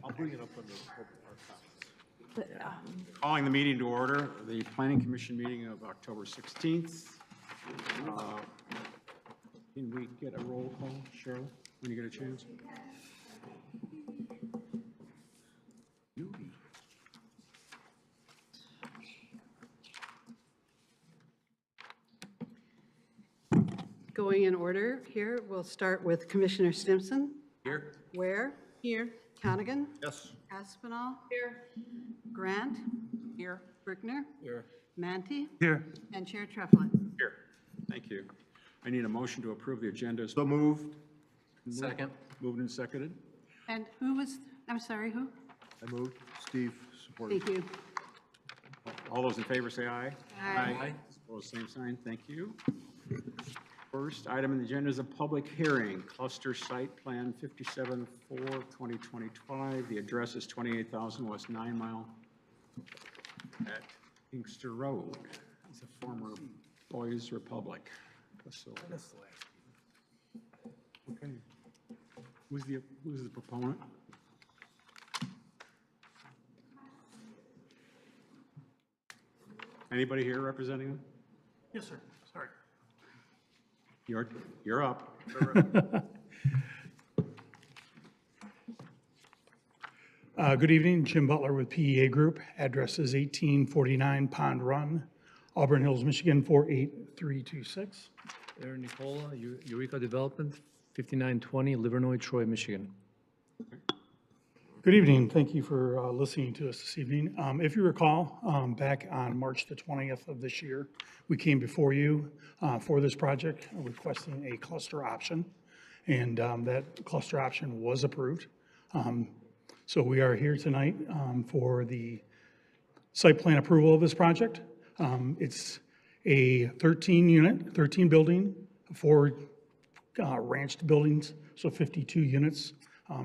I'll bring it up on the, our comments. Calling the meeting to order, the Planning Commission meeting of October 16th. Can we get a roll call, Cheryl, when you get a chance? Going in order here, we'll start with Commissioner Stimson. Here. Ware. Here. Conigan. Yes. Aspinall. Here. Grant. Here. Brickner. Here. Manti. Here. And Chair Treflin. Here. Thank you. I need a motion to approve the agenda. So moved. Second. Moved and seconded. And who was, I'm sorry, who? I moved. Steve, supported. Thank you. All those in favor say aye. Aye. Opposed, same sign. Thank you. First item on the agenda is a public hearing, cluster site plan 57-4-2025. The address is 28,000 West 9 Mile at Inkster Road. It's a former Boys Republic facility. Okay. Who's the proponent? Anybody here representing them? Yes, sir. Sorry. You're up. Good evening, Jim Butler with PEA Group. Address is 1849 Pond Run, Auburn Hills, Michigan 48326. Aaron Nicola, Eureka Development, 5920 Livernois, Troy, Michigan. Good evening. Thank you for listening to us this evening. If you recall, back on March the 20th of this year, we came before you for this project requesting a cluster option, and that cluster option was approved. So we are here tonight for the site plan approval of this project. It's a 13 building, 4 ranched buildings, so 52 units.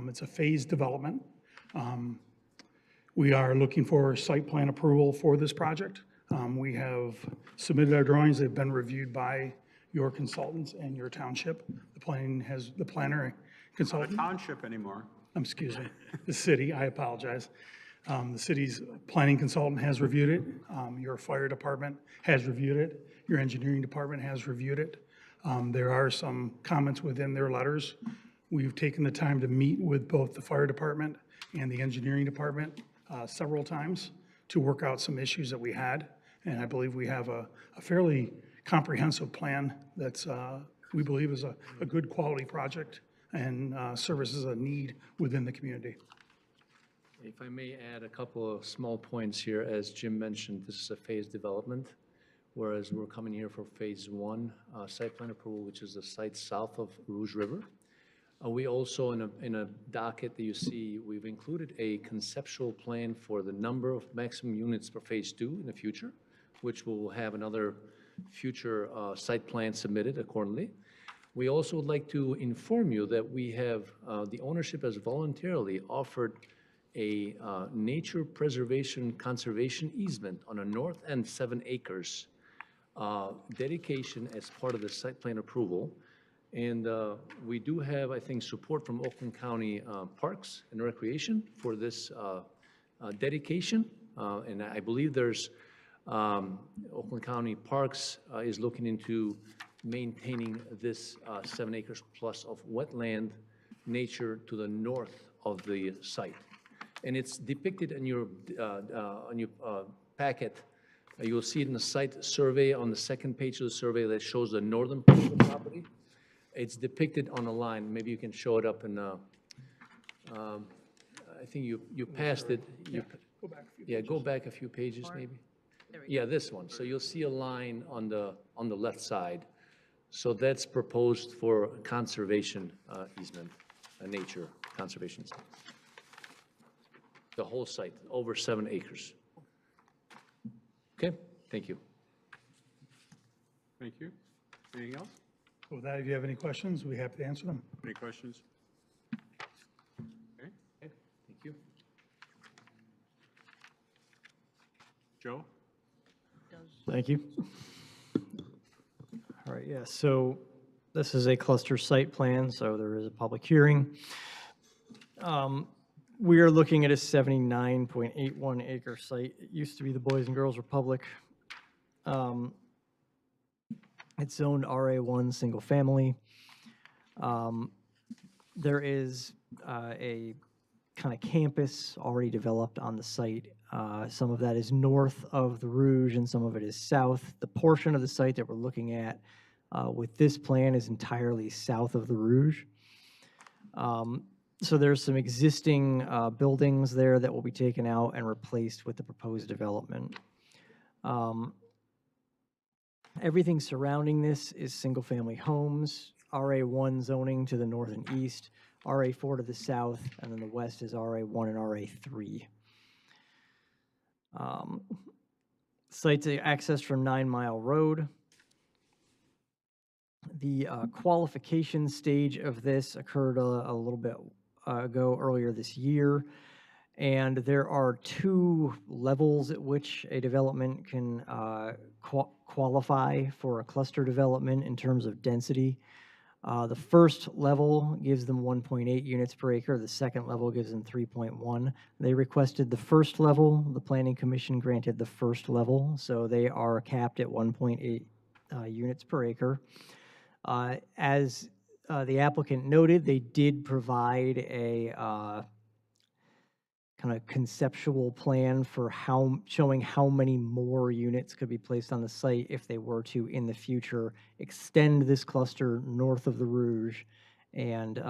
It's a phased development. We are looking for site plan approval for this project. We have submitted our drawings. They've been reviewed by your consultants and your township. The planner consultant. Township anymore. Excuse me, the city, I apologize. The city's planning consultant has reviewed it. Your fire department has reviewed it. Your engineering department has reviewed it. There are some comments within their letters. We've taken the time to meet with both the fire department and the engineering department several times to work out some issues that we had. And I believe we have a fairly comprehensive plan that's, we believe is a good quality project and services a need within the community. If I may add a couple of small points here, as Jim mentioned, this is a phased development, whereas we're coming here for phase 1 site plan approval, which is the site south of Rouge River. We also, in a docket that you see, we've included a conceptual plan for the number of maximum units for phase 2 in the future, which will have another future site plan submitted accordingly. We also would like to inform you that we have, the ownership has voluntarily offered a nature preservation conservation easement on a north end 7 acres dedication as part of the site plan approval. And we do have, I think, support from Oakland County Parks and Recreation for this dedication. And I believe there's, Oakland County Parks is looking into maintaining this 7 acres plus of wetland nature to the north of the site. And it's depicted in your packet. You'll see it in the site survey on the second page of the survey that shows the northern part of the property. It's depicted on a line. Maybe you can show it up in, I think you passed it. Go back a few Yeah, go back a few pages maybe. Yeah, this one. So you'll see a line on the left side. So that's proposed for conservation easement, nature conservation. The whole site, over 7 acres. Okay, thank you. Thank you. Anything else? With that, if you have any questions, we'd be happy to answer them. Any questions? Okay. Thank you. Joe? Thank you. All right, yeah, so this is a cluster site plan, so there is a public hearing. we are looking at a 79.81 acre site. It used to be the Boys and Girls Republic. Um, It's zoned RA1 single family. There is a kind of campus already developed on the site. Some of that is north of the Rouge and some of it is south. The portion of the site that we're looking at with this plan is entirely south of the Rouge. So there's some existing buildings there that will be taken out and replaced with the proposed development. Everything surrounding this is single-family homes, RA1 zoning to the north and east, RA4 to the south, and then the west is RA1 and RA3. Site's accessed from 9 Mile Road. The qualification stage of this occurred a little bit ago, earlier this year, and there are 2 levels at which a development can qualify for a cluster development in terms of density. The first level gives them 1.8 units per acre. The second level gives them 3.1. They requested the first level. The Planning Commission granted the first level, so they are capped at 1.8 units per acre. As the applicant noted, they did provide a kind of conceptual plan for showing how many more units could be placed on the site if they were to, in the future, extend this cluster north of the Rouge and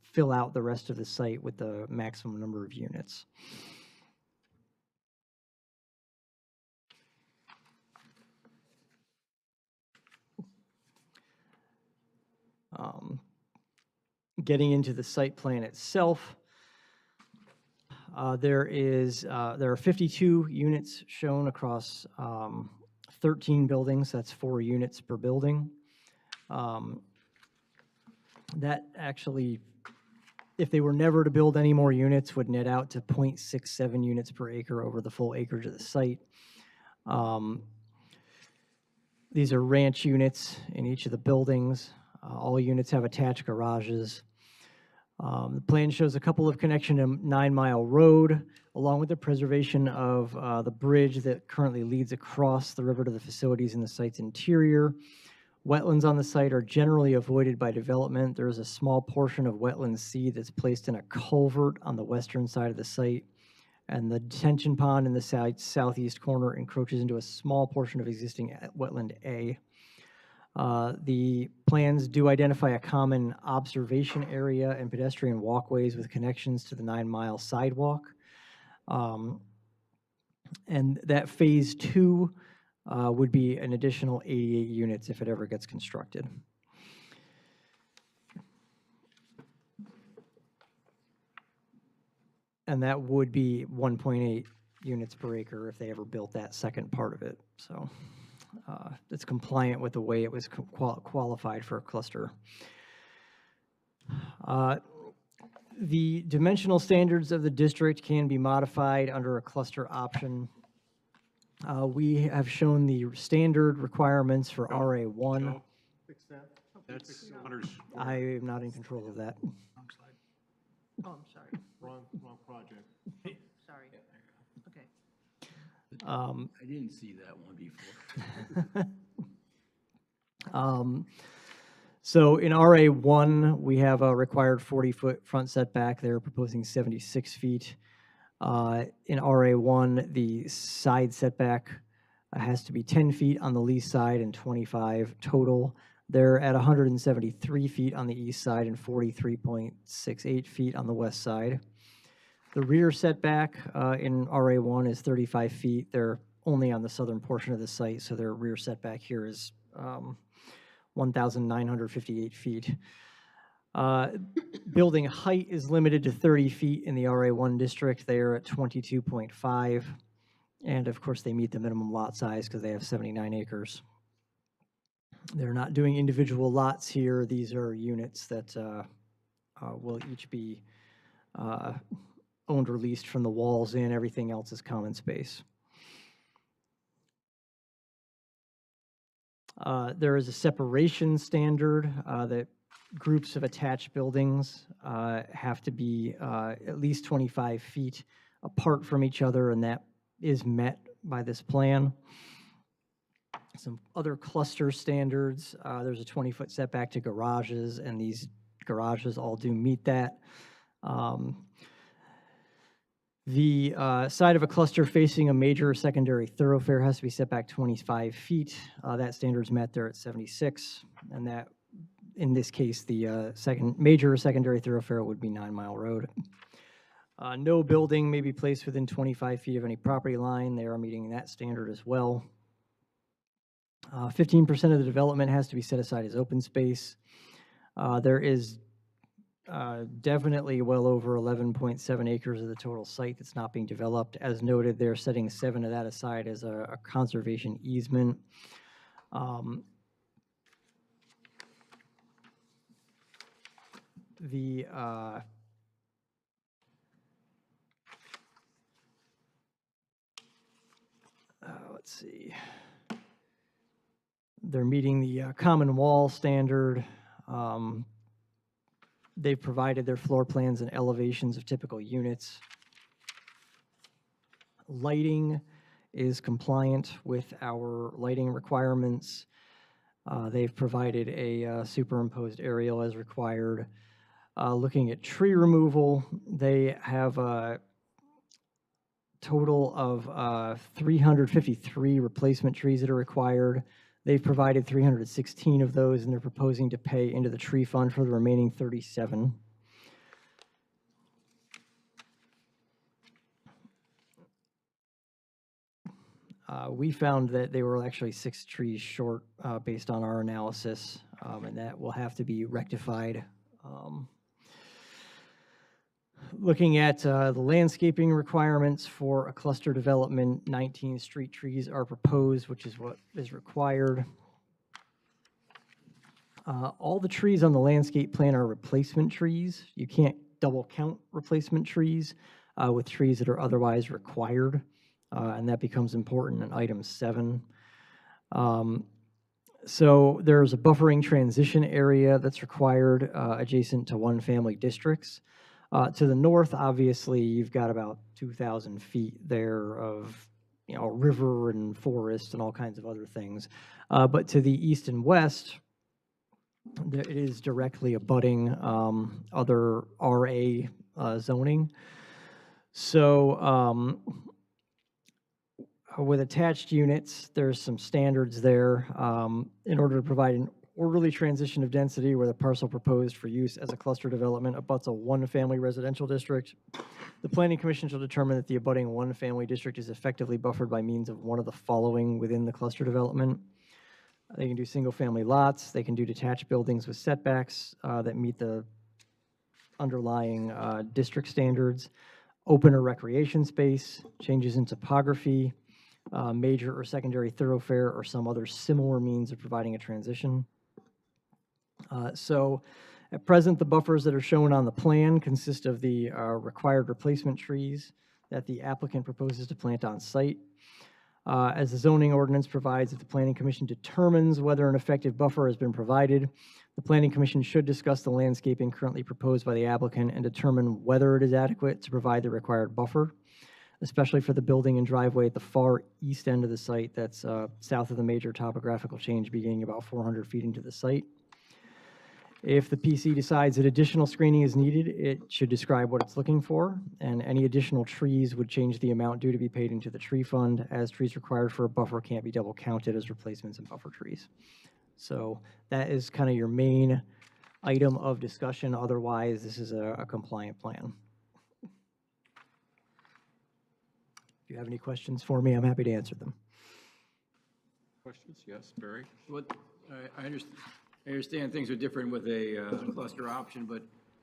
fill out the rest of the site with the maximum number of units. Getting into the site plan itself, there are 52 units shown across 13 buildings. That's 4 units per building. That actually, if they were never to build any more units, would net out to 0.67 units per acre over the full acreage of the site. These are ranch units in each of the buildings. All units have attached garages. The plan shows a couple of connection to 9 Mile Road, along with the preservation of the bridge that currently leads across the river to the facilities in the site's interior. Wetlands on the site are generally avoided by development. There is a small portion of wetland seed that's placed in a culvert on the western side of the site, and the detention pond in the southeast corner encroaches into a small portion of existing wetland A. The plans do identify a common observation area and pedestrian walkways with connections to the 9 Mile sidewalk. And that phase 2 would be an additional 88 units if it ever gets constructed. And that would be 1.8 units per acre if they ever built that second part of it. So it's compliant with the way it was qualified for a cluster. The dimensional standards of the district can be modified under a cluster option. We have shown the standard requirements for RA1. That's Hunter's. I am not in control of that. Oh, I'm sorry. Wrong project. Sorry. Okay. I didn't see that one before. So in RA1, we have a required 40-foot front setback. They're proposing 76 feet. In RA1, the side setback has to be 10 feet on the least side and 25 total. They're at 173 feet on the east side and 43.68 feet on the west side. The rear setback in RA1 is 35 feet. They're only on the southern portion of the site, so their rear setback here is 1,958 feet. Building height is limited to 30 feet in the RA1 district. They are at 22.5. And of course, they meet the minimum lot size because they have 79 acres. They're not doing individual lots here. These are units that will each be owned or leased from the walls in. Everything else is common space. There is a separation standard that groups of attached buildings have to be at least 25 feet apart from each other, and that is met by this plan. Some other cluster standards, there's a 20-foot setback to garages, and these garages all do meet that. The side of a cluster facing a major or secondary thoroughfare has to be set back 25 feet. That standard's met there at 76, and that, in this case, the major or secondary thoroughfare would be 9 Mile Road. No building may be placed within 25 feet of any property line. They are meeting that standard as well. 15% of the development has to be set aside as open space. There is definitely well over 11.7 acres of the total site that's not being developed. As noted, they're setting 7 of that aside as a conservation easement. Let's see. They're meeting the common wall standard. They've provided their floor plans and elevations of typical units. Lighting is compliant with our lighting requirements. They've provided a superimposed aerial as required. Looking at tree removal, they have a total of 353 replacement trees that are required. They've provided 316 of those, and they're proposing to pay into the tree fund for the remaining 37. We found that they were actually 6 trees short based on our analysis, and that will have to be rectified. Looking at the landscaping requirements for a cluster development, 19 street trees are proposed, which is what is required. All the trees on the landscape plan are replacement trees. You can't double count replacement trees with trees that are otherwise required, and that becomes important in item 7. So there's a buffering transition area that's required adjacent to one-family districts. To the north, obviously, you've got about 2,000 feet there of, river and forest and all kinds of other things. But to the east and west, it is directly abutting other RA zoning. So with attached units, there's some standards there in order to provide an orderly transition of density where the parcel proposed for use as a cluster development abuts a one-family residential district. The Planning Commission shall determine that the abutting one-family district is effectively buffered by means of one of the following within the cluster development. They can do single-family lots. They can do detached buildings with setbacks that meet the underlying district standards, open or recreation space, changes in topography, major or secondary thoroughfare, or some other similar means of providing a transition. So at present, the buffers that are shown on the plan consist of the required replacement trees that the applicant proposes to plant on site. As the zoning ordinance provides, if the Planning Commission determines whether an effective buffer has been provided, the Planning Commission should discuss the landscaping currently proposed by the applicant and determine whether it is adequate to provide the required buffer, especially for the building and driveway at the far east end of the site that's south of the major topographical change beginning about 400 feet into the site. If the PC decides that additional screening is needed, it should describe what it's looking for, and any additional trees would change the amount due to be paid into the tree fund, as trees required for a buffer can't be double counted as replacements and buffer trees. So that is kind of your main item of discussion. Otherwise, this is a compliant plan. If you have any questions for me, I'm happy to answer them. Questions? Yes, Barry? What, I understand things are different with a cluster option, but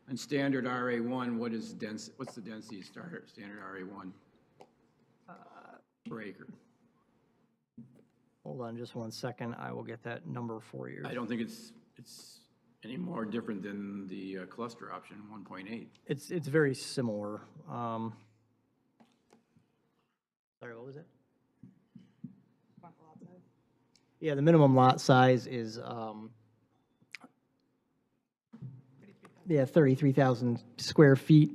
on standard RA1, what's the density standard RA1 per acre? Hold on just one second. I will get that number for you. I don't think it's any more different than the cluster option, 1.8. It's very similar. Sorry, what was it? Yeah, the minimum lot size is Yeah, 33,000 square feet,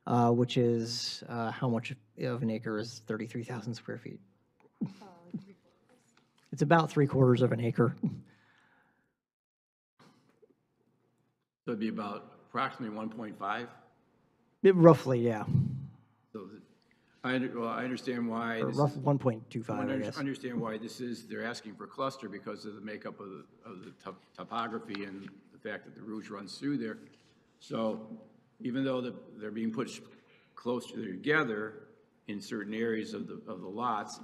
which is, how much of an acre is 33,000 square feet? It's about 3/4 of an acre. So it'd be about approximately 1.5? Roughly, yeah. So I understand why. Or this rough is- 1.25, I guess. Understand why this is, they're asking for cluster because of the makeup of the topography and the fact that the rouge runs through there. So even though they're being put closer together in certain areas of the lots,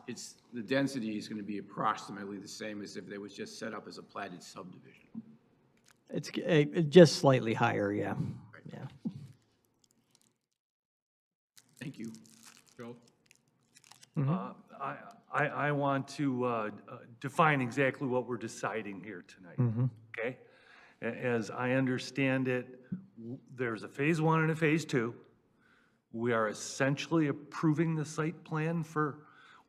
the density is going to be approximately the same as if they was just set up as a platted subdivision. It's just slightly higher, yeah. Yeah. Thank you. Joe? I want to define exactly what we're deciding here tonight, okay? As I understand it, there's a phase 1 and a phase 2. We are essentially approving the site plan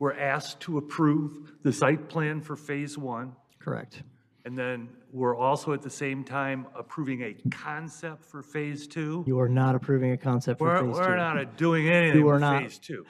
we're asked to approve the site plan for phase 1. Correct. And then we're also at the same time approving a concept for phase 2. You are not approving a concept for phase 2. We're not doing anything You are with not. phase 2.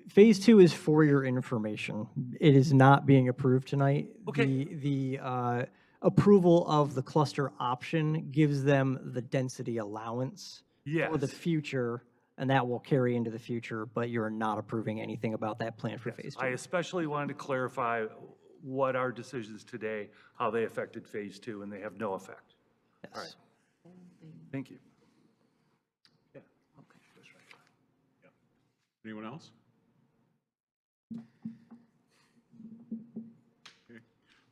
Phase 2 is for your information. It is not being approved tonight. Okay. The approval of the cluster option gives them the density allowance for the Yes. future, and that will carry into the future, but you're not approving anything about that plan for phase 2. I especially wanted to clarify what our decisions today, how they affected phase 2, and they have no effect. Yes. All right. Thank you. Anyone else? Okay.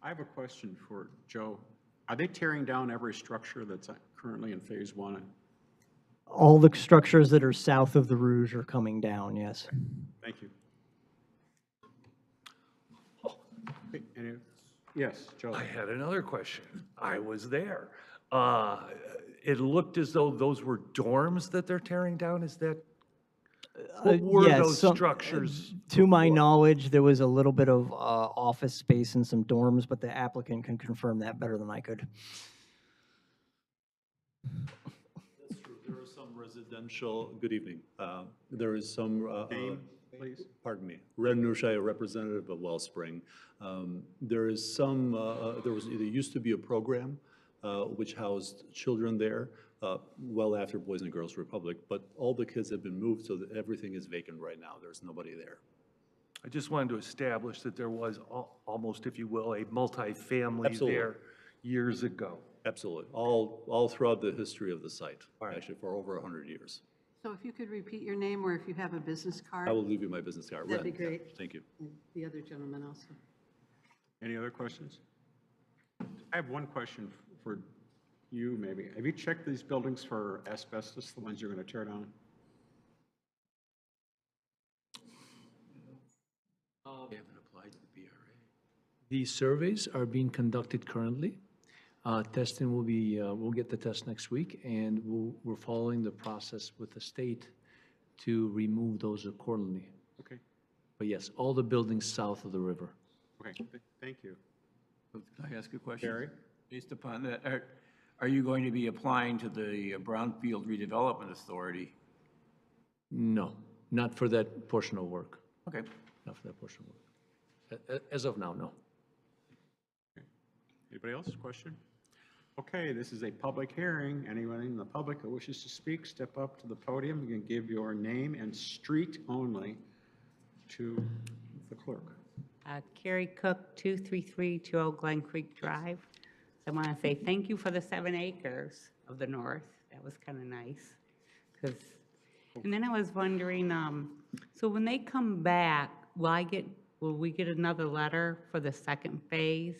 I have a question for Joe. Are they tearing down every structure that's currently in phase 1? All the structures that are south of the Rouge are coming down, yes. Thank you. Okay, yes, Joe. I had another question. I was there. It looked as though those were dorms that they're tearing down. Is that, what were Yes, those structures? To my knowledge, there was a little bit of office space and some dorms, but the applicant can confirm that better than I could. That's true. There are some residential, good evening. There is some, Name, please. pardon me, Red Nurshai, a representative of Wellspring. There is some, there used to be a program which housed children there well after Boys and Girls Republic, but all the kids have been moved, so that everything is vacant right now. There's nobody there. I just wanted to establish that there was almost, if you will, a multifamily Absolutely. there years ago. Absolutely. All throughout the history of the site, actually for over 100 years. So if you could repeat your name, or if you have a business card? I will leave you my business card. That'd be Ren. great. Thank you. And the other gentleman also. Any other questions? I have one question for you, maybe. Have you checked these buildings for asbestos, the ones you're going to tear down? They haven't applied to the BRA. These surveys are being conducted currently. Testing will be, we'll get the test next week, and we're following the process with the state to remove those accordingly. Okay, But yes, all the buildings south of the river. okay, thank you. Can I ask a question? Barry? Based upon that, are you going to be applying to the Brownfield Redevelopment Authority? No, not for that portion of work. Okay. Not for that portion of work. As of now, no. Anybody else? Question? Okay, this is a public hearing. Anyone in the public who wishes to speak, step up to the podium. You can give your name and street only to the clerk. Carrie Cook, 23320 Glen Creek Drive. I want to say thank you for the 7 acres of the north. That was kind of nice. And then I was wondering, so when they come back, will we get another letter for the second phase?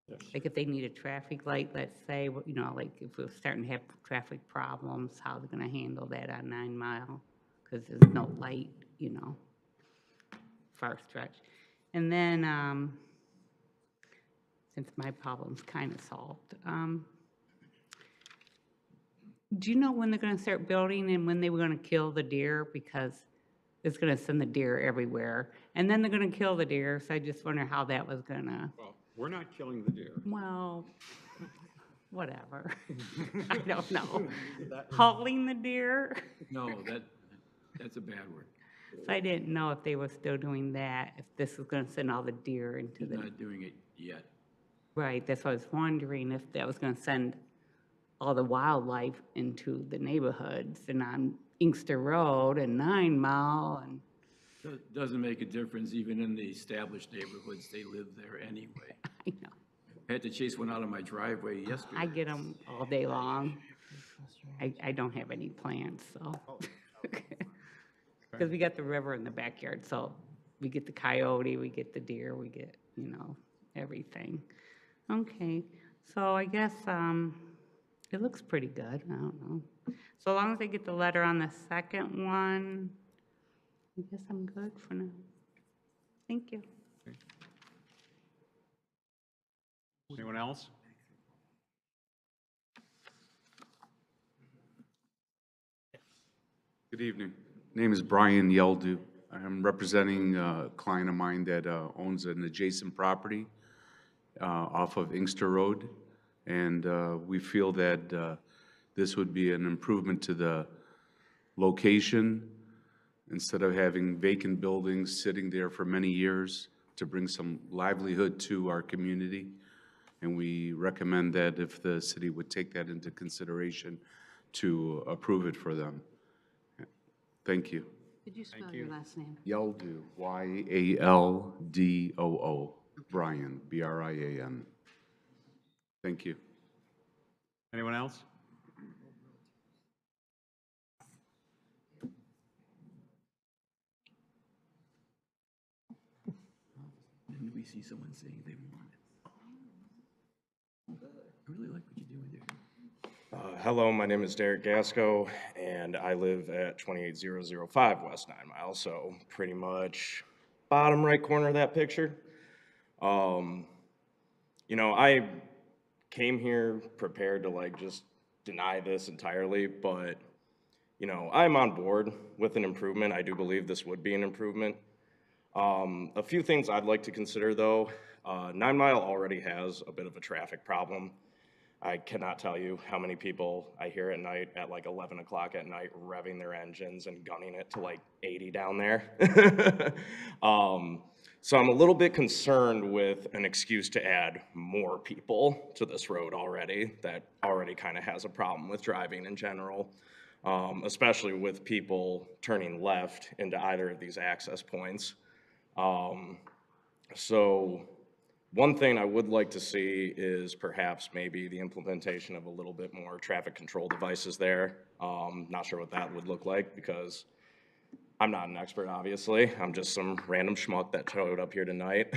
Yes. Like if they need a traffic light, let's say, like if we're starting to have traffic problems, how they're going to handle that on 9 Mile? Because there's no light, far stretch. And then, since my problem's kind of solved, do you know when they're going to start building and when they were going to kill the deer? Because it's going to send the deer everywhere. And then they're going to kill the deer, so I just wonder how that was going to... Well, we're not killing the deer. Well, whatever. I don't know. Hauling the deer. No, that's a bad word. So I didn't know if they were still doing that, if this was gonna send all the deer into He's the, not doing it yet. right, that's what I was wondering, if that was gonna send all the wildlife into the neighborhoods and on Inkster Road and 9 Mile and, Doesn't make a difference, even in the established neighborhoods, they live there anyway. I know, I had to chase one out of my driveway yesterday. I get them all day long. I don't have any plants, so. Because we got the river in the backyard, so we get the coyote, we get the deer, we get, everything. Okay, so I guess, it looks pretty good, I don't know. So as long as I get the letter on the second one, I guess I'm good for now. Thank you. Anyone else? Good evening. Name is Brian Yeldu. I'm representing a client of mine that owns an adjacent property off of Inkster Road. And we feel that this would be an improvement to the location. Instead of having vacant buildings sitting there for many years, to bring some livelihood to our community. And we recommend that if the city would take that into consideration to approve it for them. Thank you. Could you spell your last name? Yaldoo, Yaldoo, Brian, Brian. Thank you. Anyone else? Didn't we see someone saying they want it? I really like what you're doing there. Hello, my name is Derek Gasco, and I live at 28005 West 9 Mile, so pretty much bottom right corner of that picture. I came here prepared to just deny this entirely, but I'm on board with an improvement. I do believe this would be an improvement. A few things I'd like to consider though. 9 Mile already has a bit of a traffic problem. I cannot tell you how many people I hear at night at 11 o'clock at night revving their engines and gunning it to 80 down there. So I'm a little bit concerned with an excuse to add more people to this road already that already kind of has a problem with driving in general, especially with people turning left into either of these access points. So one thing I would like to see is perhaps maybe the implementation of a little bit more traffic control devices there. Not sure what that would look like because I'm not an expert, obviously. I'm just some random schmuck that showed up here tonight.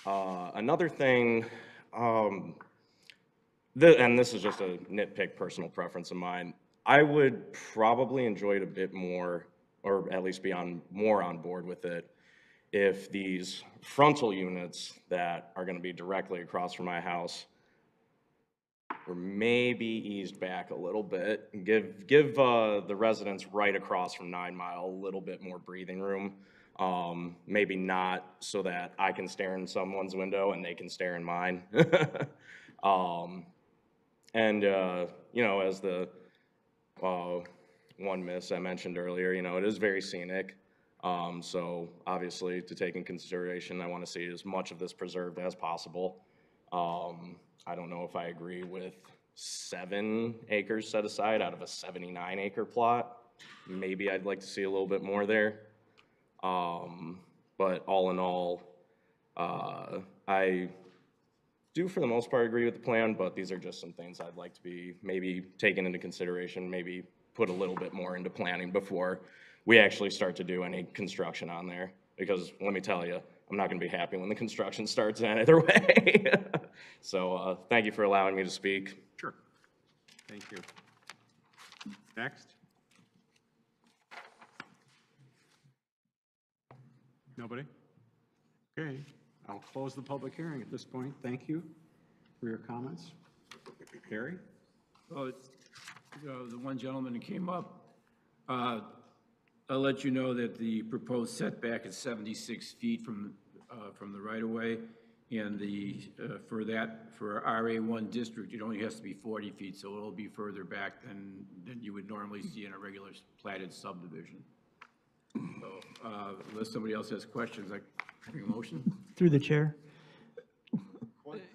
Another thing, and this is just a nitpick personal preference of mine, I would probably enjoy it a bit more, or at least be more on board with it, if these frontal units that are going to be directly across from my house were maybe eased back a little bit and give the residents right across from 9 Mile a little bit more breathing room. Maybe not so that I can stare in someone's window and they can stare in mine. As the one miss I mentioned earlier, it is very scenic. So obviously to take in consideration, I want to see as much of this preserved as possible. I don't know if I agree with 7 acres set aside out of a 79 acre plot. Maybe I'd like to see a little bit more there. But all in all, I do for the most part agree with the plan, but these are just some things I'd like to be maybe taken into consideration, maybe put a little bit more into planning before we actually start to do any construction on there. Because let me tell you, I'm not going to be happy when the construction starts either way. So thank you for allowing me to speak. Sure. Thank you. Next. Nobody? Okay, I'll close the public hearing at this point. Thank you for your comments. Gary? Well, the one gentleman who came up, I'll let you know that the proposed setback is 76 feet from the right-of-way, And for RA1 district, it only has to be 40 feet, so it'll be further back than you would normally see in a regular platted subdivision. So, unless somebody else has questions, I bring a motion. Through the chair.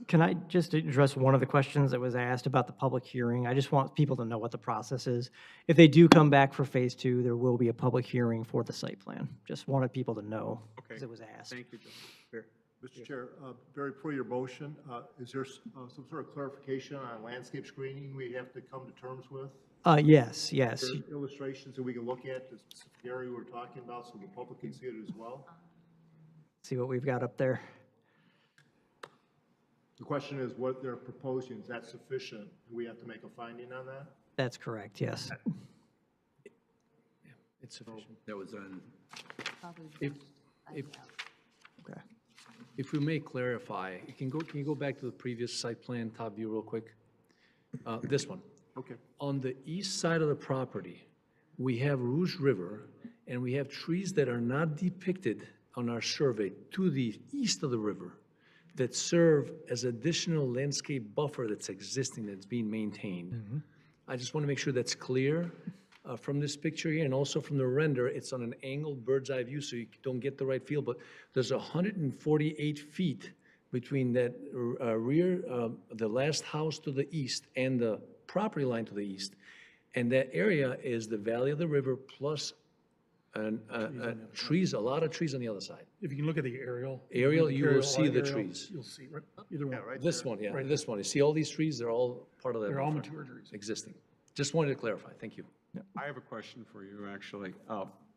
Can I just address one of the questions that was asked about the public hearing? I just want people to know what the process is. If they do come back for phase 2, there will be a public hearing for the site plan. Just wanted people to know, because it was asked. Thank you, John. Mr. Chair, Barry, per your motion, is there some sort of clarification on landscape screening we have to come to terms with? Yes. Are there illustrations that we can look at, the specific area we're talking about, so the public can see it as well? See what we've got up there. The question is what they're proposing, is that sufficient? Do we have to make a finding on that? That's correct, yes. It's sufficient. That was on, If, Okay. if we may clarify, can you go back to the previous site plan, top view real quick? This one. Okay. On the east side of the property, we have Rouge River, and we have trees that are not depicted on our survey to the east of the river that serve as additional landscape buffer that's existing, that's being maintained. I just want to make sure that's clear from this picture here, and also from the render. It's on an angled bird's eye view, so you don't get the right feel, but there's 148 feet between that rear, the last house to the east and the property line to the east. And that area is the valley of the river plus trees, a lot of trees on the other side. If you can look at the aerial. Aerial, you will see the trees. You'll see, right, either one. This one, yeah, Right this one. You see all these trees, they're all part of that. They're all buffer, mature trees. existing. Just wanted to clarify, thank you. I have a question for you, actually.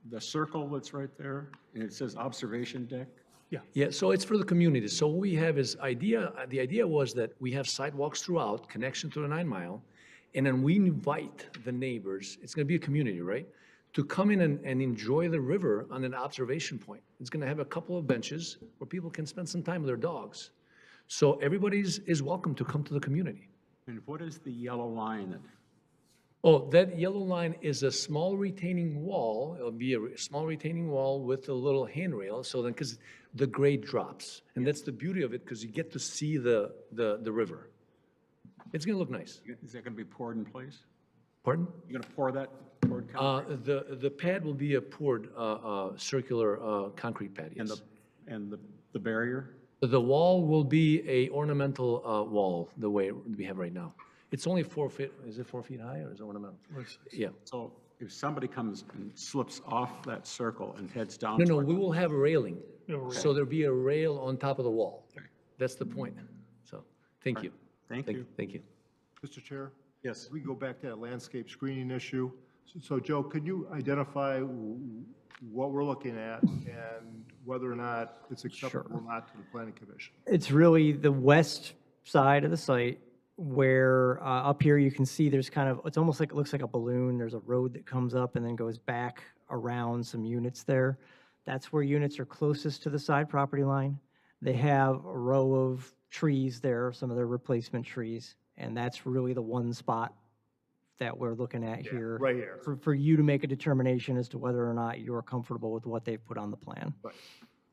The circle that's right there, and it says observation deck. Yeah, so it's for the community. So what we have is the idea was that we have sidewalks throughout, connection to the 9 Mile, and then we invite the neighbors, it's gonna be a community, right? To come in and enjoy the river on an observation point. It's gonna have a couple of benches where people can spend some time with their dogs. So everybody is welcome to come to the community. And what is the yellow line that? Oh, that yellow line is a small retaining wall. It'll be a small retaining wall with a little handrail, so then, because the grade drops. And that's the beauty of it, because you get to see the river. It's gonna look nice. Is that gonna be poured in place? Pardon? You're gonna pour that, poured concrete? The pad will be a poured, circular, concrete pad, yes. And the barrier? The wall will be a ornamental, wall, the way we have right now. It's only 4 feet, is it 4 feet high or is it ornamental? Yeah. So if somebody comes and slips off that circle and heads down. No, toward- we will have a railing. So there'll be a rail on top of the wall. That's the point. So, thank you. Thank you. Thank you. Mr. Chair? Yes. We go back to that landscape screening issue. So Joe, could you identify what we're looking at and whether or not it's acceptable or not to the planning commission? It's really the west side of the site where up here you can see there's kind of, it's almost like, it looks like a balloon. There's a road that comes up and then goes back around some units there. That's where units are closest to the side property line. They have a row of trees there, some of their replacement trees, and that's really the one spot that we're looking at here. Right here. For you to make a determination as to whether or not you're comfortable with what they've put on the plan.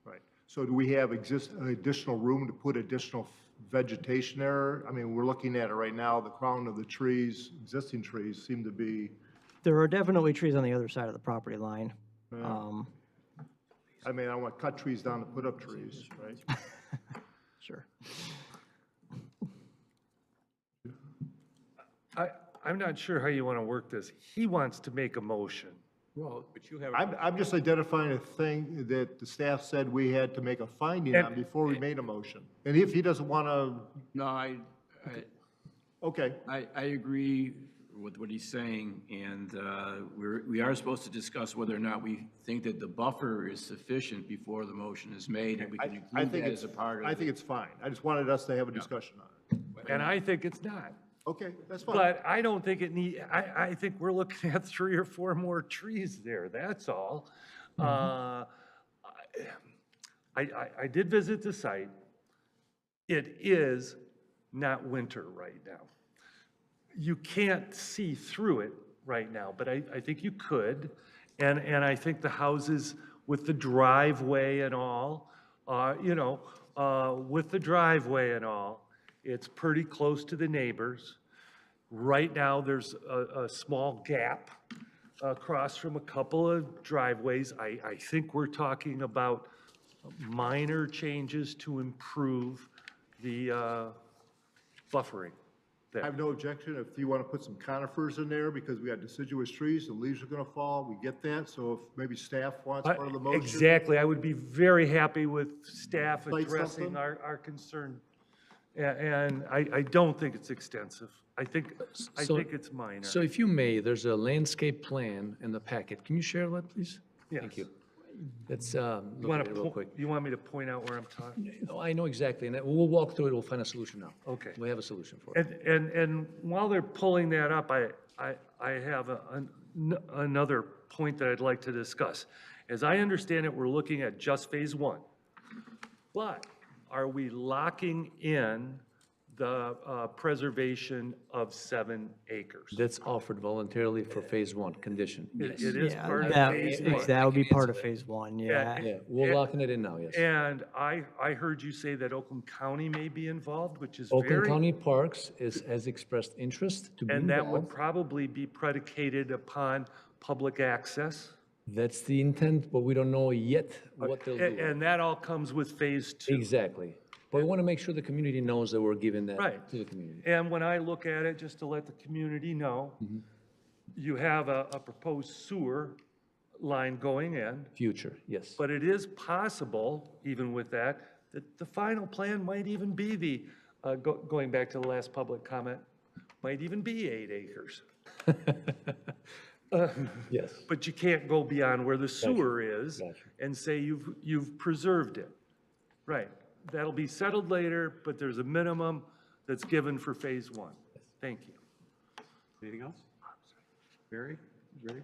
Right. So do we have additional room to put additional vegetation there? I mean, we're looking at it right now, the crown of the trees, existing trees seem to be. There are definitely trees on the other side of the property line. I mean, I want to cut trees down to put up trees, right? Sure. I'm not sure how you want to work this. He wants to make a motion. Well, but you have. I'm just identifying a thing that the staff said we had to make a finding on before we made a motion. And if he doesn't want to, no, okay. I agree with what he's saying, and we are supposed to discuss whether or not we think that the buffer is sufficient before the motion is made, and we can include that as a part of it. I think it's fine. I just wanted us to have a discussion on it. And I think it's not. Okay, that's fine. But I don't think it I think we're looking at 3 or 4 more trees there, that's all. I did visit the site. It is not winter right now. You can't see through it right now, but I think you could. And I think the houses with the driveway and all, you know, with the driveway and all, it's pretty close to the neighbors. Right now, there's a small gap across from a couple of driveways. I think we're talking about minor changes to improve the buffering I there. have no objection if you want to put some conifers in there, because we got deciduous trees, the leaves are going to fall, we get that. So if maybe staff wants part of the motion. Exactly, I would be very happy with staff Cite addressing something? our concern. And I don't think it's extensive. I think it's minor. So if you may, there's a landscape plan in the packet. Can you share that, please? Thank Yes. you. Let's You look want at it real quick. you want me to point out where I'm talking? No, I know exactly, and we'll walk through it, we'll find a solution now. Okay. We have a solution for it. And while they're pulling that up, I have another point that I'd like to discuss. As I understand it, we're looking at just phase one. But are we locking in the preservation of 7 acres? That's offered voluntarily for phase one, condition, yes. It is Yeah, part of that- phase ex- one. That would be part of phase one, Yeah. yeah. Yeah, we're locking it in now, yes. And I heard you say that Oakland County may be involved, which is Oakland very, County Parks has expressed interest to be and that would involved. probably be predicated upon public access. That's the intent, but we don't know yet what they'll do. And that all comes with phase two. Exactly. But we want to make sure the community knows that we're giving that Right. to the community. And when I look at it, just to let the community know, you have a proposed sewer line going in, Future, yes. but it is possible, even with that the final plan might even be going back to the last public comment, might even be 8 acres. Yes. But you can't go beyond where the sewer is Gotcha. and say you've preserved it. Right. That'll be settled later, but there's a minimum that's given for phase one. Thank you. Anything else? Barry, you ready?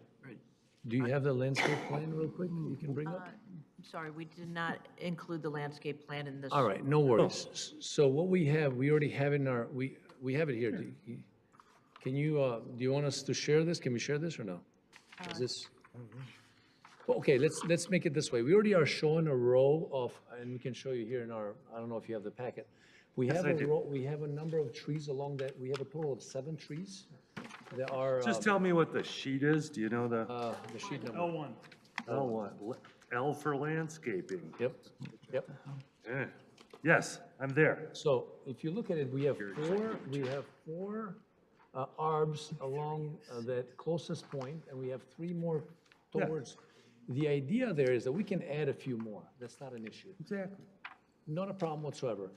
Do you have the landscape plan real quick you can bring up? I'm sorry, we did not include the landscape plan in this. All right, no worries. So what we have, we already have in our, we have it here. Can you, do you want us to share this? Can we share this or no? Is this? Well, okay, let's make it this way. We already are showing a row of, and we can show you here in our, I don't know if you have the packet. We have I a do. row, we have a number of trees along that, we have a total of 7 trees. There are, Just tell me what the sheet is. Do you know the sheet number. L1. L1? L for landscaping. Yep, yep. Eh. Yes, I'm there. So if you look at it, we have 4 arbs along that closest point, and we have 3 more towards. The idea there is that we can add a few more. That's not an issue. Exactly. Not a problem whatsoever.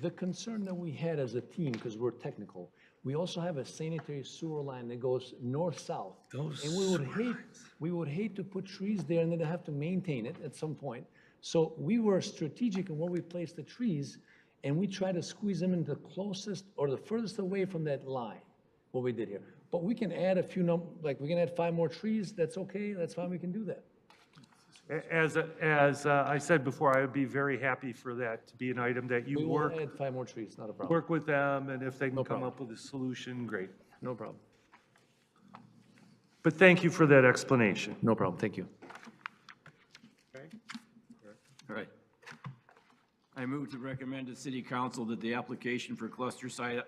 The concern that we had as a team, because we're technical, we also have a sanitary sewer line that goes north-south. Those And we would hate to put trees there and then have to maintain it at some point. So we were strategic in where we placed the trees, and we try to squeeze them into the closest or the furthest away from that line, what we did here. But we can add a few, like we can add 5 more trees, that's okay, that's fine, we can do that. As I said before, I would be very happy for that to be an item that We you will work add 5 more trees, not a problem. work with them, and if they can No come problem. up with a solution, great. No problem. But thank you for that explanation. No problem, thank you. All right. I move to recommend to City Council that the application for cluster site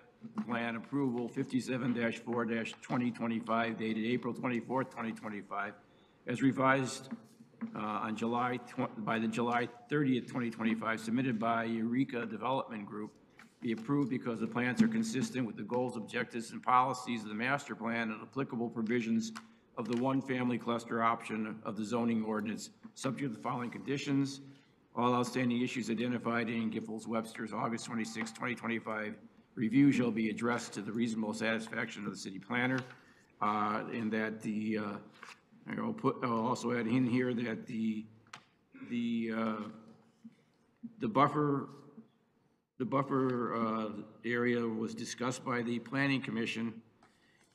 plan approval 57-4-2025 dated April 24th, 2025, as revised on by the July 30th, 2025, submitted by Eureka Development Group, be approved because the plans are consistent with the goals, objectives, and policies of the master plan and applicable provisions of the one-family cluster option of the zoning ordinance, subject to the following conditions. All outstanding issues identified in Giffords-Webster's August 26, 2025 review shall be addressed to the reasonable satisfaction of the city planner, and that I'll also add in here that the buffer area was discussed by the planning commission,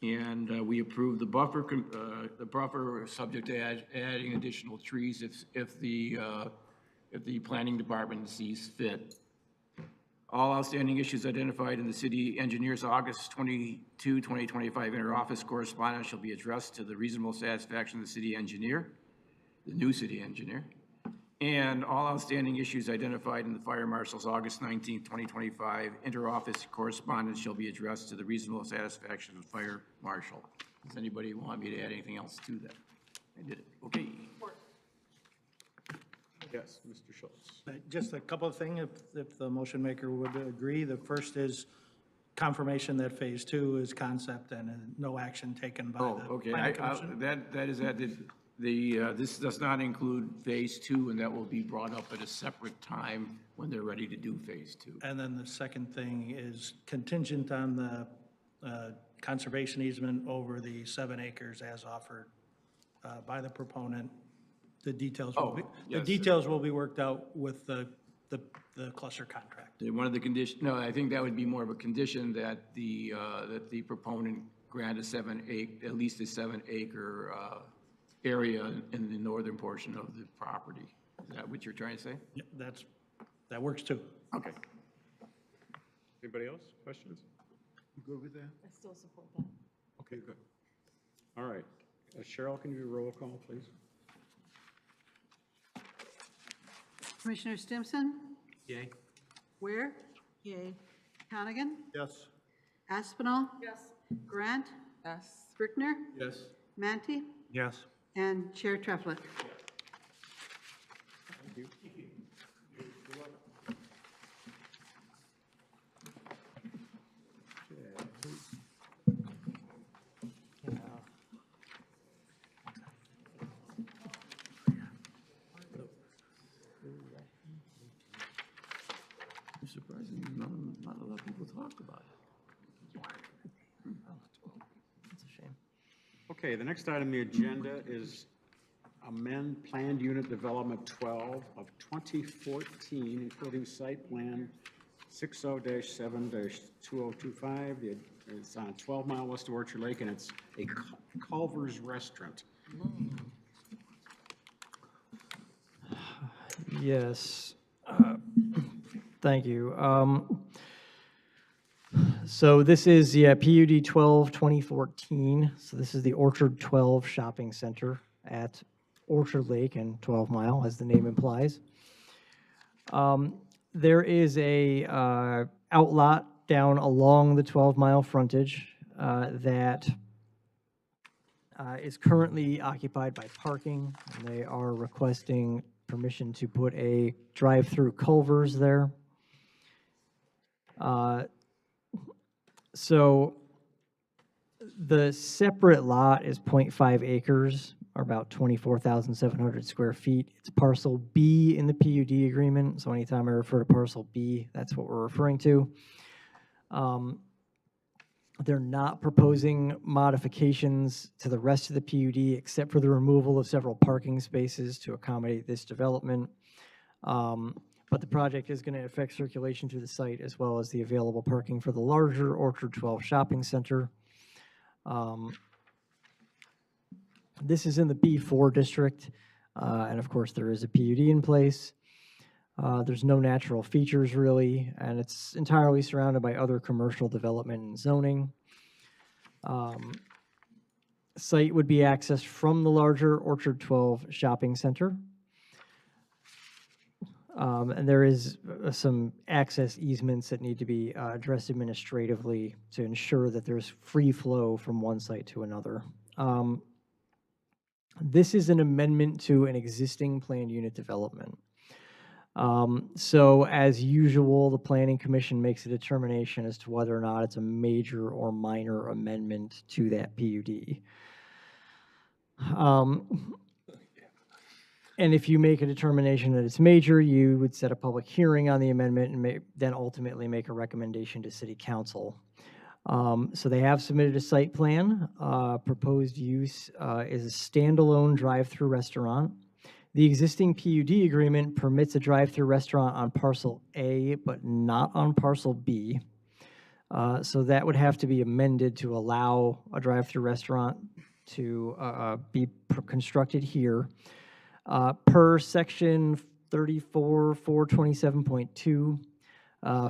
and we approved the buffer subject to adding additional trees if the planning department sees fit. All outstanding issues identified in the city engineer's August 22, 2025 interoffice correspondence shall be addressed to the reasonable satisfaction of the city engineer, the new city engineer, And all outstanding issues identified in the fire marshal's August 19th, 2025 interoffice correspondence shall be addressed to the reasonable satisfaction of the fire marshal. Does anybody want me to add anything else to that? I did it. Okay. Yes, Mr. Schultz. Just a couple of things, if the motion maker would agree. The first is confirmation that Phase 2 is concept and no action taken by Oh, the okay. planning commission. That is added. This does not include Phase 2, and that will be brought up at a separate time when they're ready to do Phase 2. And then the second thing is contingent on the conservation easement over the 7 acres as offered by the proponent. The details will be, the yes. details will be worked out with the cluster contract. One of the conditions, no, I think that would be more of a condition that the proponent grant at least a 7-acre area in the northern portion of the property. Is that what you're trying to say? Yeah, that works too. Okay. Anybody else? Questions? You good with that? I still support that. Okay, good. All right. Cheryl, can you do a roll call, please? Commissioner Stimson? Yay. Ware? Yay. Hannigan? Yes. Aspinall? Yes. Grant? Yes. Brickner? Yes. Manti? Yes. And Chair Treflet. It's surprising, not a lot of people talk about it. That's a shame. Okay, the next item on the agenda is amend planned unit development 12 of 2014, including site plan 60-7-2025. It's on 12 Mile West of Orchard Lake, and it's a Culver's Restaurant. Yes. Thank you. So this is, PUD 12, 2014. So this is the Orchard 12 Shopping Center at Orchard Lake and 12 Mile, as the name implies. There is a outlot down along the 12-mile frontage that is currently occupied by parking, and they are requesting permission to put a drive-through Culver's there. So the separate lot is 0.5 acres, or about 24,700 square feet. It's parcel B in the PUD agreement, so anytime I refer to parcel B, that's what we're referring to. They're not proposing modifications to the rest of the PUD except for the removal of several parking spaces to accommodate this development. But the project is going to affect circulation through the site as well as the available parking for the larger Orchard 12 shopping center. This is in the B4 district, and of course there is a PUD in place. There's no natural features really, and it's entirely surrounded by other commercial development and zoning. Site would be accessed from the larger Orchard 12 shopping center. And there is some access easements that need to be addressed administratively to ensure that there's free flow from one site to another. This is an amendment to an existing planned unit development. So as usual, the Planning Commission makes a determination as to whether or not it's a major or minor amendment to that PUD. And if you make a determination that it's major, you would set a public hearing on the amendment and then ultimately make a recommendation to City Council. So they have submitted a site plan. Proposed use is a standalone drive-through restaurant. The existing PUD agreement permits a drive-through restaurant on parcel A, but not on parcel B. So that would have to be amended to allow a drive-through restaurant to be constructed here. Per section 34-427.2,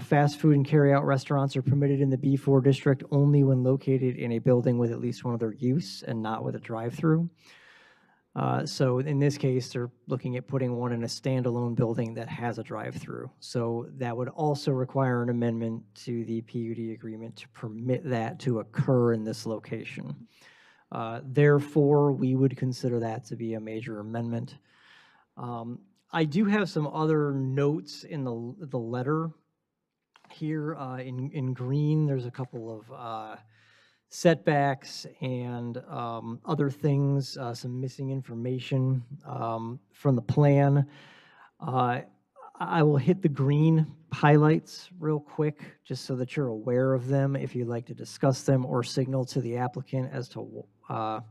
fast food and carry-out restaurants are permitted in the B4 district only when located in a building with at least one other use and not with a drive-through. So in this case, they're looking at putting one in a standalone building that has a drive-through. So that would also require an amendment to the PUD agreement to permit that to occur in this location. Therefore, we would consider that to be a major amendment. I do have some other notes in the letter here. In green, there's a couple of setbacks and other things, some missing information from the plan. I will hit the green highlights real quick, just so that you're aware of them if you'd like to discuss them or signal to the applicant as to kind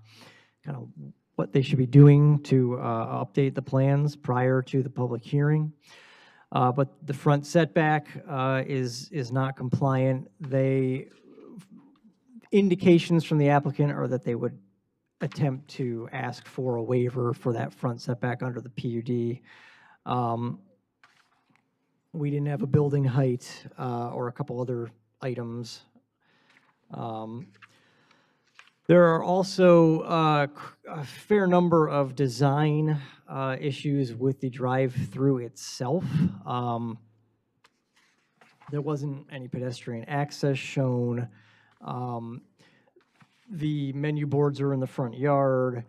of what they should be doing to update the plans prior to the public hearing. But the front setback is not compliant. Indications from the applicant are that they would attempt to ask for a waiver for that front setback under the PUD. We didn't have a building height or a couple other items. There are also a fair number of design issues with the drive-through itself. There wasn't any pedestrian access shown. The menu boards are in the front yard.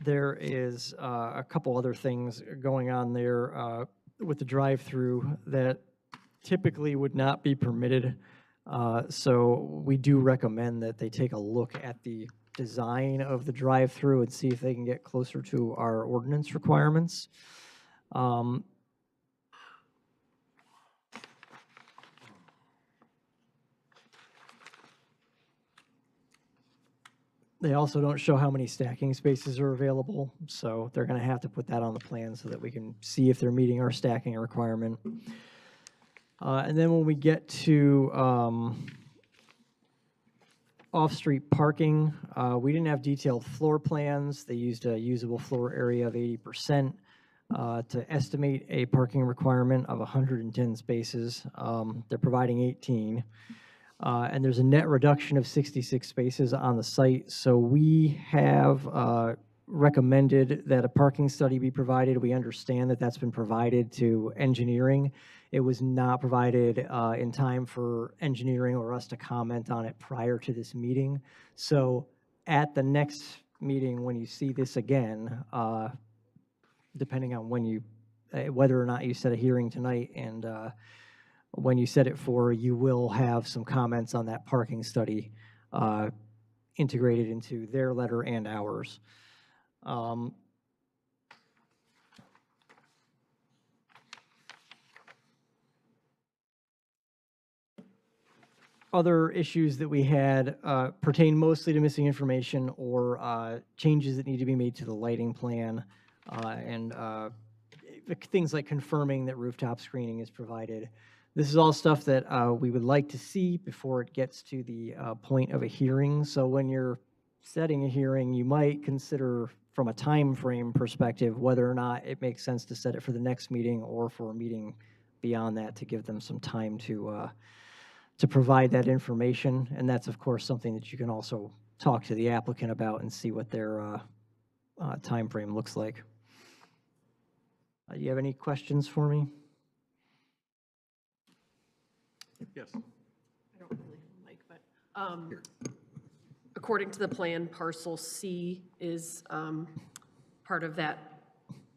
There is a couple other things going on there with the drive-through that typically would not be permitted. So we do recommend that they take a look at the design of the drive-through and see if they can get closer to our ordinance requirements. They also don't show how many stacking spaces are available, so they're going to have to put that on the plan so that we can see if they're meeting our stacking requirement. And then when we get to off-street parking, we didn't have detailed floor plans. They used a usable floor area of 80% to estimate a parking requirement of 110 spaces. They're providing 18. And there's a net reduction of 66 spaces on the site. So we have recommended that a parking study be provided. We understand that that's been provided to engineering. It was not provided in time for engineering or us to comment on it prior to this meeting. So at the next meeting, when you see this again, depending on when you, whether or not you set a hearing tonight and when you set it for, you will have some comments on that parking study integrated into their letter and ours. Other issues that we had pertain mostly to missing information or changes that need to be made to the lighting plan and things like confirming that rooftop screening is provided. This is all stuff that we would like to see before it gets to the point of a hearing. So when you're setting a hearing, you might consider from a time frame perspective whether or not it makes sense to set it for the next meeting or for a meeting beyond that to give them some time to provide that information. And that's, of course, something that you can also talk to the applicant about and see what their time frame looks like. Do you have any questions for me? Yes. I don't really like, but according to the plan, parcel C is part of that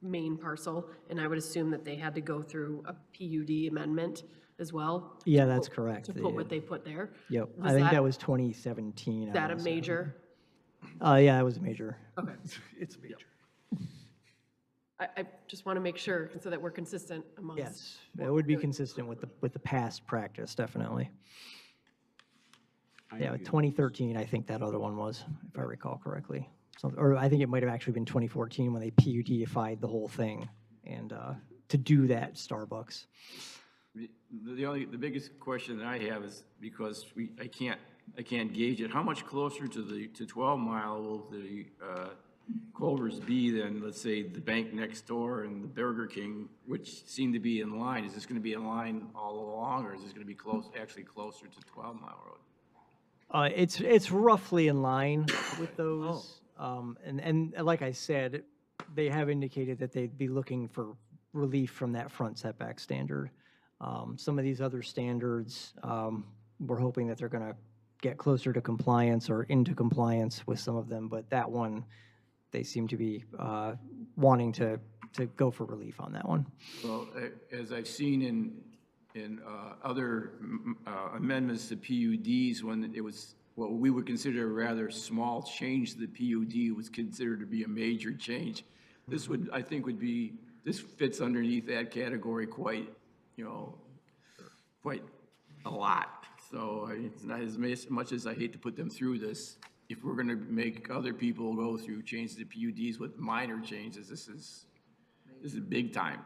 main parcel, and I would assume that they had to go through a PUD amendment as well? Yeah, that's correct. To put what they put there? Yep, Was I think that was 2017. Is that a major? Yeah, it was a major. Okay. It's major. I just want to make sure so that we're consistent amongst. Yes, it would be consistent with the past practice, definitely. Yeah, 2013, I think that other one was, if I recall correctly. Or I think it might have actually been 2014 when they PUD-ified the whole thing and to do that Starbucks. The biggest question that I have is because I can't gauge it. How much closer to 12 Mile will the Culver's be than, let's say, the bank next door and the Burger King, which seem to be in line? Is this going to be in line all along, or is this going to be actually closer to 12 Mile Road? It's roughly in line with those. And like I said, they have indicated that they'd be looking for relief from that front setback standard. Some of these other standards, we're hoping that they're going to get closer to compliance or into compliance with some of them, but that one, they seem to be wanting to go for relief on that one. Well, as I've seen in other amendments to PUDs, when it was what we would consider a rather small change to the PUD was considered to be a major change. This would, I think, this fits underneath that category quite, quite a lot. So it's not as much as I hate to put them through this. If we're going to make other people go through changes to PUDs with minor changes, this is big time.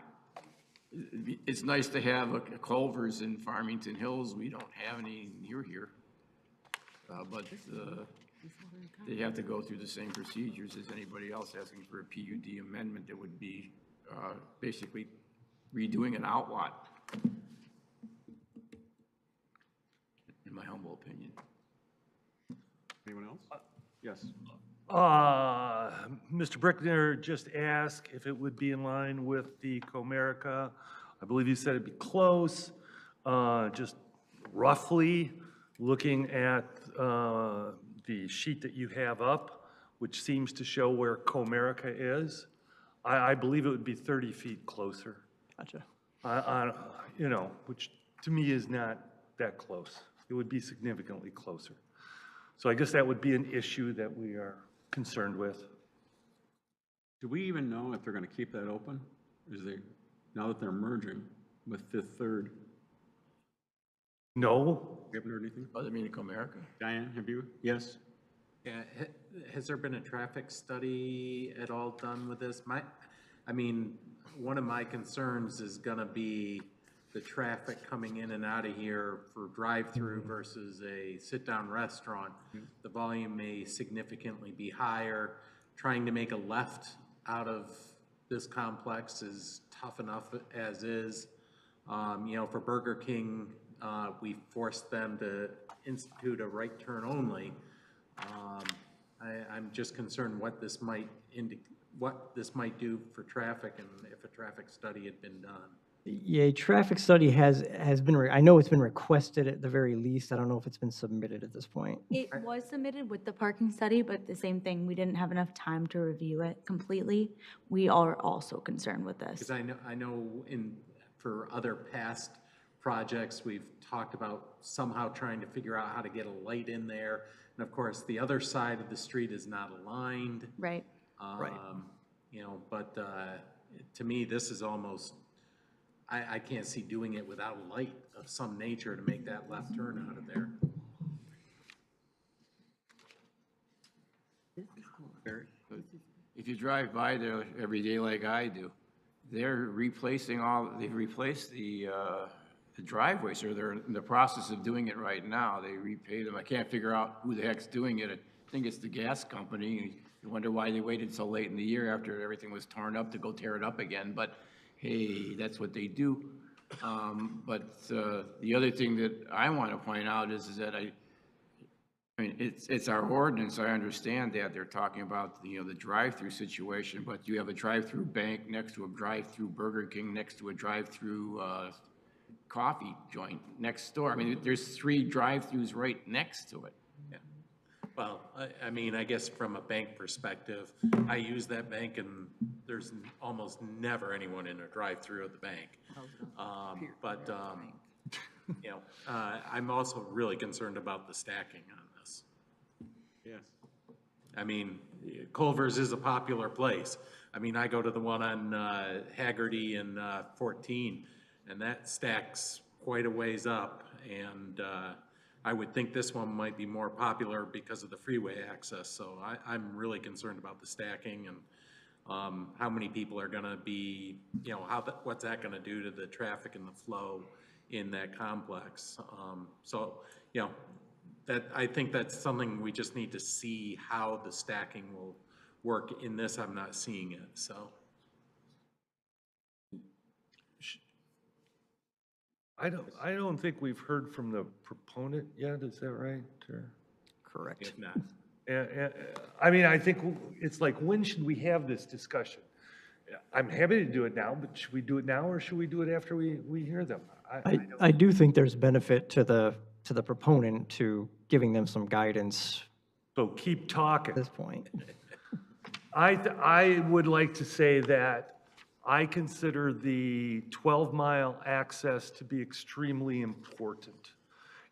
It's nice to have a Culver's in Farmington Hills. We don't have any near here. But they have to go through the same procedures as anybody else asking for a PUD amendment that would be basically redoing an outlot, in my humble opinion. Anyone else? Yes. Mr. Brickner just asked if it would be in line with the Comerica. I believe you said it'd be close. Just roughly looking at the sheet that you have up, which seems to show where Comerica is, I believe it would be 30 feet closer. Gotcha. Which to me is not that close. It would be significantly closer. So I guess that would be an issue that we are concerned with. Do we even know if they're going to keep that open? Now that they're merging with Fifth Third? No. You haven't heard anything? Other than Comerica? Diane, have you? Yes? Yeah, has there been a traffic study at all done with this? One of my concerns is gonna be the traffic coming in and out of here for drive-through versus a sit-down restaurant. The volume may significantly be higher. Trying to make a left out of this complex is tough enough as is. For Burger King, we forced them to institute a right turn only. I'm just concerned what this might do for traffic and if a traffic study had been done. Yeah, a traffic study has been, I know it's been requested at the very least. I don't know if it's been submitted at this point. It was submitted with the parking study, but the same thing, we didn't have enough time to review it completely. We are also concerned with this. Because I know for other past projects, we've talked about somehow trying to figure out how to get a light in there. And of course, the other side of the street is not aligned. Right. Right. But to me, this is almost, I can't see doing it without a light of some nature to make that left turn out of there. If you drive by there every day like I do, they've replaced the driveways, or they're in the process of doing it right now. They repaved them. I can't figure out who the heck's doing it. I think it's the gas company. You wonder why they waited so late in the year after everything was torn up to go tear it up again, but hey, that's what they do. But the other thing that I want to point out is that it's our ordinance. I understand that they're talking about the drive-through situation, but you have a drive-through bank next to a drive-through Burger King, next to a drive-through coffee joint next door. There's 3 drive-throughs right next to it. Well, I guess from a bank perspective, I use that bank and there's almost never anyone in a drive-through of the bank. I'm also really concerned about the stacking on this. Yes. Culver's is a popular place. I go to the one on Haggerty and 14, and that stacks quite a ways up, and I would think this one might be more popular because of the freeway access, so I'm really concerned about the stacking and how many people are gonna be, what's that gonna do to the traffic and the flow in that complex. I think that's something we just need to see how the stacking will work. In this, I'm not seeing it, so. I don't think we've heard from the proponent yet, is that right? Or? Correct. If not, I mean, I think it's like, when should we have this discussion? I'm happy to do it now, but should we do it now or should we do it after we hear them? I do think there's benefit to the proponent to giving them some guidance So keep talking. at this point. I would like to say that I consider the 12-mile access to be extremely important.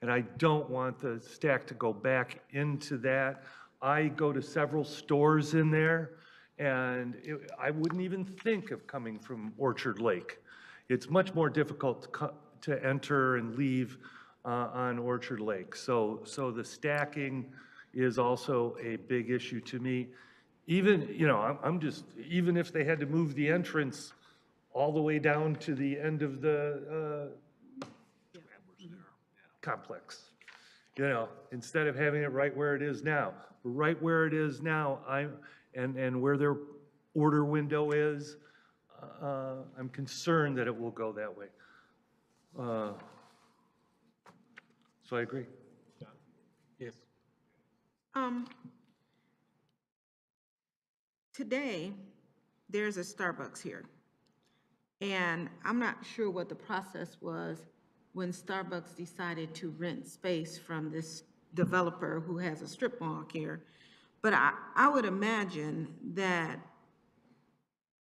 And I don't want the stack to go back into that. I go to several stores in there, and I wouldn't even think of coming from Orchard Lake. It's much more difficult to enter and leave on Orchard Lake. So the stacking is also a big issue to me. Even, you know, even if they had to move the entrance all the way down to the end of the complex, you know, instead of having it right where it is now. Right where it is now, and where their order window is, I'm concerned that it will go that way. So I agree. Yes. Today, there's a Starbucks here. And I'm not sure what the process was when Starbucks decided to rent space from this developer who has a strip mall here. But I would imagine that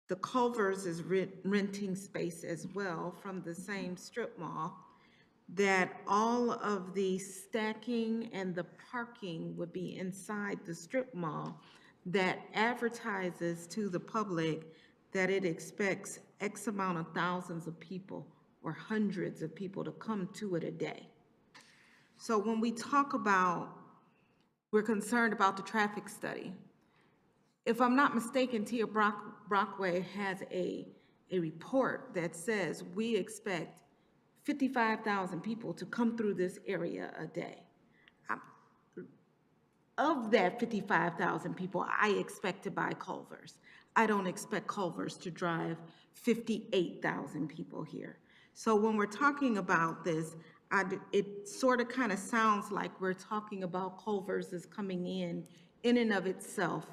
the Culver's is renting space as well from the same strip mall, that all of the stacking and the parking would be inside the strip mall that advertises to the public that it expects X amount of thousands of people or hundreds of people to come to it a day. So when we talk about, we're concerned about the traffic study. If I'm not mistaken, Tia Brockway has a report that says we expect 55,000 people to come through this area a day. Of that 55,000 people, I expect to buy Culver's. I don't expect Culver's to drive 58,000 people here. So when we're talking about this, it sort of kind of sounds like we're talking about Culver's is coming in and of itself,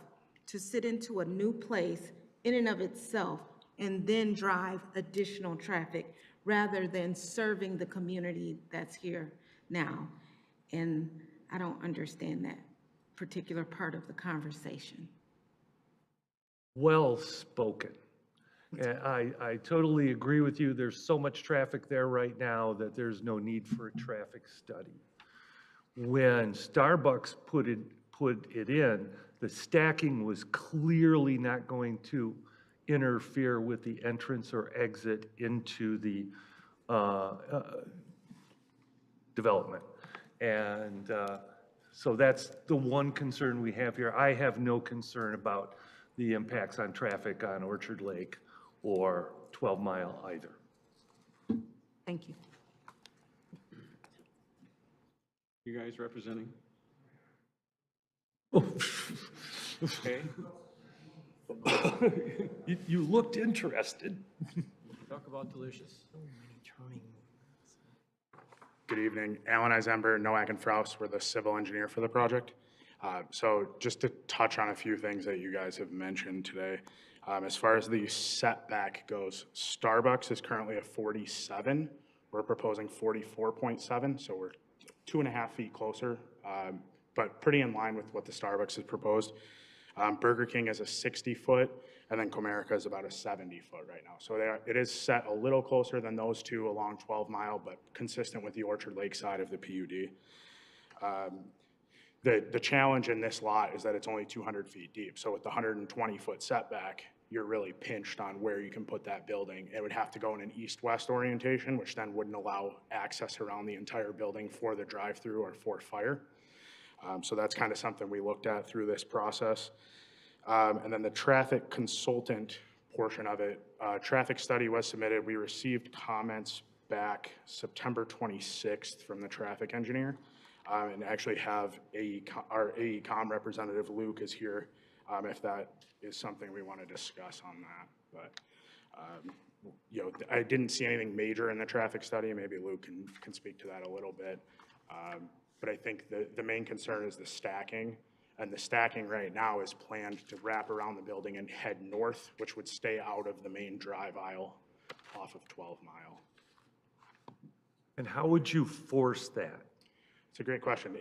to sit into a new place in and of itself, and then drive additional traffic rather than serving the community that's here now. And I don't understand that particular part of the conversation. Well spoken. And I totally agree with you. There's so much traffic there right now that there's no need for a traffic study. When Starbucks put it in, the stacking was clearly not going to interfere with the entrance or exit into the development. And so that's the one concern we have here. I have no concern about the impacts on traffic on Orchard Lake or 12 Mile either. Thank you. You guys representing? Okay. You looked interested. Talk about Delicious. Good evening. Alan Eisenberg, Nowak and Fraus. We're the civil engineer for the project. So just to touch on a few things that you guys have mentioned today. As far as the setback goes, Starbucks is currently at 47. We're proposing 44.7, so we're 2.5 feet closer, but pretty in line with what the Starbucks has proposed. Burger King is a 60-foot, and then Comerica is about a 70-foot right now. So it is set a little closer than those two along 12 Mile, but consistent with the Orchard Lake side of the PUD. The challenge in this lot is that it's only 200 feet deep. So with the 120-foot setback, you're really pinched on where you can put that building. It would have to go in an east-west orientation, which then wouldn't allow access around the entire building for the drive-through or for fire. So that's kind of something we looked at through this process. And then the traffic consultant portion of it, traffic study was submitted. We received comments back September 26th from the traffic engineer, and actually have our AECom representative, Luke, is here if that is something we want to discuss on that. But, you know, I didn't see anything major in the traffic study. Maybe Luke can speak to that a little bit. But I think the main concern is the stacking. And the stacking right now is planned to wrap around the building and head north, which would stay out of the main drive aisle off of 12 Mile. And how would you force that? It's a great question.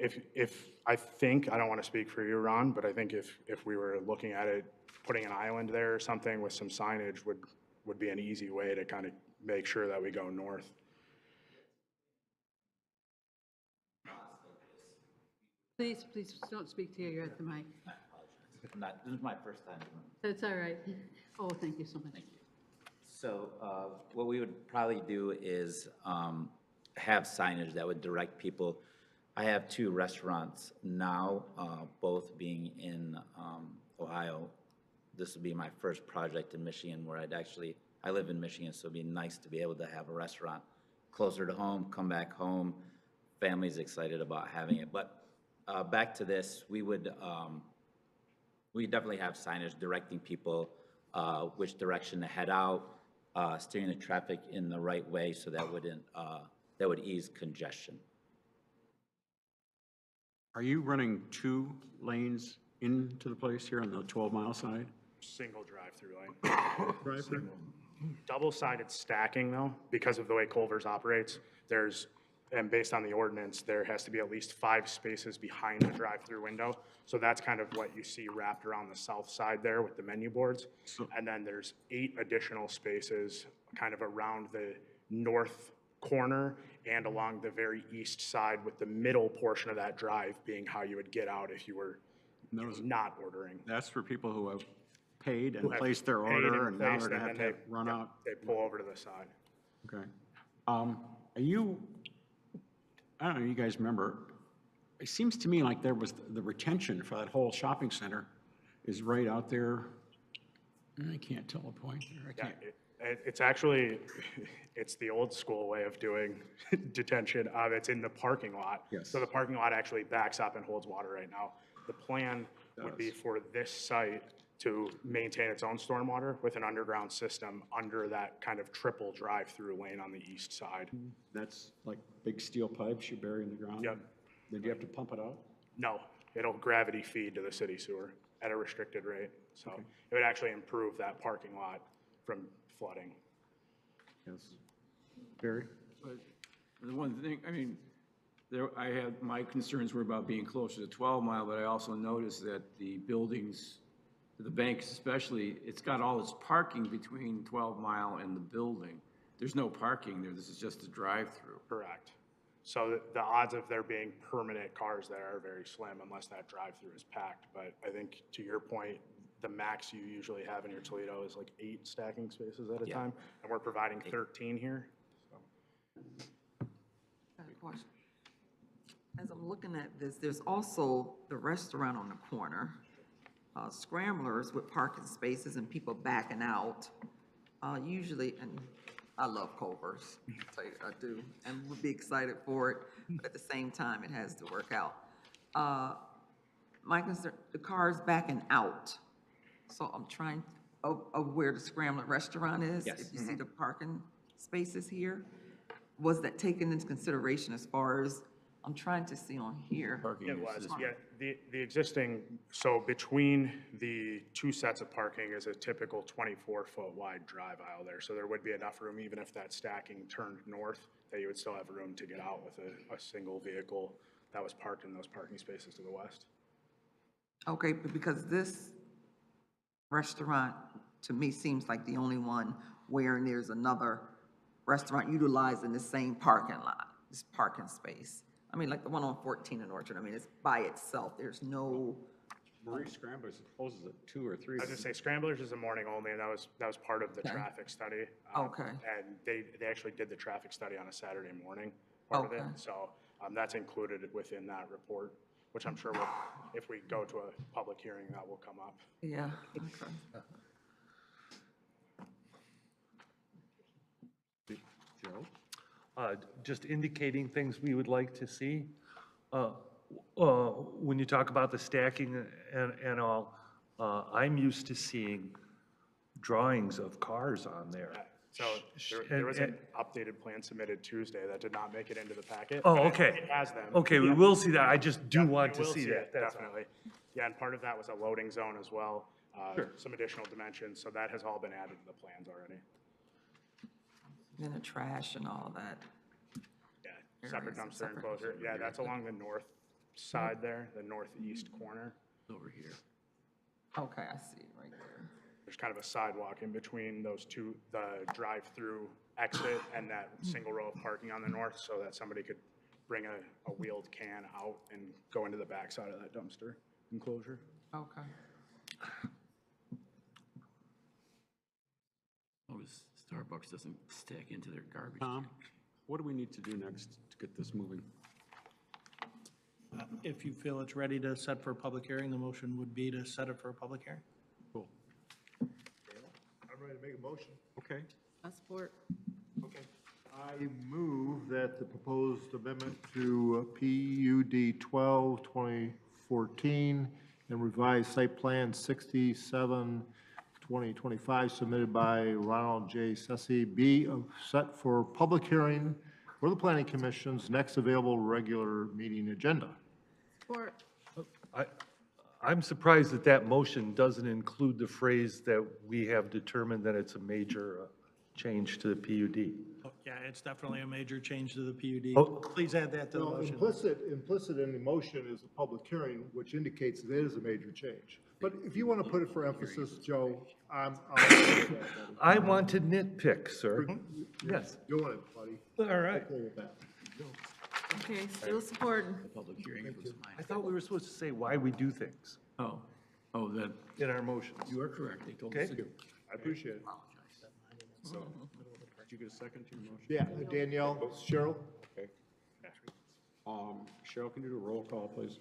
I don't want to speak for you, Ron, but I think if we were looking at it, putting an island there or something with some signage would be an easy way to kind of make sure that we go north. Please don't speak to you, you're at the mic. This is my first time. That's all right. Oh, thank you so much. So what we would probably do is have signage that would direct people. I have 2 restaurants now, both being in Ohio. This would be my first project in Michigan where I live in Michigan, so it'd be nice to be able to have a restaurant closer to home, come back home. Family's excited about having it. But back to this, we definitely have signage directing people which direction to head out, steering the traffic in the right way so that would ease congestion. Are you running 2 lanes into the place here on the 12-mile side? Single drive-through lane. Drive-through? Double-sided stacking, though, because of the way Culver's operates, and based on the ordinance, there has to be at least 5 spaces behind the drive-through window. So that's kind of what you see wrapped around the south side there with the menu boards. And then there's 8 additional spaces kind of around the north corner and along the very east side, with the middle portion of that drive being how you would get out if you were not ordering. That's for people who have paid and Who have placed their paid order, and and now placed, they're going and to have then to run out. They pull over to the side. Okay. Are you, I don't know, you guys remember, it seems to me like there was the retention for that whole shopping center is right out there. I can't tell a point there. I can't. It's actually, it's the old school way of doing detention. It's in the parking lot. Yes. So the parking lot actually backs up and holds water right now. The plan would be for this site to maintain its own stormwater with an underground system under that kind of triple drive-through lane on the east side. That's like big steel pipes you bury in the ground? Yep. Did you have to pump it out? No, it'll gravity feed to the city sewer at a restricted rate. So it would actually improve that parking lot from flooding. Yes. Barry? But the one thing, I mean, I had, my concerns were about being closer to 12 Mile, but I also noticed that the buildings, the banks especially, it's got all its parking between 12 Mile and the building. There's no parking there. This is just a drive-through. Correct. So the odds of there being permanent cars there are very slim unless that drive-through is packed. But I think to your point, the max you usually have in your Toledo is like 8 stacking spaces at a time, and we're providing 13 here. Got a question. As I'm looking at this, there's also the restaurant on the corner, Scramblers with parking spaces and people backing out. Usually, and I love Culver's, I do, and would be excited for it, but at the same time, it has to work out. My concern, the car's backing out. So I'm trying, of where the Scrambler restaurant is. Yes. If you see the parking spaces here, was that taken into consideration as far as, I'm trying to see on here. It was, yeah. The existing, so between the 2 sets of parking is a typical 24-foot wide drive aisle there. So there would be enough room, even if that stacking turned north, that you would still have room to get out with a single vehicle that was parked in those parking spaces to the west. Okay, but because this restaurant, to me, seems like the only one where there's another restaurant utilizing the same parking lot, this parking space. I mean, like the one on 14 in Orchard, I mean, it's by itself. There's no. Marie Scramblers closes at 2 or 3. I was gonna say Scramblers is a morning only, and that was part of the traffic study. Okay. And they actually did the traffic study on a Saturday morning, part of it. So that's included within that report, which I'm sure if we go to a public hearing, that will come up. Yeah, okay. Joe? Just indicating things we would like to see. When you talk about the stacking and all, I'm used to seeing drawings of cars on there. So there was an updated plan submitted Tuesday that did not make it into the packet. Oh, but okay. It has them. Okay, we will see that. I just do want to see that. That's all. Definitely. Yeah, and part of that was a loading zone as well, some additional dimensions, so that has all been added to the plans already. And the trash and all that. Yeah, separate Areas of dumpster separate- enclosure. Yeah, that's along the north side there, the northeast corner. Over here. Okay, I see it right there. There's kind of a sidewalk in between those two, the drive-through exit and that single row of parking on the north, so that somebody could bring a wheeled can out and go into the backside of that dumpster enclosure. Okay. Oh, Starbucks doesn't stack into their garbage. Tom, what do we need to do next to get this moving? If you feel it's ready to set for a public hearing, the motion would be to set it for a public hearing. Cool. I'm ready to make a motion. Okay. I support. Okay. I move that the proposed amendment to PUD 12, 2014 and revised site plan 67, 2025 submitted by Ronald J. Sessi be set for public hearing for the Planning Commission's next available regular meeting agenda. Support. I'm surprised that that motion doesn't include the phrase that we have determined that it's a major change to the PUD. Oh, yeah, it's definitely a major change to the PUD. Oh. Please add that to the Well, motion. implicit in the motion is a public hearing, which indicates that it is a major change. But if you want to put it for emphasis, Joe, I want to nitpick, sir. Yes. Doing it, buddy. All right. Okay with that. Okay, still supporting. Public hearing was I thought we were supposed to say why we do things Oh, that, in our motions. you are correct. They told us Okay. to do. I appreciate it. So, did you get a second to your motion? Yeah, Danielle, Cheryl? Okay. Cheryl, can you do a roll call, please?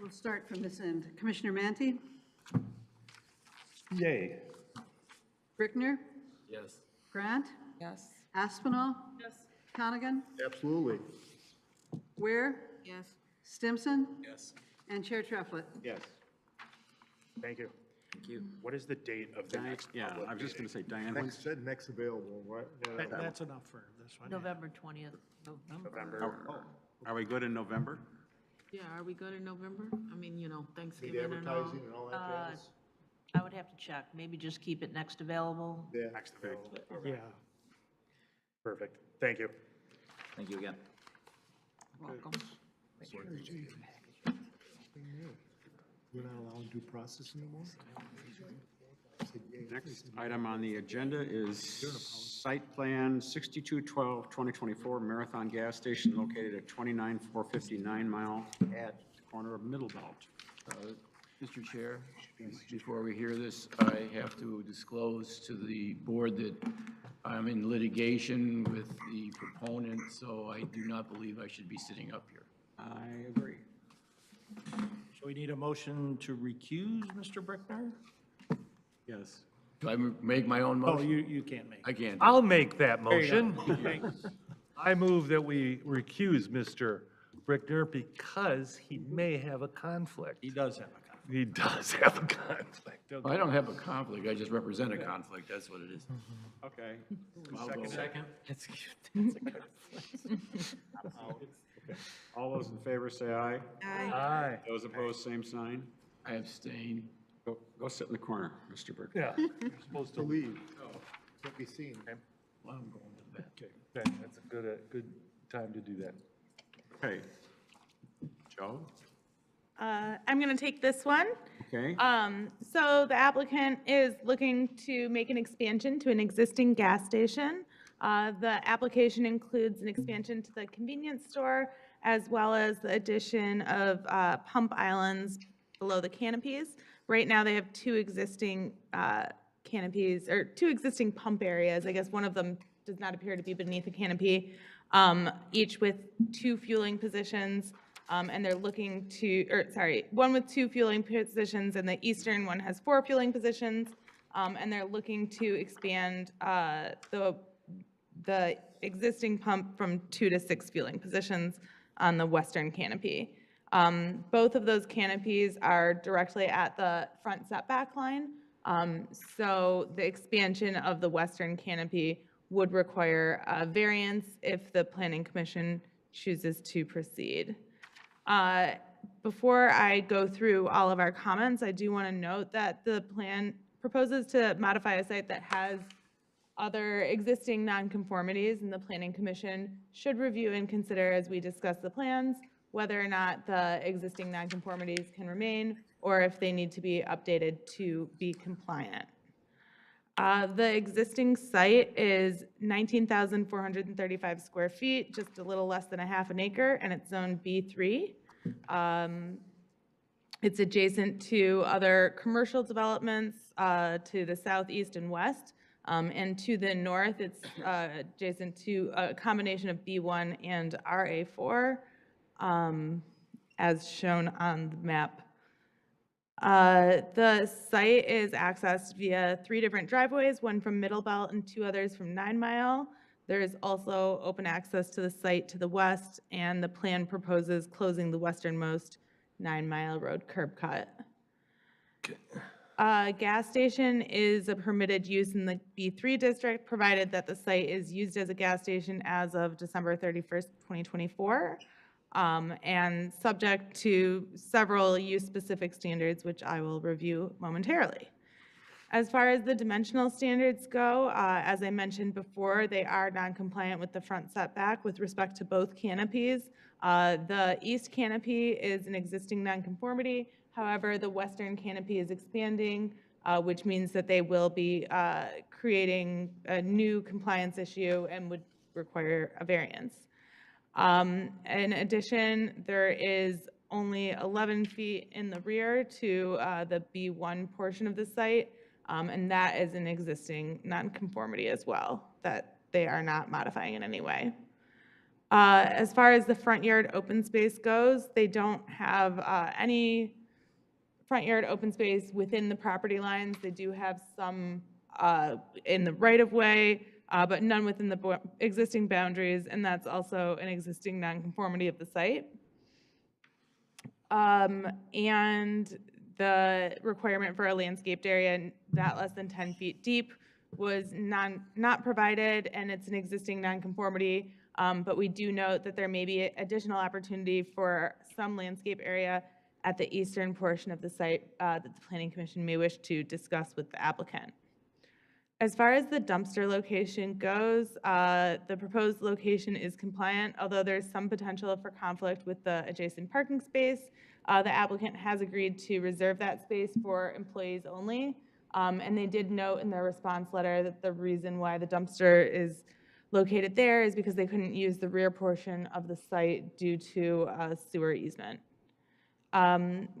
We'll start from this end. Commissioner Manti, Yay. Brickner, Yes. Grant, Yes. Aspinall. Yes. Conigan, Absolutely. Ware, Yes. Stimson, Yes. and Chair Trufflet. Yes. Thank you. Thank you. What is the date of the Diane, next yeah, public I was just going meeting? to say, Diane, Next, when's, said next available, right? Yeah, That's enough for this one. November 20th, November. are we good in November? Yeah, are we good in November? I mean, you know, Need Thanksgiving and all. advertising and all that jazz? I would have to check, maybe just keep it next available. Yeah. Next available. Yeah. Perfect. Thank you. Thank you again. Welcome. We're not allowed due process anymore? Next item on the agenda is site plan 6212, 2024 Marathon Gas Station located at 29459 Mile at the corner of Middle Belt. Mr. Chair, before we hear this, I have to disclose to the board that I'm in litigation with the proponent, so I do not believe I should be sitting up here. I agree. So we need a motion to recuse Mr. Brickner? Yes. Do I make my own Oh, motion? you can't make it. I can't. I'll make that There you motion. go. Okay. I move that we recuse Mr. Brickner because he may have a conflict. He does have a conflict. He does have a conflict. I don't have a conflict, I just represent a conflict, that's what it is. Okay. I'll go. Second. That's cute. Okay. All those in favor say aye. Aye. Aye. Those opposed, same sign. I abstain. Go sit in the corner, Mr. Burke. Yeah, you're supposed To to. leave. Can't be seen. Well, I'm going to bed. Okay, that's a good time to do that. Okay. Joe? I'm going to take this one. Okay. So the applicant is looking to make an expansion to an existing gas station. The application includes an expansion to the convenience store as well as the addition of pump islands below the canopies. Right now, they have two existing canopies, or two existing pump areas. I guess one of them does not appear to be beneath a canopy, each with two fueling positions. And they're looking to, one with two fueling positions, and the eastern one has 4 fueling positions. And they're looking to expand the existing pump from 2 to 6 fueling positions on the western canopy. Both of those canopies are directly at the front setback line. So the expansion of the western canopy would require a variance if the Planning Commission chooses to proceed. Before I go through all of our comments, I do want to note that the plan proposes to modify a site that has other existing nonconformities, and the Planning Commission should review and consider as we discuss the plans whether or not the existing nonconformities can remain or if they need to be updated to be compliant. The existing site is 19,435 square feet, just a little less than a half an acre, and it's zoned B3. It's adjacent to other commercial developments to the southeast and west, and to the north, it's adjacent to a combination of B1 and RA4, as shown on the map. The site is accessed via 3 different driveways, one from Middle Belt and 2 others from 9 Mile. There is also open access to the site to the west, and the plan proposes closing the westernmost 9 Mile Road curb cut. Gas station is a permitted use in the B3 district, provided that the site is used as a gas station as of December 31st, 2024. And subject to several use-specific standards, which I will review momentarily. As far as the dimensional standards go, as I mentioned before, they are non-compliant with the front setback with respect to both canopies. The east canopy is an existing nonconformity. However, the western canopy is expanding, which means that they will be creating a new compliance issue and would require a variance. In addition, there is only 11 feet in the rear to the B1 portion of the site, and that is an existing nonconformity as well that they are not modifying in any way. As far as the front yard open space goes, they don't have any front yard open space within the property lines. They do have some in the right-of-way, but none within the existing boundaries, and that's also an existing nonconformity of the site. And the requirement for a landscaped area not less than 10 feet deep was not provided, and it's an existing nonconformity, but we do note that there may be additional opportunity for some landscape area at the eastern portion of the site that the Planning Commission may wish to discuss with the applicant. As far as the dumpster location goes, the proposed location is compliant, although there's some potential for conflict with the adjacent parking space. The applicant has agreed to reserve that space for employees only, and they did note in their response letter that the reason why the dumpster is located there is because they couldn't use the rear portion of the site due to a sewer easement.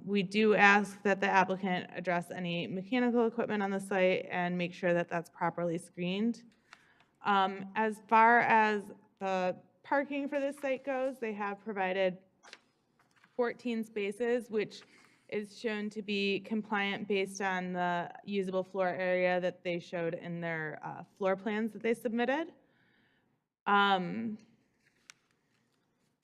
We do ask that the applicant address any mechanical equipment on the site and make sure that that's properly screened. As far as the parking for this site goes, they have provided 14 spaces, which is shown to be compliant based on the usable floor area that they showed in their floor plans that they submitted.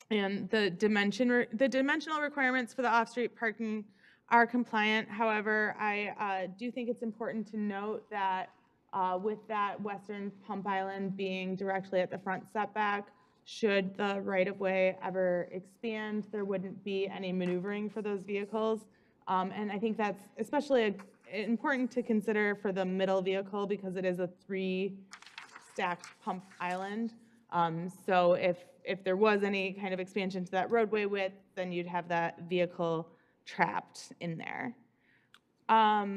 And the dimensional requirements for the off-street parking are compliant. However, I do think it's important to note that with that western pump island being directly at the front setback, should the right-of-way ever expand, there wouldn't be any maneuvering for those vehicles. And I think that's especially important to consider for the middle vehicle because it is a 3-stacked pump island. So if there was any kind of expansion to that roadway width, then you'd have that vehicle trapped in there. As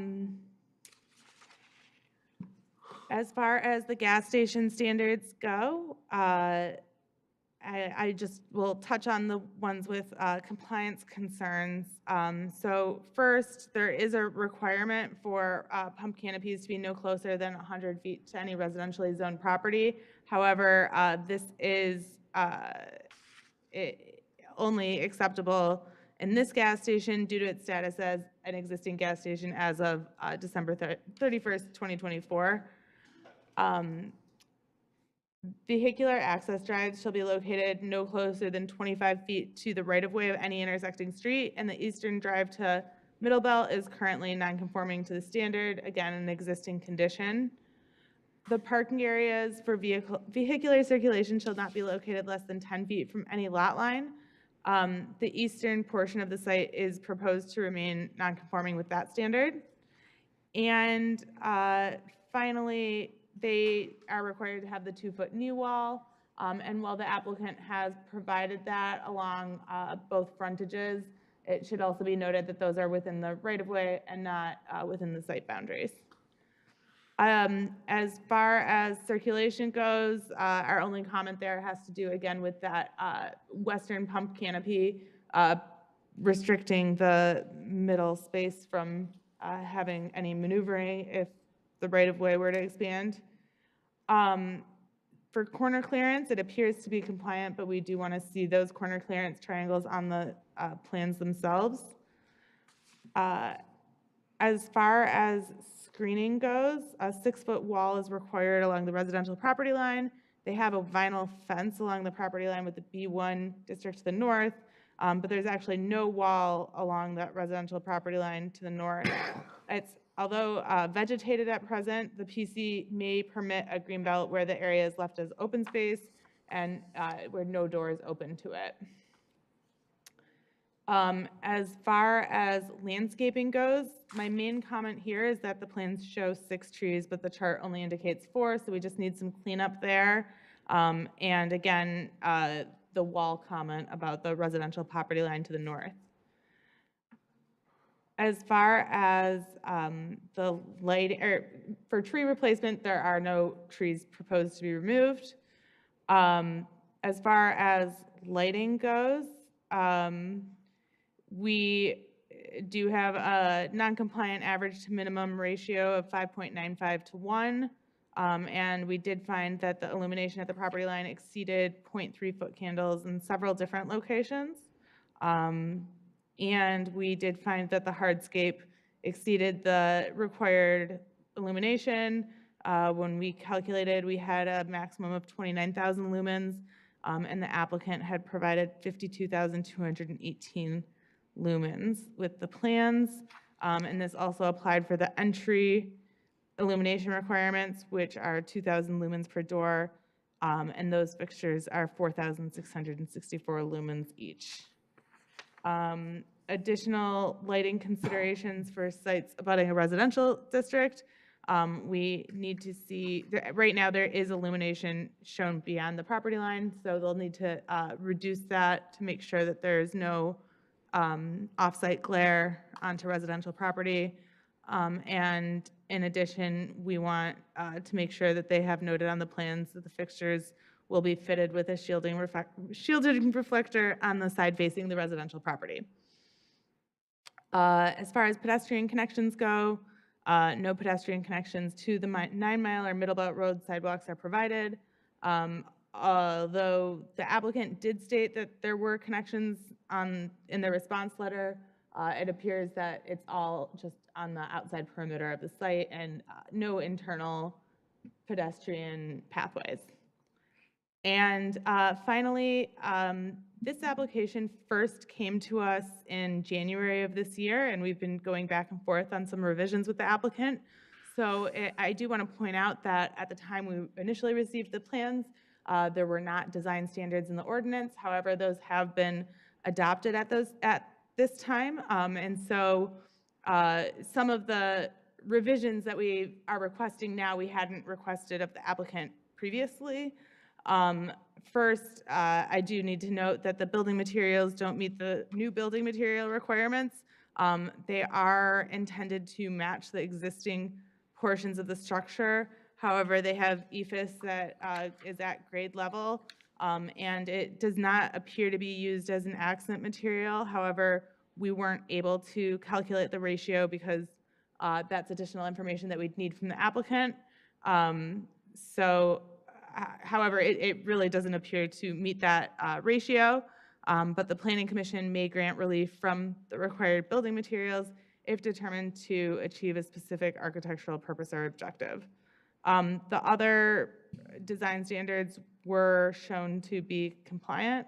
far as the gas station standards go, I just will touch on the ones with compliance concerns. So first, there is a requirement for pump canopies to be no closer than 100 feet to any residentially zoned property. However, this is only acceptable in this gas station due to its status as an existing gas station as of December 31st, 2024. Vehicular access drives shall be located no closer than 25 feet to the right-of-way of any intersecting street, and the eastern drive to Middle Belt is currently non-conforming to the standard, again, an existing condition. The parking areas for vehicular circulation shall not be located less than 10 feet from any lot line. The eastern portion of the site is proposed to remain non-conforming with that standard. And finally, they are required to have the 2-foot knee wall. And while the applicant has provided that along both frontages, it should also be noted that those are within the right-of-way and not within the site boundaries. As far as circulation goes, our only comment there has to do again with that western pump canopy restricting the middle space from having any maneuvering if the right-of-way were to expand. For corner clearance, it appears to be compliant, but we do want to see those corner clearance triangles on the plans themselves. As far as screening goes, a 6-foot wall is required along the residential property line. They have a vinyl fence along the property line with the B1 district to the north, but there's actually no wall along that residential property line to the north. Although vegetated at present, the PC may permit a green belt where the area is left as open space and where no door is open to it. As far as landscaping goes, my main comment here is that the plans show 6 trees, but the chart only indicates 4, so we just need some cleanup there. And again, the wall comment about the residential property line to the north. As far as the light, for tree replacement, there are no trees proposed to be removed. As far as lighting goes, we do have a non-compliant average to minimum ratio of 5.95 to 1. And we did find that the illumination at the property line exceeded 0.3-foot candles in several different locations. And we did find that the hardscape exceeded the required illumination. When we calculated, we had a maximum of 29,000 lumens, and the applicant had provided 52,218 lumens with the plans. And this also applied for the entry illumination requirements, which are 2,000 lumens per door, and those fixtures are 4,664 lumens each. Additional lighting considerations for sites abutting a residential district. We need to see, right now there is illumination shown beyond the property line, so they'll need to reduce that to make sure that there's no off-site glare onto residential property. And in addition, we want to make sure that they have noted on the plans that the fixtures will be fitted with a shielding reflector on the side facing the residential property. As far as pedestrian connections go, no pedestrian connections to the 9-mile or Middle Belt Road sidewalks are provided. Although the applicant did state that there were connections in the response letter, it appears that it's all just on the outside perimeter of the site and no internal pedestrian pathways. And finally, this application first came to us in January of this year, and we've been going back and forth on some revisions with the applicant. So I do want to point out that at the time we initially received the plans, there were not design standards in the ordinance. However, those have been adopted at this time. And so some of the revisions that we are requesting now, we hadn't requested of the applicant previously. First, I do need to note that the building materials don't meet the new building material requirements. They are intended to match the existing portions of the structure. However, they have EFIS that is at grade level, and it does not appear to be used as an accent material. However, we weren't able to calculate the ratio because that's additional information that we'd need from the applicant. However, it really doesn't appear to meet that ratio, but the Planning Commission may grant relief from the required building materials if determined to achieve a specific architectural purpose or objective. The other design standards were shown to be compliant,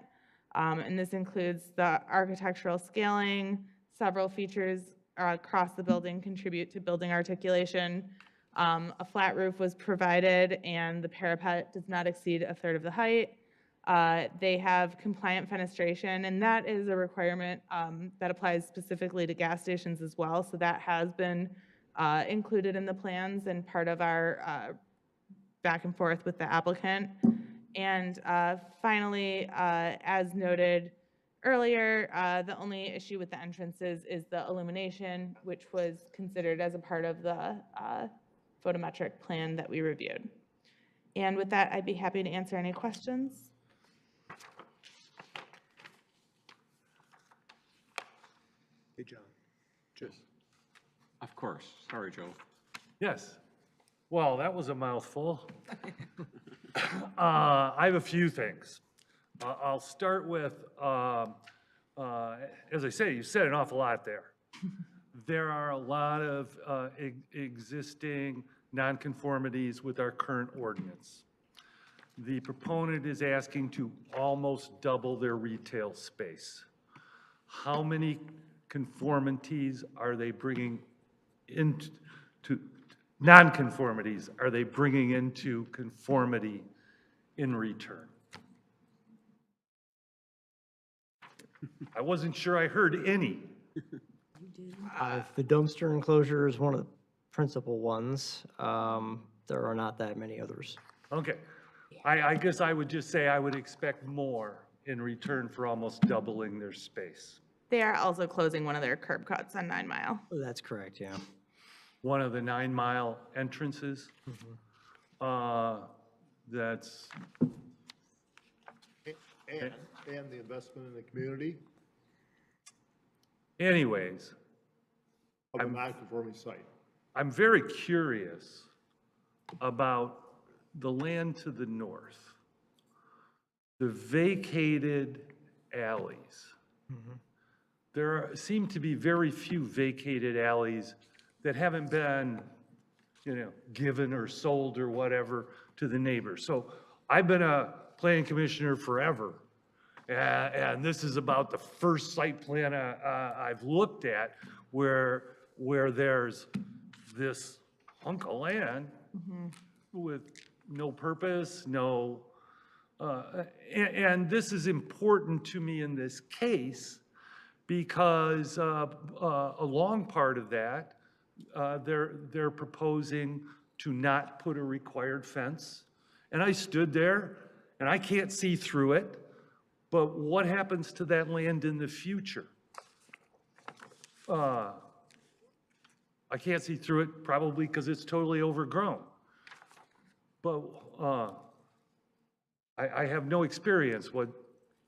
and this includes the architectural scaling. Several features across the building contribute to building articulation. A flat roof was provided, and the parapet does not exceed a third of the height. They have compliant fenestration, and that is a requirement that applies specifically to gas stations as well. So that has been included in the plans and part of our back and forth with the applicant. And finally, as noted earlier, the only issue with the entrances is the illumination, which was considered as a part of the photometric plan that we reviewed. And with that, I'd be happy to answer any questions. Hey, John. Just. Of course. Sorry, Joe. Yes. Well, that was a mouthful. I have a few things. I'll start with, as I say, you said an awful lot there. There are a lot of existing nonconformities with our current ordinance. The proponent is asking to almost double their retail space. How many conformities are they bringing into, nonconformities are they bringing into conformity in return? I wasn't sure I heard any. The dumpster enclosure is one of the principal ones. There are not that many others. Okay. I guess I would just say I would expect more in return for almost doubling their space. They are also closing one of their curb cuts on 9 Mile. That's correct, yeah. One of the 9 Mile entrances. That's. And the investment in the community Anyways, of a non-conforming site. I'm very curious about the land to the north, the vacated alleys. Seem to be very few vacated alleys that haven't been, given or sold or whatever to the neighbors. So I've been a planning commissioner forever, and this is about the first site plan I've looked at where there's this hunk of land with no purpose, and this is important to me in this case because a long part of that, they're proposing to not put a required fence. And I stood there, and I can't see through it, but what happens to that land in the future? I can't see through it probably because it's totally overgrown. But I have no experience what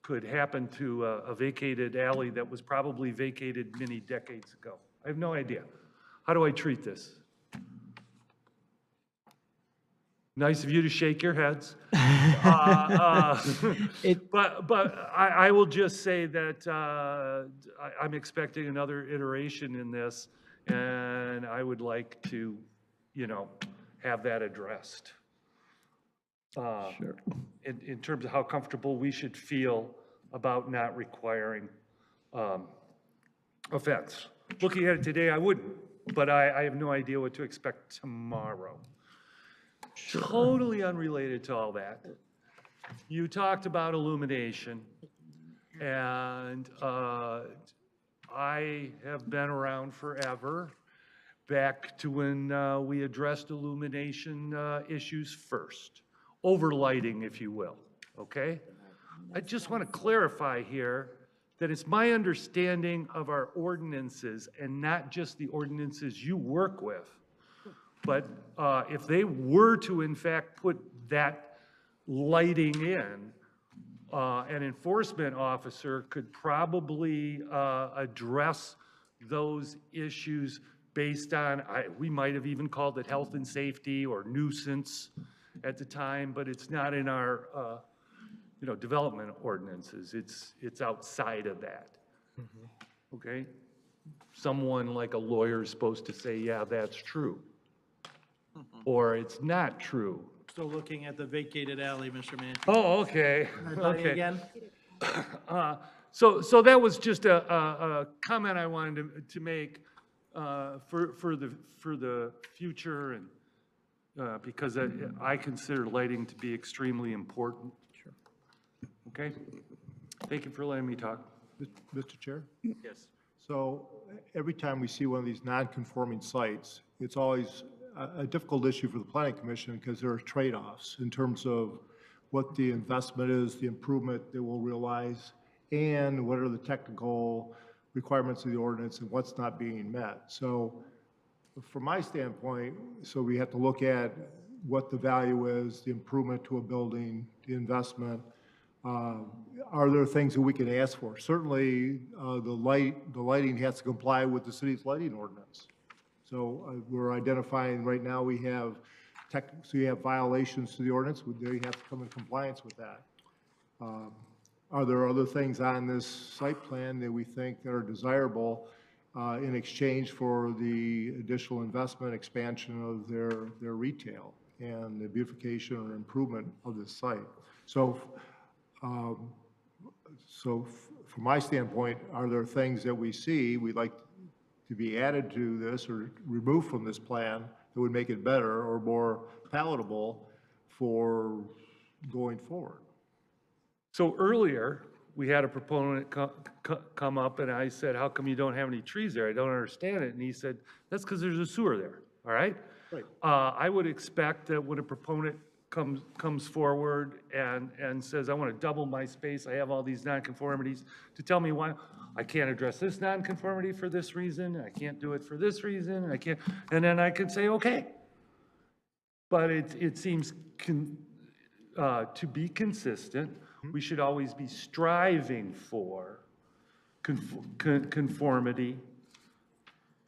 could happen to a vacated alley that was probably vacated many decades ago. I have no idea. How do I treat this? Nice of you to shake your heads. But I will just say that I'm expecting another iteration in this, and I would like to, have that addressed. Sure. In terms of how comfortable we should feel about not requiring a fence. Looking at it today, I wouldn't, but I have no idea what to expect tomorrow. Sure. Totally unrelated to all that. You talked about illumination, and I have been around forever, back to when we addressed illumination issues first. Overlighting, if you will, okay? I just want to clarify here that it's my understanding of our ordinances, and not just the ordinances you work with, but if they were to in fact put that lighting in, an enforcement officer could probably address those issues based on, we might have even called it health and safety or nuisance at the time, but it's not in our development ordinances. It's outside of that. Okay? Someone like a lawyer is supposed to say, yeah, that's true. Or it's not true. So looking at the vacated alley, Mr. Manchin. Oh, okay. Okay. Again? So that was just a comment I wanted to make for the future, and because I consider lighting to be extremely important. Sure. Okay? Thank you for letting me talk. Mr. Chair? Yes. So every time we see one of these non-conforming sites, it's always a difficult issue for the planning commission because there are trade-offs in terms of what the investment is, the improvement they will realize, and what are the technical requirements of the ordinance and what's not being met. So from my standpoint, so we have to look at what the value is, the improvement to a building, the investment. Are there things that we can ask for? Certainly, the lighting has to comply with the city's lighting ordinance. So we're identifying right now we have so you have violations to the ordinance. They have to come in compliance with that. Are there other things on this site plan that we think that are desirable in exchange for the additional investment, expansion of their retail and the beautification or improvement of this site? So, from my standpoint, are there things that we see we'd like to be added to this or removed from this plan that would make it better or more palatable for going forward? So earlier, we had a proponent come up and I said, how come you don't have any trees there? I don't understand it. And he said, that's because there's a sewer there, all right? Right. I would expect that when a proponent comes forward and says, I want to double my space, I have all these nonconformities, to tell me why I can't address this nonconformity for this reason, I can't do it for this reason, I can't, and then I can say, okay. But it seems to be consistent. We should always be striving for conformity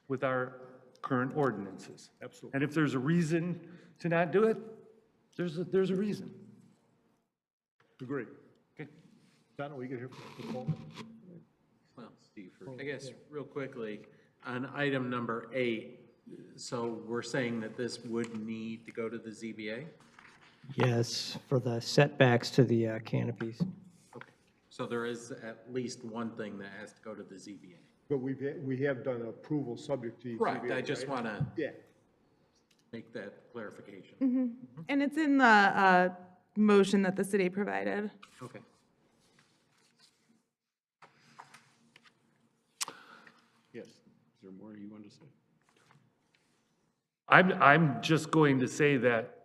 with our current ordinances. Absolutely. And if there's a reason to not do it, there's a reason. Agree. Okay. Don, we can hear from Paul. Well, Steve, I guess real quickly, on item number 8, so we're saying that this would need to go to the ZBA? Yes, for the setbacks to the canopies. Okay. So there is at least one thing that has to go to the ZBA. But we have done approval subject to. Correct, I just want to Yeah. make that clarification. And it's in the motion that the city provided. Okay. Yes. Is there more you want to say? I'm just going to say that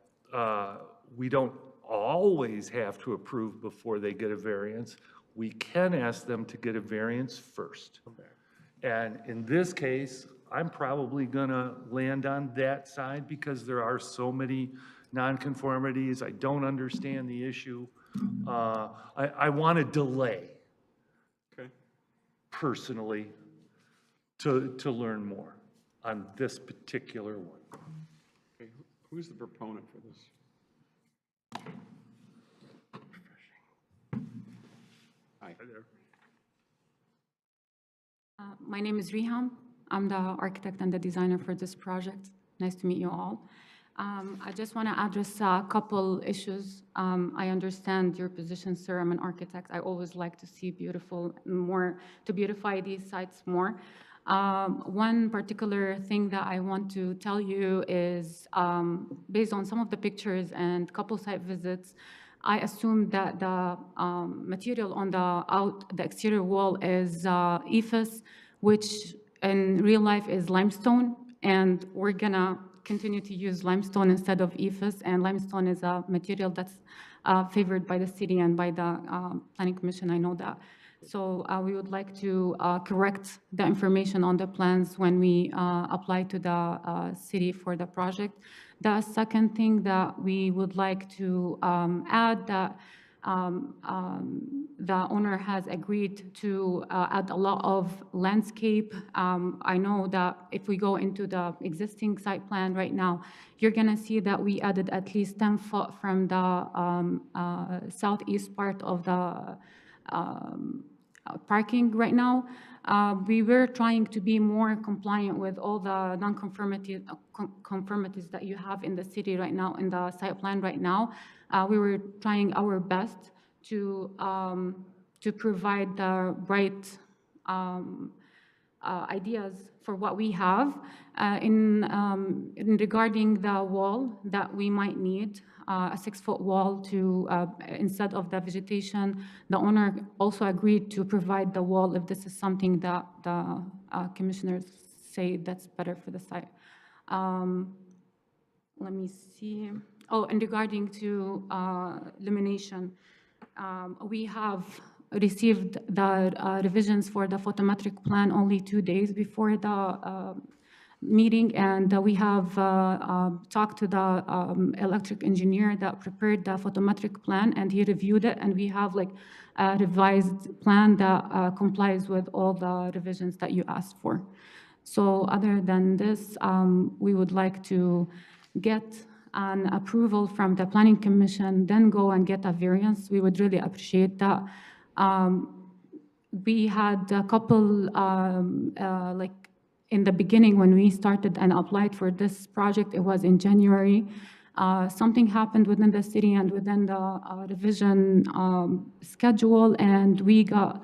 we don't always have to approve before they get a variance. We can ask them to get a variance first. And in this case, I'm probably gonna land on that side because there are so many nonconformities. I don't understand the issue. I want to delay. Okay. Personally, to learn more on this particular one. Okay. Who's the proponent for this? Hi there. My name is Riham. I'm the architect and the designer for this project. Nice to meet you all. I just want to address a couple issues. I understand your position, sir. I'm an architect. I always like to see to beautify these sites more. One particular thing that I want to tell you is, based on some of the pictures and couple site visits, I assume that the material on the exterior wall is ephes, which in real life is limestone, and we're gonna continue to use limestone instead of ephes, and limestone is a material that's favored by the city and by the planning commission, I know that. So we would like to correct the information on the plans when we apply to the city for the project. The second thing that we would like to add that the owner has agreed to add a lot of landscape. I know that if we go into the existing site plan right now, you're gonna see that we added at least 10 foot from the southeast part of the parking right now. We were trying to be more compliant with all the non-conformities that you have in the city right now, in the site plan right now. We were trying our best to provide the right ideas for what we have in regarding the wall that we might need, a 6-foot wall to, instead of the vegetation. The owner also agreed to provide the wall if this is something that the commissioners say that's better for the site. Let me see. Oh, and regarding to illumination, we have received the revisions for the photometric plan only 2 days before the meeting, and we have talked to the electric engineer that prepared the photometric plan, and he reviewed it, and we have like a revised plan that complies with all the revisions that you asked for. So other than this, we would like to get an approval from the planning commission, then go and get a variance. We would really appreciate that. We had a couple, like in the beginning when we started and applied for this project, it was in January. Something happened within the city and within the revision schedule, and we got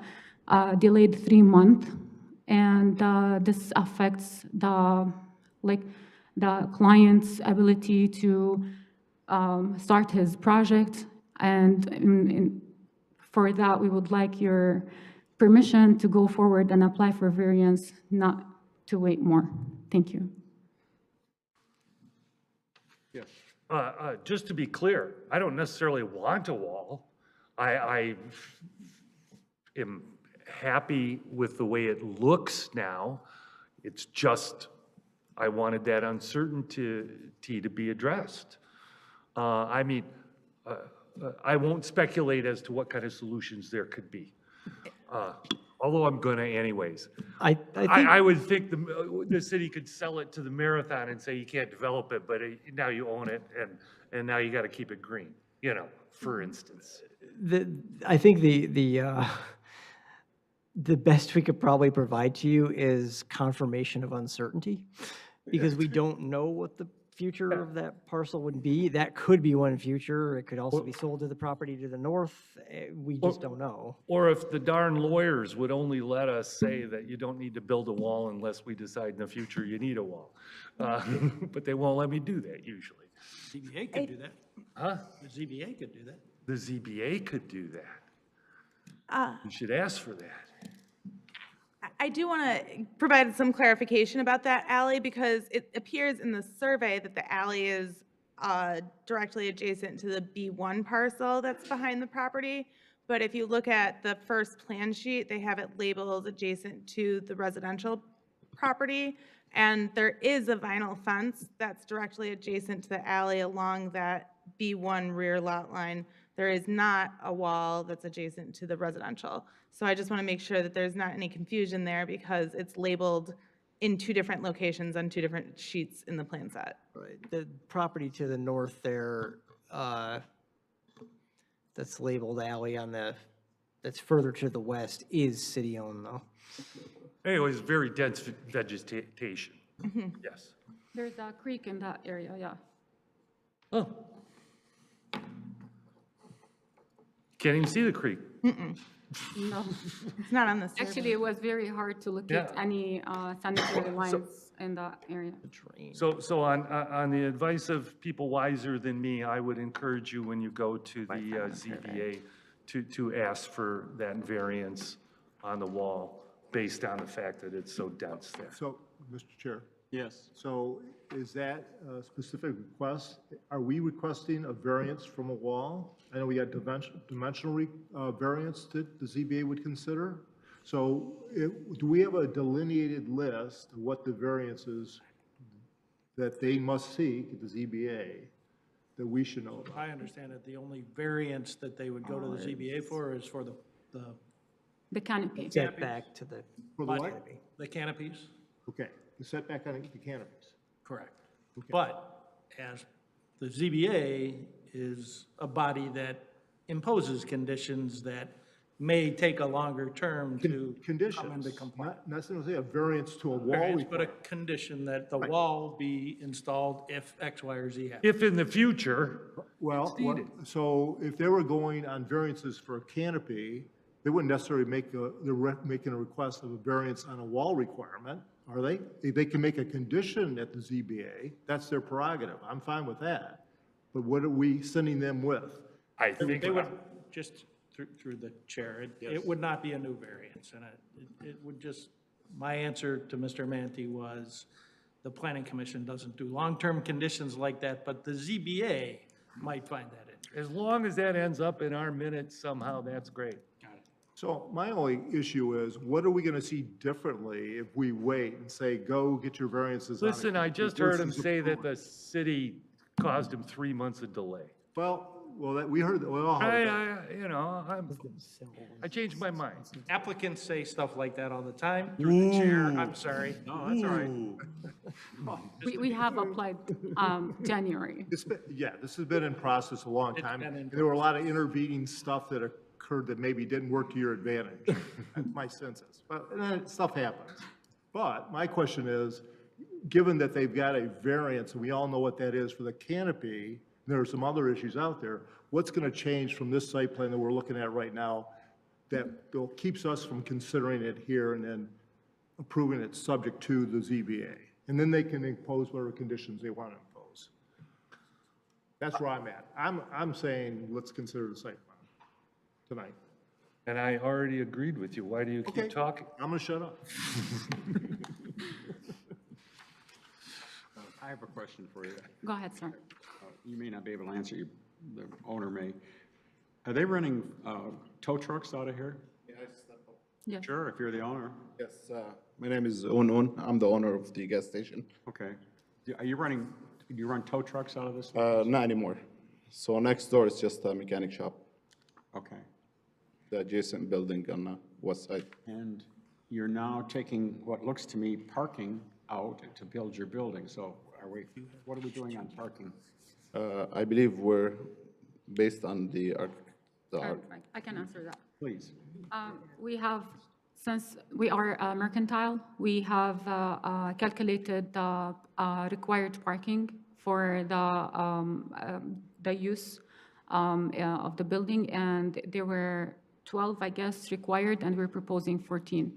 delayed 3 months. And this affects the client's ability to start his project. And for that, we would like your permission to go forward and apply for variance, not to wait more. Thank you. Yes. Just to be clear, I don't necessarily want a wall. I am happy with the way it looks now. It's just, I wanted that uncertainty to be addressed. I mean, I won't speculate as to what kind of solutions there could be. Although I'm gonna anyways. I would think the city could sell it to the Marathon and say you can't develop it, but now you own it and now you gotta keep it green, you know, for instance. I think the best we could probably provide to you is confirmation of uncertainty, because we don't know what the future of that parcel would be. That could be one future. It could also be sold to the property to the north. We just don't know. Or if the darn lawyers would only let us say that you don't need to build a wall unless we decide in the future you need a wall. But they won't let me do that usually. ZBA could do that. Huh? The ZBA could do that. The ZBA could do that. You should ask for that. I do want to provide some clarification about that alley, because it appears in the survey that the alley is directly adjacent to the B1 parcel that's behind the property. But if you look at the first plan sheet, they have it labeled adjacent to the residential property. And there is a vinyl fence that's directly adjacent to the alley along that B1 rear lot line. There is not a wall that's adjacent to the residential. So I just want to make sure that there's not any confusion there, because it's labeled in 2 different locations on 2 different sheets in the plan set. Right. The property to the north there, that's labeled alley that's further to the west is city-owned though. Anyways, very dense vegetation. Yes. There's a creek in that area, yeah. Oh. Can't even see the creek. No, it's not on the survey. Actually, it was very hard to look at any sanitary lines in that area. So on the advice of people wiser than me, I would encourage you when you go to the ZBA to ask for that variance on the wall based on the fact that it's so dense there. So, Mr. Chair. Yes. So is that a specific request? Are we requesting a variance from a wall? I know we got dimensional variance that the ZBA would consider. So do we have a delineated list of what the variances that they must seek at the ZBA that we should know about? I understand that the only variance that they would go to the ZBA for is for the canopy. Setback to the For the what? The canopies? Okay, the setback on the canopies. Correct. But as the ZBA is a body that imposes conditions that may take a longer term to come into compliance. Not necessarily a variance to a wall. Variance, but a condition that the wall be installed if X, Y, or Z happens. If in the future, Well, so if they were going on variances for a canopy They wouldn't necessarily they're making a request of a variance on a wall requirement, are they? They can make a condition at the ZBA, that's their prerogative, I'm fine with that. But what are we sending them with? I think, They would, just through the chair, it would not be a new variance, and it would just, my answer to Mr. Manti was, the planning commission doesn't do long-term conditions like that, but the ZBA might find that interesting. as long as that ends up in our minutes somehow, that's great. So my only issue is, what are we gonna see differently if we wait and say, go get your variances on a- Listen, I just heard him versus say that approve it? the city caused him 3 months of delay. Well, we heard, we all heard that. You know, I changed my mind. Applicants say stuff like that all the time, through the chair, I'm sorry. No, that's all right. We have applied January. This has been in process a long time, and there were a lot of intervening stuff that occurred that maybe didn't work to your advantage. That's my sense is, but and then stuff happens. But my question is, given that they've got a variance, and we all know what that is for the canopy, and there are some other issues out there, what's gonna change from this site plan that we're looking at right now that keeps us from considering it here and then approving it subject to the ZBA? And then they can impose whatever conditions they want to impose. That's where I'm at. I'm saying, let's consider the site plan tonight. And I already agreed with you. Why do you keep talking? I'm gonna shut up. I have a question for you. Go ahead, sir. You may not be able to answer, the owner may. Are they running tow trucks out of here? Yes. Sure, if you're the owner. Yes, my name is Un. I'm the owner of the gas station. Okay. Do you run tow trucks out of this? Not anymore. So next door is just a mechanic shop. Okay. The adjacent building on the west side. And you're now taking what looks to me parking out to build your building. So what are we doing on parking? I believe we're based on the I can answer that. Please. We have, since we are mercantile, we have calculated the required parking for the use of the building, and there were 12, I guess, required, and we're proposing 14.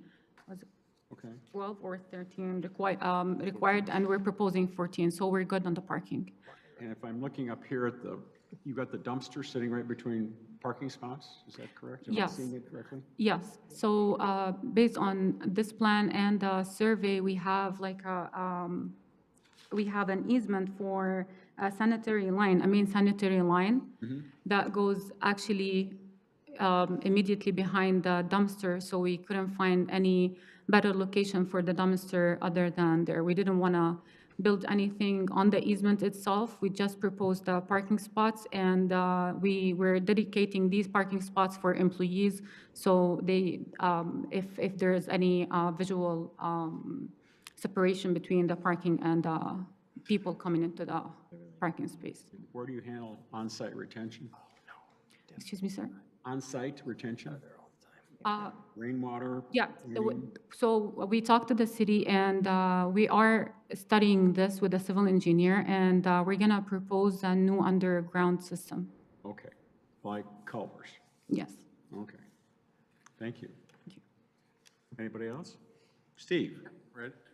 Was it Okay. 12 or 13 required, and we're proposing 14, so we're good on the parking. And if I'm looking up here at you've got the dumpster sitting right between parking spots, is that correct? Am I Yes. seeing it correctly? Yes, so based on this plan and the survey, we have we have an easement for a sanitary line, a main sanitary line that goes actually immediately behind the dumpster, so we couldn't find any better location for the dumpster other than there. We didn't want to build anything on the easement itself. We just proposed the parking spots, and we were dedicating these parking spots for employees, so they, if there is any visual separation between the parking and people coming into the parking space. Where do you handle on-site retention? Excuse me, sir? On-site retention? Rainwater? Yeah, rain? so we talked to the city, and we are studying this with a civil engineer, and we're gonna propose a new underground system. Okay, like culverts? Yes. Okay, thank you. Anybody else? Steve?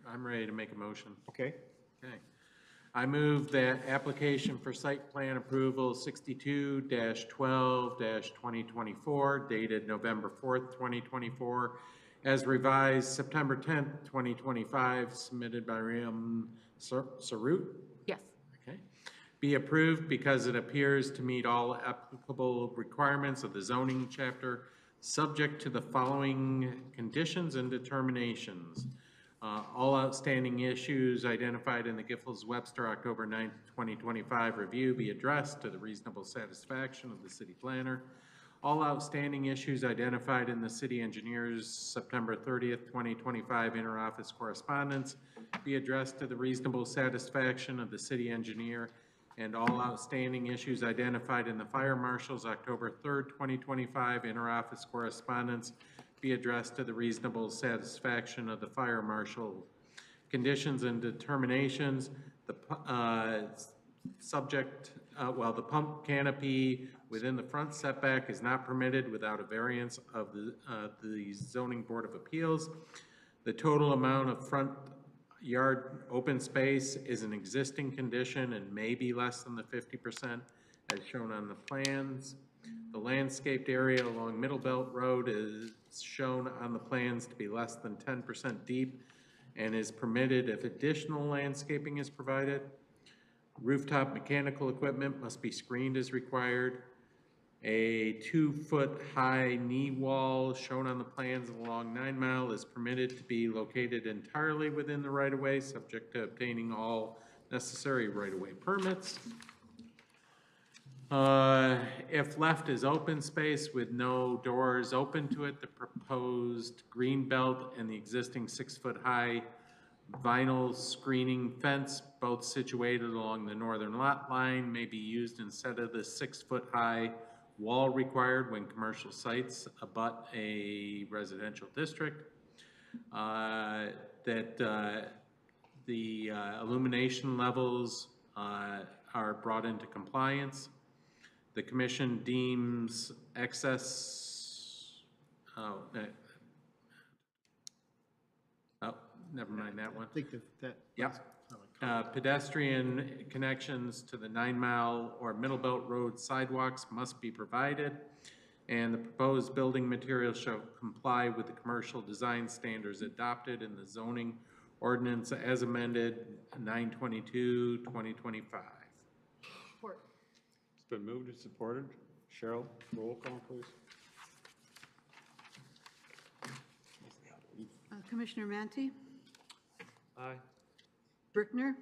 I'm ready to make a motion. Okay. Okay. I move that application for site plan approval 62-12-2024 dated November 4th, 2024, as revised September 10th, 2025, submitted by Ram Sarut. Yes. Okay. Be approved because it appears to meet all applicable requirements of the zoning chapter, subject to the following conditions and determinations. All outstanding issues identified in the Giffords-Webster October 9th, 2025 review be addressed to the reasonable satisfaction of the city planner. All outstanding issues identified in the city engineer's September 30th, 2025 interoffice correspondence be addressed to the reasonable satisfaction of the city engineer, and all outstanding issues identified in the fire marshal's October 3rd, 2025 interoffice correspondence be addressed to the reasonable satisfaction of the fire marshal. Conditions and determinations, the subject the pump canopy within the front setback is not permitted without a variance of the zoning board of appeals. The total amount of front yard open space is an existing condition and may be less than the 50% as shown on the plans. The landscaped area along Middle Belt Road is shown on the plans to be less than 10% deep and is permitted if additional landscaping is provided. Rooftop mechanical equipment must be screened as required. A 2-foot high knee wall shown on the plans along 9 Mile is permitted to be located entirely within the right-of-way, subject to obtaining all necessary right-of-way permits. If left as open space with no doors open to it, the proposed green belt and the existing 6-foot high vinyl screening fence, both situated along the northern lot line, may be used instead of the 6-foot high wall required when commercial sites abut a residential district. The illumination levels are brought into compliance. The commission deems excess, never mind that one. I think that. Yep. Pedestrian connections to the 9 Mile or Middle Belt Road sidewalks must be provided, and the proposed building materials shall comply with the commercial design standards adopted in the zoning ordinance as amended 9/22/2025. It's been moved and supported. Cheryl, roll call, please. Commissioner Manti? Aye. Brickner?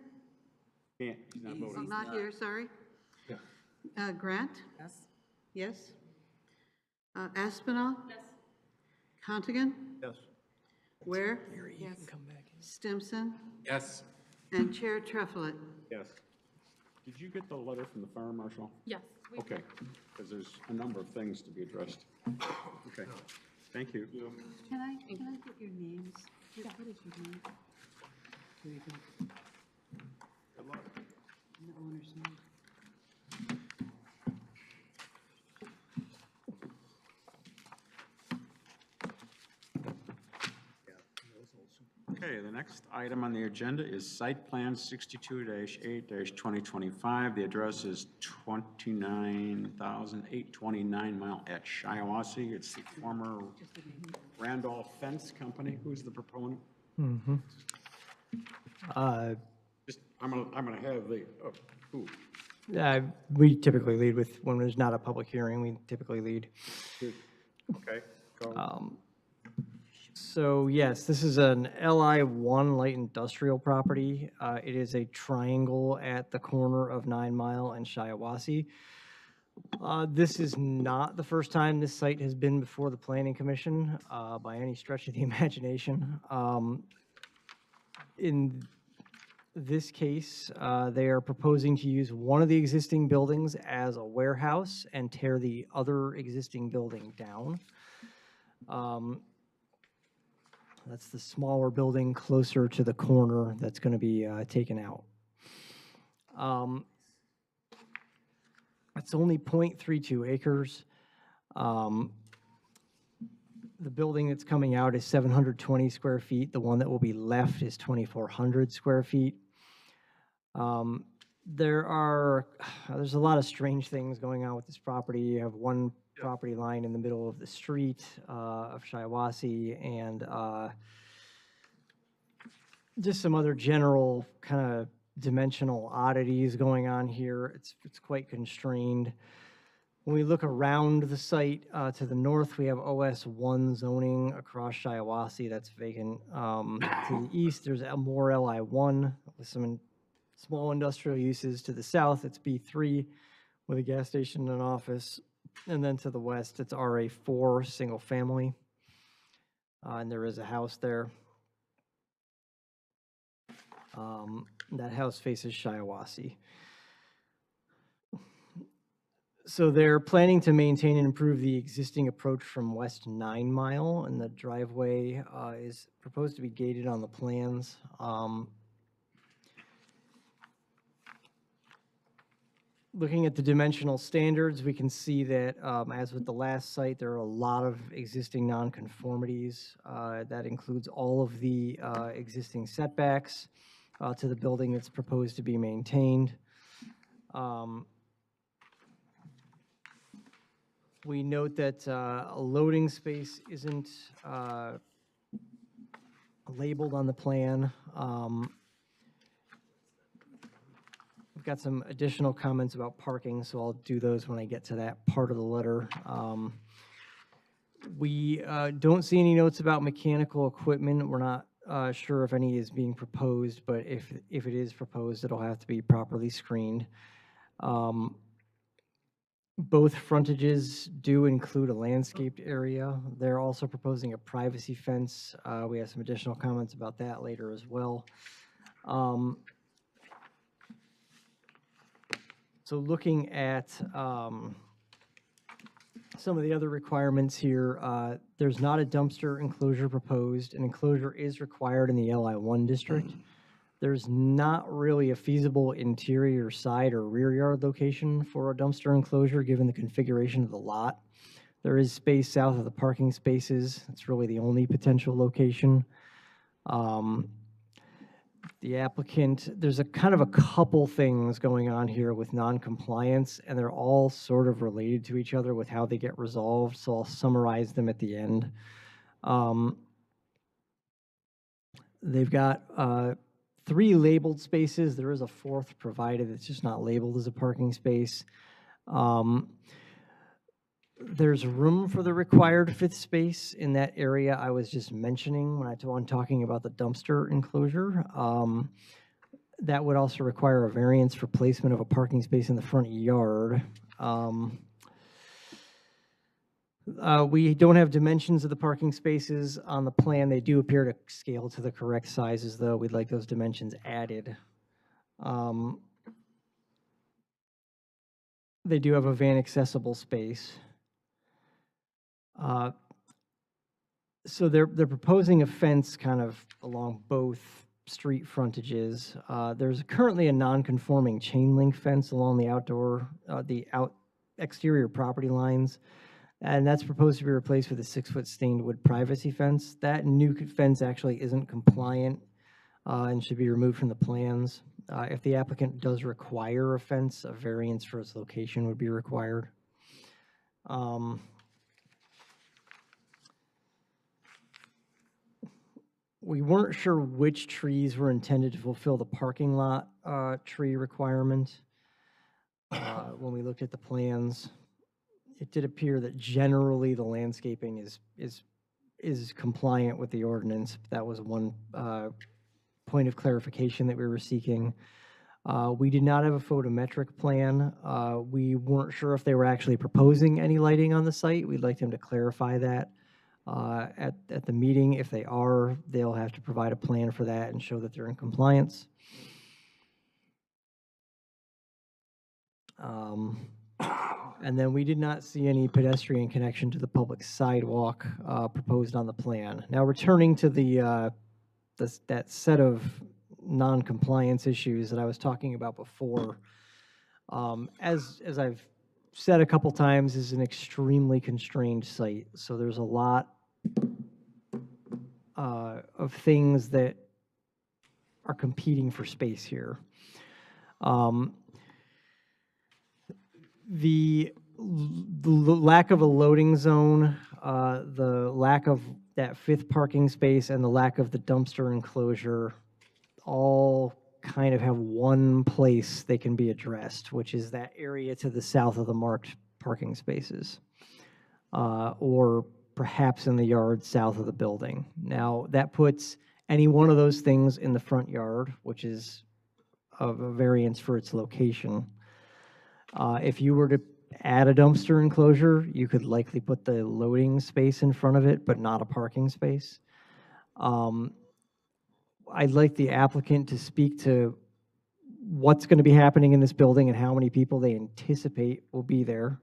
Can't, he's not Oh, voting. not here, sorry. Yeah. Grant? Yes. Yes. Aspinall? Yes. Contigan? Yes. Ware? Yes. Stimson? Yes. And Chair Treflet? Yes. Did you get the letter from the fire marshal? Yes. Okay, because there's a number of things to be addressed. Okay, thank you. Can I get your names? What is your name? Here you go. Good luck. And the owner's name. Okay, the next item on the agenda is site plan 62-8-2025. The address is 29,829 Mile at Shiawassee. It's the former Randolph Fence Company. Who's the proponent? Mm-hmm. Just, I'm gonna have the, who? We typically lead with, when there's not a public hearing, we typically lead. Okay, go. So yes, this is an LI1 light industrial property. It is a triangle at the corner of 9 Mile and Shiawassee. This is not the first time this site has been before the Planning Commission by any stretch of the imagination. In this case, they are proposing to use one of the existing buildings as a warehouse and tear the other existing building down. That's the smaller building closer to the corner that's going to be taken out. It's only 0.32 acres. The building that's coming out is 720 square feet. The one that will be left is 2,400 square feet. There's a lot of strange things going on with this property. You have one property line in the middle of the street of Shiawassee, and just some other general kind of dimensional oddities going on here. It's quite constrained. When we look around the site, to the north, we have OS1 zoning across Shiawassee that's vacant. To the east, there's more LI1 with some small industrial uses. To the south, it's B3 with a gas station and an office. And then to the west, it's RA4, single family. And there is a house there. That house faces Shiawassee. So they're planning to maintain and improve the existing approach from West 9 Mile, and the driveway is proposed to be gated on the plans. Looking at the dimensional standards, we can see that, as with the last site, there are a lot of existing nonconformities. That includes all of the existing setbacks to the building that's proposed to be maintained. We note that a loading space isn't labeled on the plan. We've got some additional comments about parking, so I'll do those when I get to that part of the letter. We don't see any notes about mechanical equipment. We're not sure if any is being proposed, but if it is proposed, it'll have to be properly screened. Both frontages do include a landscaped area. They're also proposing a privacy fence. We have some additional comments about that later as well. So looking at some of the other requirements here, there's not a dumpster enclosure proposed. An enclosure is required in the LI1 district. There's not really a feasible interior side or rear yard location for a dumpster enclosure, given the configuration of the lot. There is space south of the parking spaces. It's really the only potential location. The applicant, there's a kind of a couple things going on here with non-compliance, and they're all sort of related to each other with how they get resolved, so I'll summarize them at the end. They've got 3 labeled spaces. There is a 4th provided. It's just not labeled as a parking space. There's room for the required 5th space in that area I was just mentioning when I'm talking about the dumpster enclosure. That would also require a variance for placement of a parking space in the front yard. We don't have dimensions of the parking spaces on the plan. They do appear to scale to the correct sizes, though. We'd like those dimensions added. They do have a van accessible space. So they're proposing a fence kind of along both street frontages. There's currently a non-conforming chain link fence along the exterior property lines. And that's proposed to be replaced with a 6-foot stained wood privacy fence. That new fence actually isn't compliant and should be removed from the plans. If the applicant does require a fence, a variance for its location would be required. We weren't sure which trees were intended to fulfill the parking lot tree requirement when we looked at the plans. It did appear that generally the landscaping is compliant with the ordinance. That was one point of clarification that we were seeking. We did not have a photometric plan. We weren't sure if they were actually proposing any lighting on the site. We'd like them to clarify that at the meeting. If they are, they'll have to provide a plan for that and show that they're in compliance. And then we did not see any pedestrian connection to the public sidewalk proposed on the plan. Now, returning to that set of non-compliance issues that I was talking about before, as I've said a couple times, this is an extremely constrained site. So there's a lot of things that are competing for space here. The lack of a loading zone, the lack of that 5th parking space, and the lack of the dumpster enclosure all kind of have one place they can be addressed, which is that area to the south of the marked parking spaces, or perhaps in the yard south of the building. Now, that puts any one of those things in the front yard, which is of a variance for its location. If you were to add a dumpster enclosure, you could likely put the loading space in front of it, but not a parking space. I'd like the applicant to speak to what's going to be happening in this building and how many people they anticipate will be there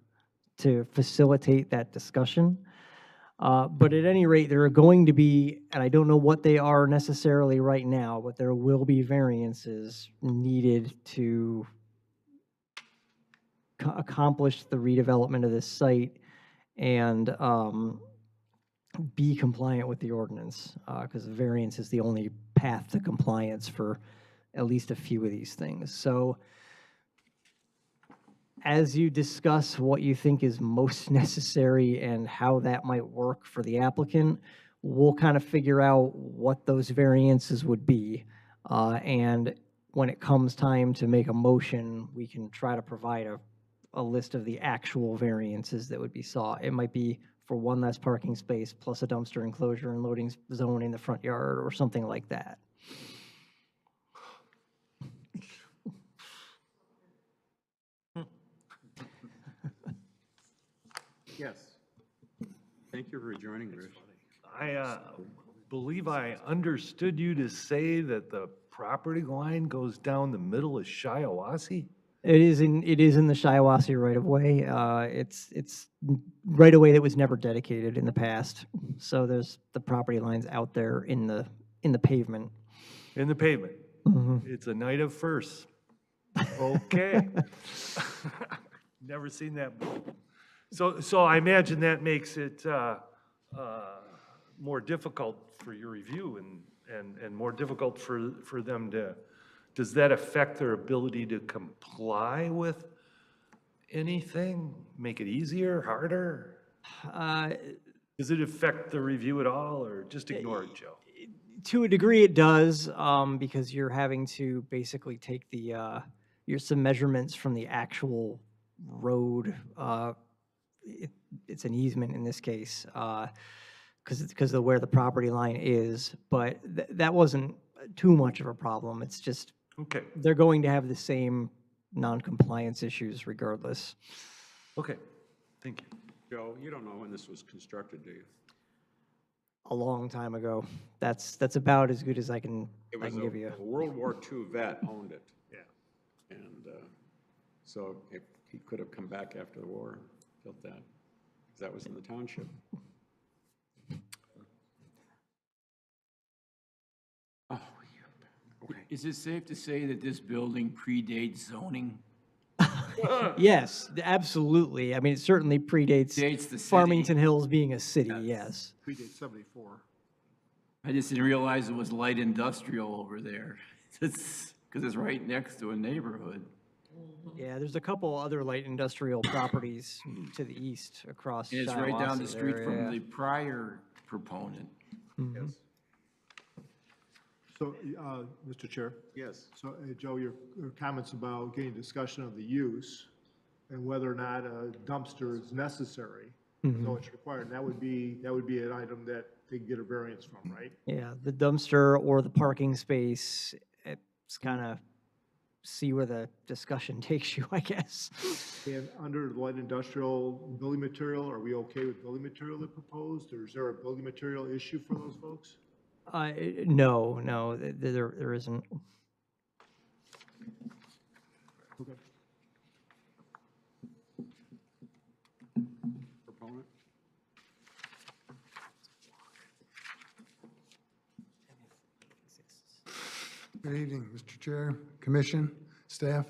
to facilitate that discussion. But at any rate, there are going to be, and I don't know what they are necessarily right now, but there will be variances needed to accomplish the redevelopment of this site and be compliant with the ordinance, because the variance is the only path to compliance for at least a few of these things. So as you discuss what you think is most necessary and how that might work for the applicant, we'll kind of figure out what those variances would be. And when it comes time to make a motion, we can try to provide a list of the actual variances that would be sought. It might be for one less parking space plus a dumpster enclosure and loading zone in the front yard or something like that. Yes. Thank you for joining, Rich. I believe I understood you to say that the property line goes down the middle of Shiawassee? It is in the Shiawassee right of way. It's right of way that was never dedicated in the past. So there's the property lines out there in the pavement. In the pavement? It's a night of firsts. Okay. Never seen that before. So I imagine that makes it more difficult for your review and more difficult for them to, does that affect their ability to comply with anything? Make it easier, harder? Does it affect the review at all, or just ignore it, Joe? To a degree, it does, because you're having to basically take some measurements from the actual road. It's an easement in this case, because of where the property line is. But that wasn't too much of a problem. It's just they're going to have the same non-compliance issues regardless. Okay, thank you. Joe, you don't know when this was constructed, do you? A long time ago. That's about as good as I can give you. A World War II vet owned it. Yeah. And so if he could have come back after the war, built that, because that was in the township. Oh, Okay. Is it safe to say that this building predates zoning? Yes, absolutely. I mean, it certainly predates Dates the city. Farmington Hills being a city, yes. Predates 74. I just didn't realize it was light industrial over there. It's because it's right next to a neighborhood. Yeah, there's a couple other light industrial properties to the east across And it's right down the Shiawassee street there, from yeah. the prior proponent. Mhm. So, Mr. Chair? Yes. So, Joe, your comments about getting discussion of the use and whether or not a dumpster is necessary, so it's required, that would be an item that they can get a variance from, right? Yeah, the dumpster or the parking space, it's kind of see where the discussion takes you, I guess. And under the light industrial building material, are we okay with building material that proposed, or is there a building material issue for those folks? No, there isn't. Okay. Proponent? Good evening, Mr. Chair, Commission, staff.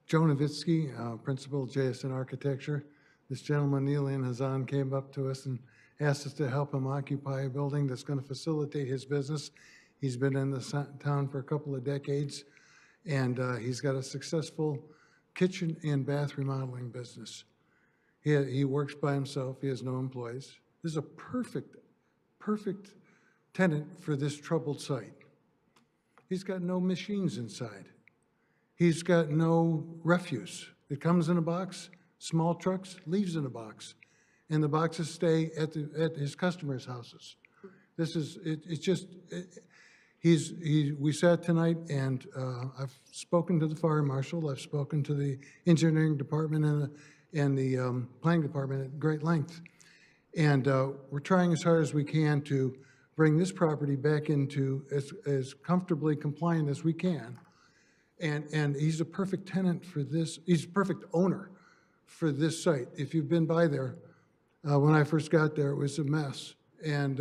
Joe Novitsky, Principal, JSN Architecture. This gentleman, Elian Hazan, came up to us and asked us to help him occupy a building that's going to facilitate his business. He's been in the town for a couple of decades, and he's got a successful kitchen and bath remodeling business. He works by himself. He has no employees. This is a perfect tenant for this troubled site. He's got no machines inside. He's got no refuse. It comes in a box, small trucks, leaves in a box, and the boxes stay at his customers' houses. This is, we sat tonight, and I've spoken to the fire marshal, I've spoken to the engineering department and the planning department at great length. And we're trying as hard as we can to bring this property back into as comfortably compliant as we can. And he's a perfect tenant for this, he's a perfect owner for this site. If you've been by there, when I first got there, it was a mess. And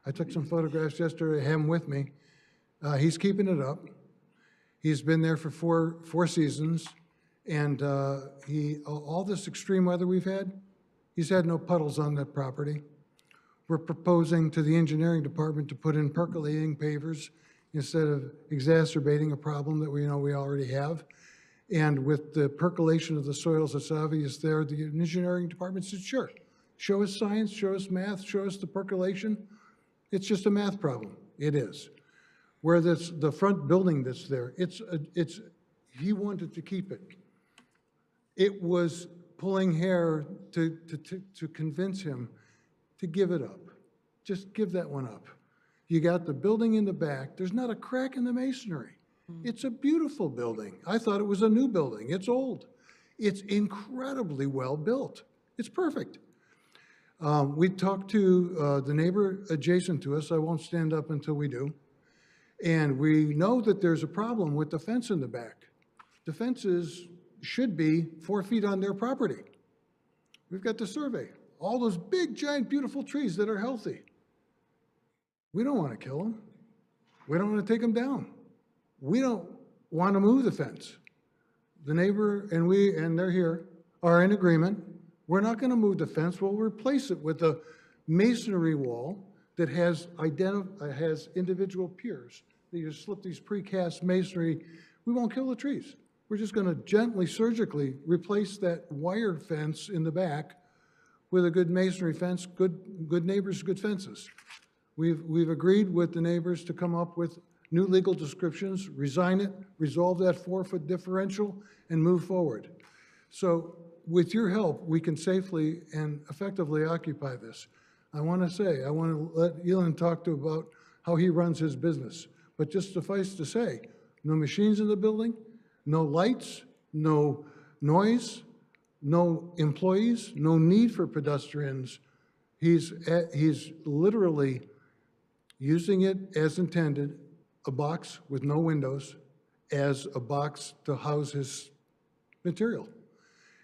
I took some photographs yesterday, I have them with me. He's keeping it up. He's been there for four seasons, And all this extreme weather we've had, he's had no puddles on that property. We're proposing to the engineering department to put in percolating pavers instead of exacerbating a problem that we know we already have. And with the percolation of the soils that's obvious there, the engineering department said, sure, show us science, show us math, show us the percolation. It's just a math problem. It is. Where the front building that's there, he wanted to keep it. It was pulling hair to convince him to give it up. Just give that one up. You got the building in the back. There's not a crack in the masonry. It's a beautiful building. I thought it was a new building. It's old. It's incredibly well built. It's perfect. We talked to the neighbor adjacent to us. I won't stand up until we do. And we know that there's a problem with the fence in the back. The fences should be 4 feet on their property. We've got the survey. All those big, giant, beautiful trees that are healthy. We don't want to kill them. We don't want to take them down. We don't want to move the fence. The neighbor and we, and they're here, are in agreement. We're not going to move the fence. We'll replace it with a masonry wall that has individual piers. You just slip these precast masonry. We won't kill the trees. We're just going to gently, surgically replace that wire fence in the back with a good masonry fence, good neighbors, good fences. We've agreed with the neighbors to come up with new legal descriptions, resign it, resolve that 4-foot differential, and move forward. So with your help, we can safely and effectively occupy this. I want to let Elon talk about how he runs his business. But just suffice to say, no machines in the building, no lights, no noise, no employees, no need for pedestrians. He's literally using it as intended, a box with no windows, as a box to house his material.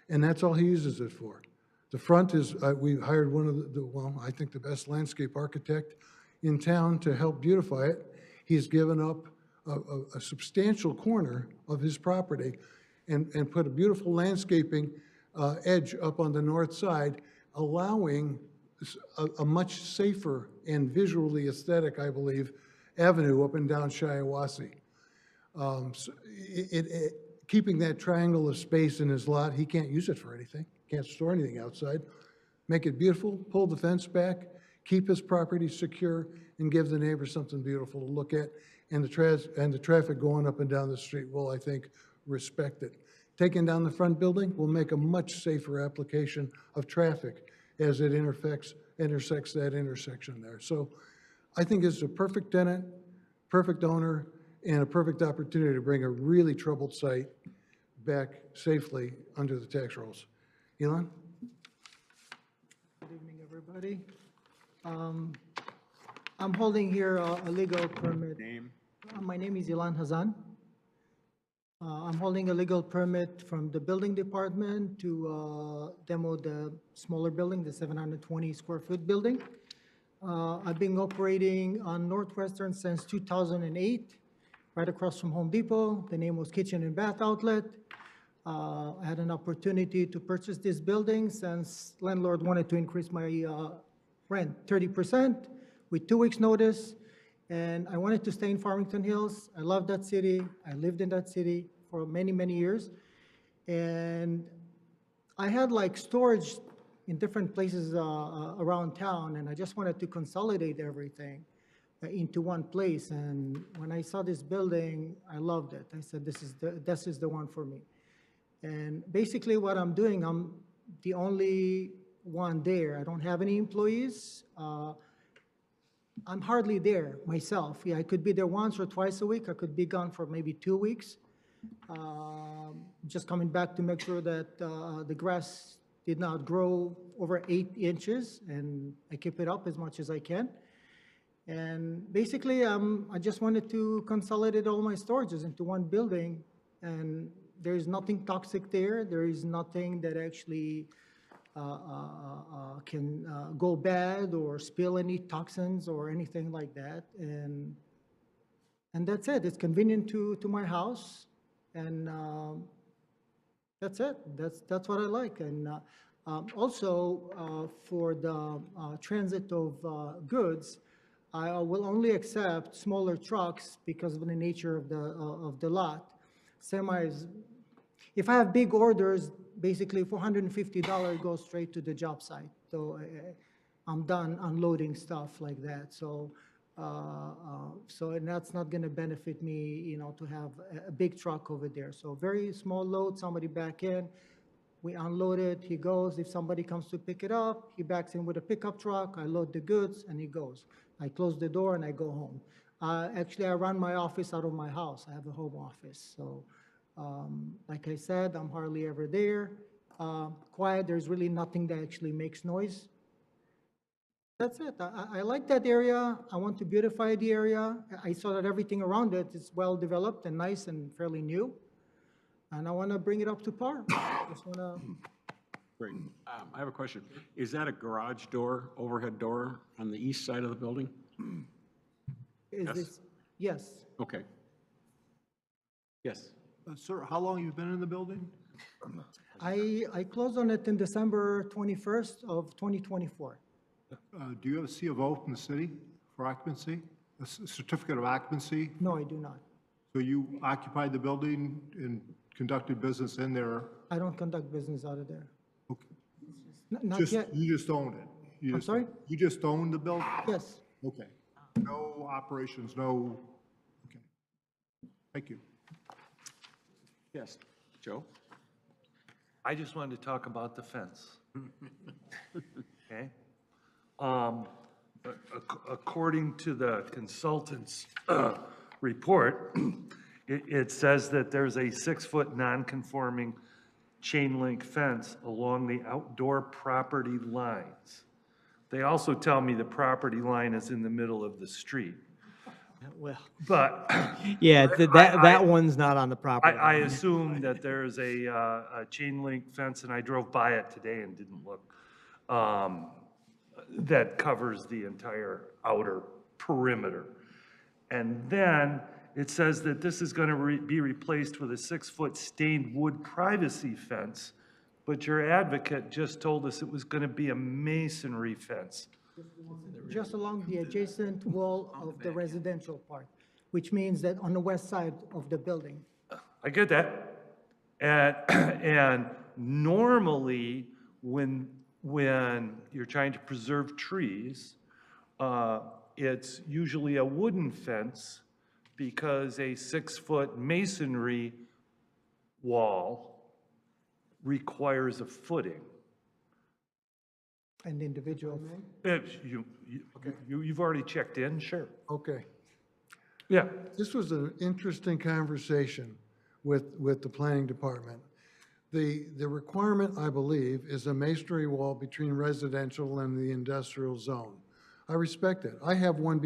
And that's all he uses it for. The front is, we hired one of I think the best landscape architect in town to help beautify it. He's given up a substantial corner of his property and put a beautiful landscaping edge up on the north side, allowing a much safer and visually aesthetic, I believe, avenue up and down Shiawassee. Keeping that triangle of space in his lot, he can't use it for anything, can't store anything outside. Make it beautiful, pull the fence back, keep his property secure, and give the neighbors something beautiful to look at. And the traffic going up and down the street will, I think, respect it. Taking down the front building will make a much safer application of traffic as it intersects that intersection there. So I think it's a perfect tenant, perfect owner, and a perfect opportunity to bring a really troubled site back safely under the tax rolls. Elon? Good evening, everybody. I'm holding here a legal permit. Name? My name is Ilan Hazan. I'm holding a legal permit from the building department to demo the smaller building, the 720 square foot building. I've been operating on Northwestern since 2008, right across from Home Depot. The name was Kitchen and Bath Outlet. I had an opportunity to purchase this building since landlord wanted to increase my rent 30% with 2 weeks notice. And I wanted to stay in Farmington Hills. I love that city. I lived in that city for many, many years. And I had like storage in different places around town, and I just wanted to consolidate everything into one place. And when I saw this building, I loved it. I said, this is the one for me. And basically what I'm doing, I'm the only one there. I don't have any employees. I'm hardly there myself. Yeah, I could be there once or twice a week. I could be gone for maybe 2 weeks. Just coming back to make sure that the grass did not grow over 8 inches, and I keep it up as much as I can. And basically, I just wanted to consolidate all my storages into one building, and there is nothing toxic there. There is nothing that actually can go bad or spill any toxins or anything like that. And that's it. It's convenient to my house. And That's it. That's what I like. And also, for the transit of goods, I will only accept smaller trucks because of the nature of the lot. Semis, if I have big orders, basically $450 goes straight to the job site. So I'm done unloading stuff like that. So, and that's not going to benefit me, you know, to have a big truck over there. So very small load, somebody back in, we unload it, he goes. If somebody comes to pick it up, he backs in with a pickup truck, I load the goods, and he goes. I close the door and I go home. Actually, I run my office out of my house. I have a home office. So, like I said, I'm hardly ever there. Quiet, there's really nothing that actually makes noise. That's it. I like that area. I want to beautify the area. I saw that everything around it is well developed and nice and fairly new. And I want to bring it up to par. Just want to. Great. I have a question. Is that a garage door, overhead door on the east side of the building? Is Yes. this? Yes. Okay. Yes. Sir, how long you been in the building? I closed on it in December 21st of 2024. Do you have a C of O from the city for occupancy? A certificate of occupancy? No, I do not. So you occupied the building and conducted business in there? I don't conduct business out of there. Okay. Not yet. You just own it? I'm sorry? You just own the building? Yes. Okay. No operations, no, okay. Thank you. Yes. Joe? I just wanted to talk about the fence. Okay? According to the consultant's report, it says that there's a 6-foot non-conforming chain link fence along the outdoor property lines. They also tell me the property line is in the middle of the street. Well, But. yeah, that one's not on the property. I assume that there's a chain link fence, and I drove by it today and didn't look, that covers the entire outer perimeter. And then it says that this is going to be replaced with a 6-foot stained wood privacy fence, but your advocate just told us it was going to be a masonry fence. Just along the adjacent wall of the residential part, which means that on the west side of the building. I get that. And normally, when you're trying to preserve trees, it's usually a wooden fence because a 6-foot masonry wall requires a footing. An individual. You've already checked in, sure. Okay. Yeah. This was an interesting conversation with the planning department. The requirement, I believe, is a masonry wall between residential and the industrial zone. I respect it. I have one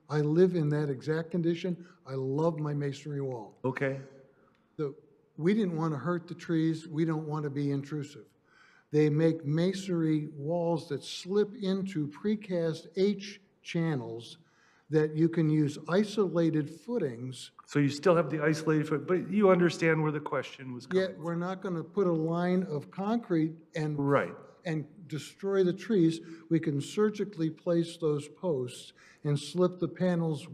I live in that exact condition. I love my masonry wall. Okay. We didn't want to hurt the trees. We don't want to be intrusive. They make masonry walls that slip into precast H channels that you can use isolated footings. So you still have the isolated foot, but you understand where the question was coming. Yet we're not going to put a line of concrete and destroy the trees. We can surgically place those posts and slip the panels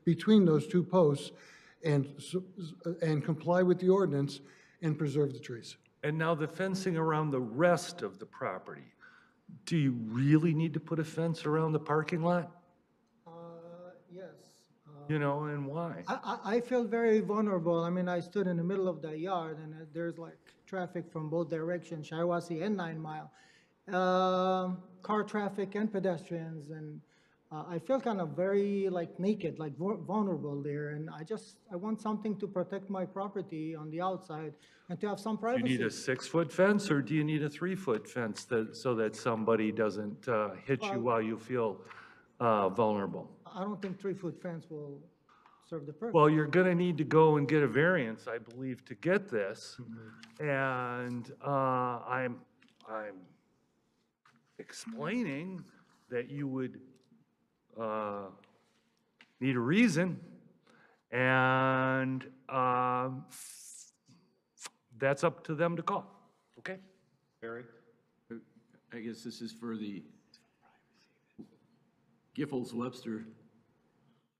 between those two posts and comply with the ordinance and preserve the trees. And now the fencing around the rest of the property, do you really need to put a fence around the parking lot? Yes. You know, and why? I feel very vulnerable. I mean, I stood in the middle of the yard and there's like traffic from both directions, Shiawassee and 9 Mile. Car traffic and pedestrians, and I feel kind of very like naked, like vulnerable there. And I want something to protect my property on the outside and to have some Do privacy. you need a 6-foot fence or do you need a 3-foot fence so that somebody doesn't hit you while you feel vulnerable? I don't think 3-foot fence will serve the purpose. Well, you're going to need to go and get a variance, I believe, to get this. And I'm explaining that you would need a reason, and that's up to them to call, okay? Barry? I guess this is for the Giffords-Webster.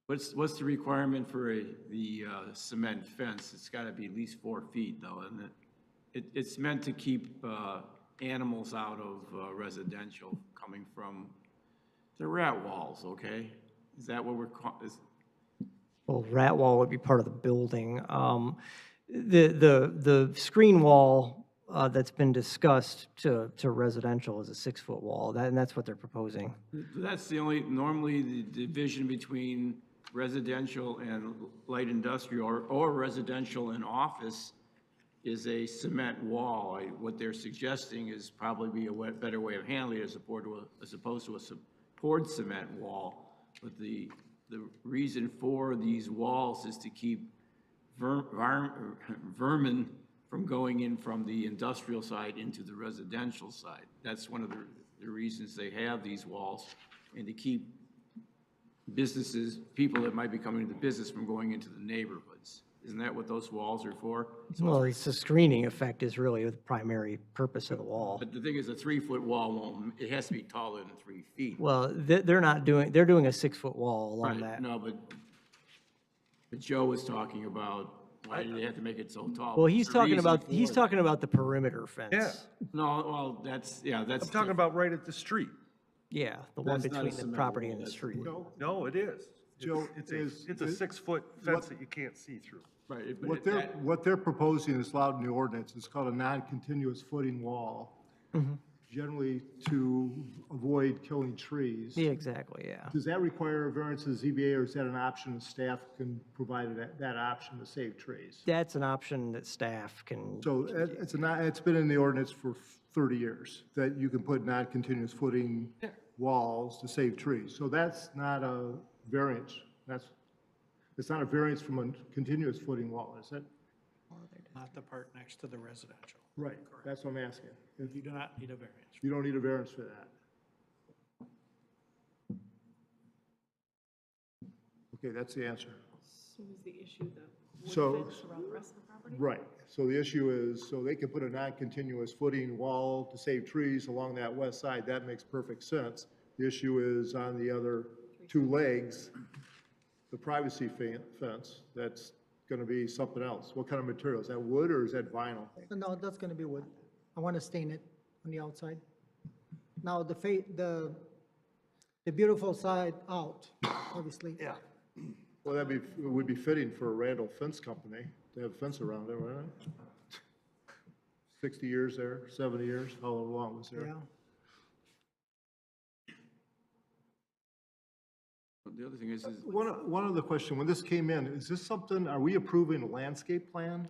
What's the requirement for the cement fence? It's got to be at least 4 feet, though, isn't it? It's meant to keep animals out of residential coming from the rat walls, okay? Is that what we're, Well, rat wall would be part of the building. The screen wall that's been discussed to residential is a 6-foot wall, and that's what they're proposing. that's the only, normally the division between residential and light industrial or residential and office is a cement wall. What they're suggesting is probably be a better way of handling it as opposed to a poured cement wall. But the reason for these walls is to keep vermin from going in from the industrial side into the residential side. That's one of the reasons they have these walls, and to keep businesses, people that might be coming into business from going into the neighborhoods. Isn't that what those walls are for? Well, it's the screening effect is really the primary purpose of the wall. But the thing is, a 3-foot wall won't, it has to be taller than 3 feet. Well, they're doing a 6-foot wall along Right, that. no, but Joe was talking about, why do they have to make it so tall? Well, What's the reason for he's it? talking about the perimeter fence. Yeah, No, well, that's. I'm talking about right at the street. Yeah, the one That's not a between the cement property wall, and the that's- street. No, it is. Joe, It's a is- 6-foot fence that you can't see through. Right, What they're proposing is allowed in the ordinance, it's called a non-continuous footing wall, generally to avoid killing trees. Yeah, exactly, yeah. Does that require a variance of the ZBA, or is that an option the staff can provide that option to save trees? That's an option that staff can. So it's been in the ordinance for 30 years, that you can put non-continuous footing walls to save trees. So that's not a variance, it's not a variance from a continuous footing wall, is it? Not the part next to the residential. Right, that's what I'm asking. If You do not need a variance. you don't need a variance for that. Okay, that's the answer. So is the issue the wood So- fence around the rest of the property? Right, so the issue is, so they could put a non-continuous footing wall to save trees along that west side, that makes perfect sense. The issue is on the other 2 legs, the privacy fence, that's gonna be something else. What kind of material? Is that wood or is that vinyl? No, that's gonna be wood. I want to stain it on the outside. Now, the beautiful side out, obviously. Yeah. Well, it would be fitting for a Randall Fence Company to have a fence around it, right? 60 years there, 70 years, how long was there? Yeah. The other thing is One other question, when this came in, is this something, are we approving a landscape plan?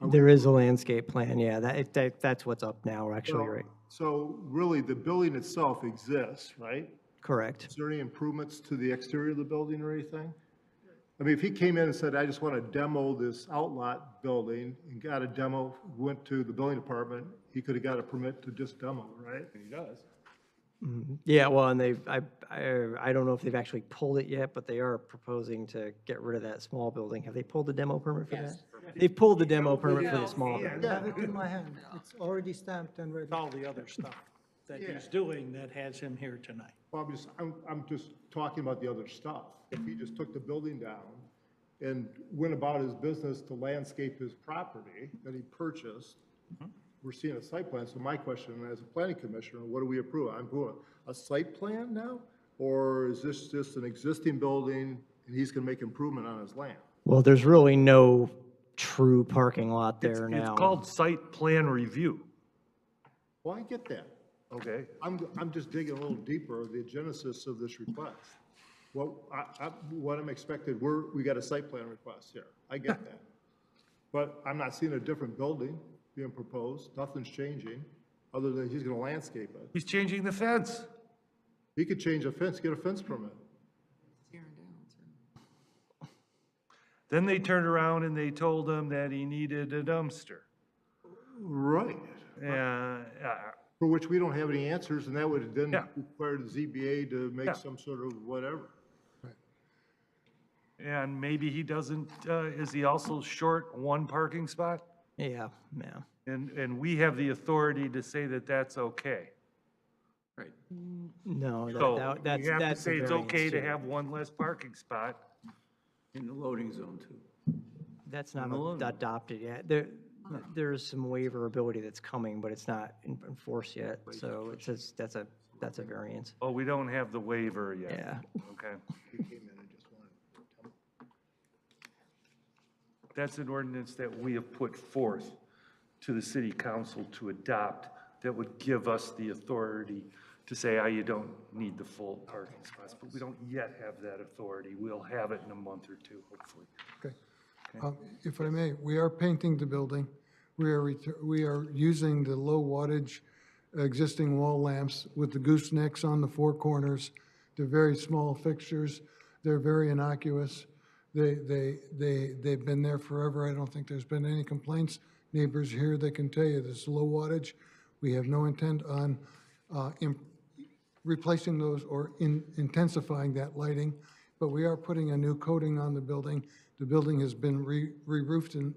There is a landscape plan, yeah, that's what's up now, actually, Well, right? So really, the building itself exists, right? Correct. Is there any improvements to the exterior of the building or anything? I mean, if he came in and said, I just want to demo this outlot building, and got a demo, went to the building department, he could have got a permit to just demo, right? he does. Yeah, well, and I don't know if they've actually pulled it yet, but they are proposing to get rid of that small building. Have they pulled the demo permit for that? They've pulled the demo permit for the small I building. have it in my hand. It's already stamped and ready. With all the other stuff that Yeah. he's doing that has him here tonight. Well, I'm just talking about the other stuff. If he just took the building down and went about his business to landscape his property that he purchased, we're seeing a site plan. So my question, as a planning commissioner, what do we approve? I'm doing a site plan now? Or is this just an existing building and he's gonna make improvement on his land? Well, there's really no true parking lot there now. It's called site plan review. Well, I get that. Okay. I'm just digging a little deeper, the genesis of this request. What I'm expected, we got a site plan request here. I get that. But I'm not seeing a different building being proposed. Nothing's changing, other than he's gonna landscape it. He's changing the fence. He could change a fence, get a fence permit. Then they turned around and they told him that he needed a dumpster. Right. For which we don't have any answers, and that would then require the ZBA to make some sort of whatever. And maybe he doesn't, is he also short one parking spot? Yeah, yeah. And we have the authority to say that that's okay. Right. No, So that's, we have to that's a say it's variance okay to too. have one less parking spot. In the loading zone too. That's not adopted yet. There's some waiver ability that's coming, but it's not enforced yet, so it's just, that's a variance. Oh, we don't have the waiver yet. Yeah. Okay. That's an ordinance that we have put forth to the city council to adopt that would give us the authority to say, you don't need the full parking spots, but we don't yet have that authority. We'll have it in a month or two, hopefully. Okay. If I may, we are painting the building. We are using the low wattage existing wall lamps with the goosenecks on the four corners. They're very small fixtures. They're very innocuous. They've been there forever. I don't think there's been any complaints. Neighbors here, they can tell you this is low wattage. We have no intent on replacing those or intensifying that lighting, but we are putting a new coating on the building. The building has been re-roofed in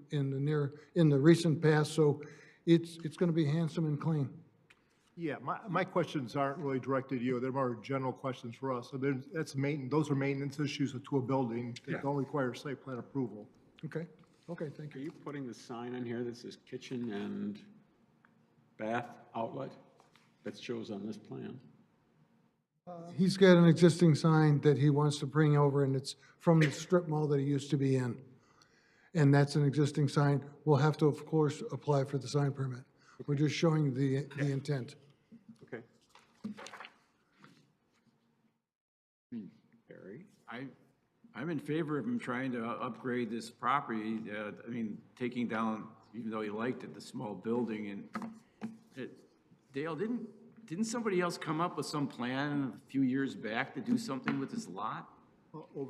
the recent past, so it's going to be handsome and clean. Yeah, my questions aren't really directed to you. They're more general questions for us. So those are maintenance issues to a building that don't require site plan approval. Okay, okay, thank Are you. you putting the sign on here that says kitchen and bath outlet that shows on this plan? He's got an existing sign that he wants to bring over, and it's from the strip mall that he used to be in. And that's an existing sign. We'll have to, of course, apply for the sign permit. We're just showing the intent. Okay. Barry? I'm in favor of him trying to upgrade this property. I mean, taking down, even though he liked it, the small building. And Dale, didn't somebody else come up with some plan a few years back to do something with this lot?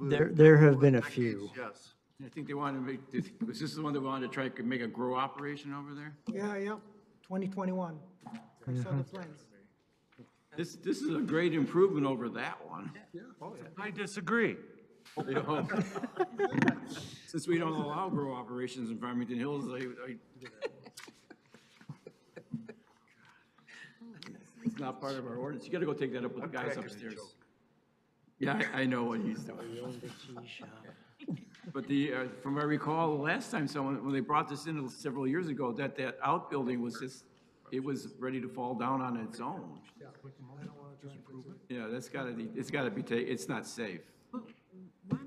There have been a few. Yes. I think they wanted to make, was this the one that wanted to try to make a grow operation over there? Yeah, 2021. I saw the plans. This is a great improvement over that one. I disagree. Since we don't allow grow operations in Farmington Hills, it's not part of our ordinance. You gotta go take that up with the guys upstairs. Yeah, I know what he's doing. But from what I recall, the last time when they brought this in several years ago, that outbuilding was just, it was ready to fall down on its own. Yeah, it's gotta be it's not safe. Why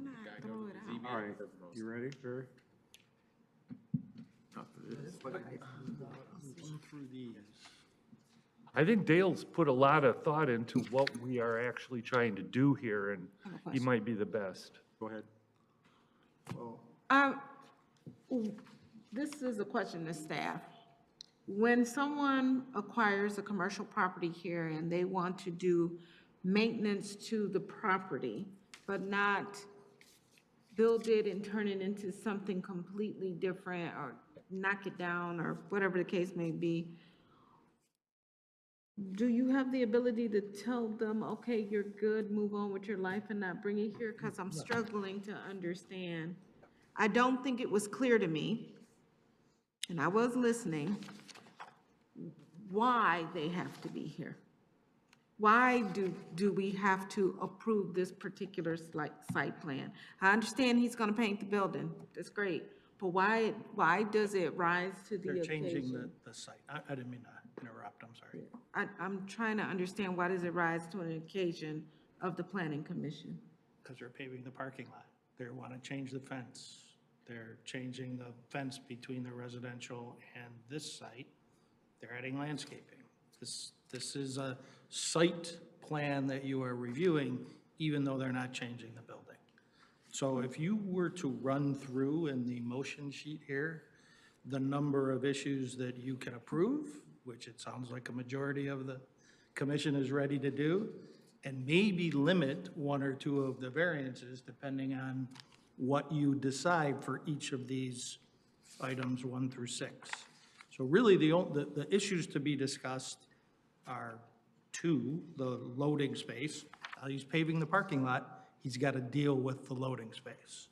not throw it out? All right, you ready, Barry? I think Dale's put a lot of thought into what we are actually trying to do here, and he might be the best. Go ahead. This is a question to staff. When someone acquires a commercial property here and they want to do maintenance to the property, but not build it and turn it into something completely different or knock it down or whatever the case may be, do you have the ability to tell them, okay, you're good, move on with your life and not bring it here? Because I'm struggling to understand. I don't think it was clear to me, and I was listening, why they have to be here. Why do we have to approve this particular site plan? I understand he's gonna paint the building, that's great, but why does it rise to the They're occasion? changing the site. I didn't mean to interrupt, I'm sorry. I'm trying to understand, why does it rise to an occasion of the planning commission? Because they're paving the parking lot. They want to change the fence. They're changing the fence between the residential and this site. They're adding landscaping. This is a site plan that you are reviewing, even though they're not changing the building. So if you were to run through in the motion sheet here, the number of issues that you can approve, which it sounds like a majority of the commission is ready to do, and maybe limit one or two of the variances depending on what you decide for each of these items 1 through 6. So really, the issues to be discussed are 2, the loading space. He's paving the parking lot, he's got to deal with the loading space.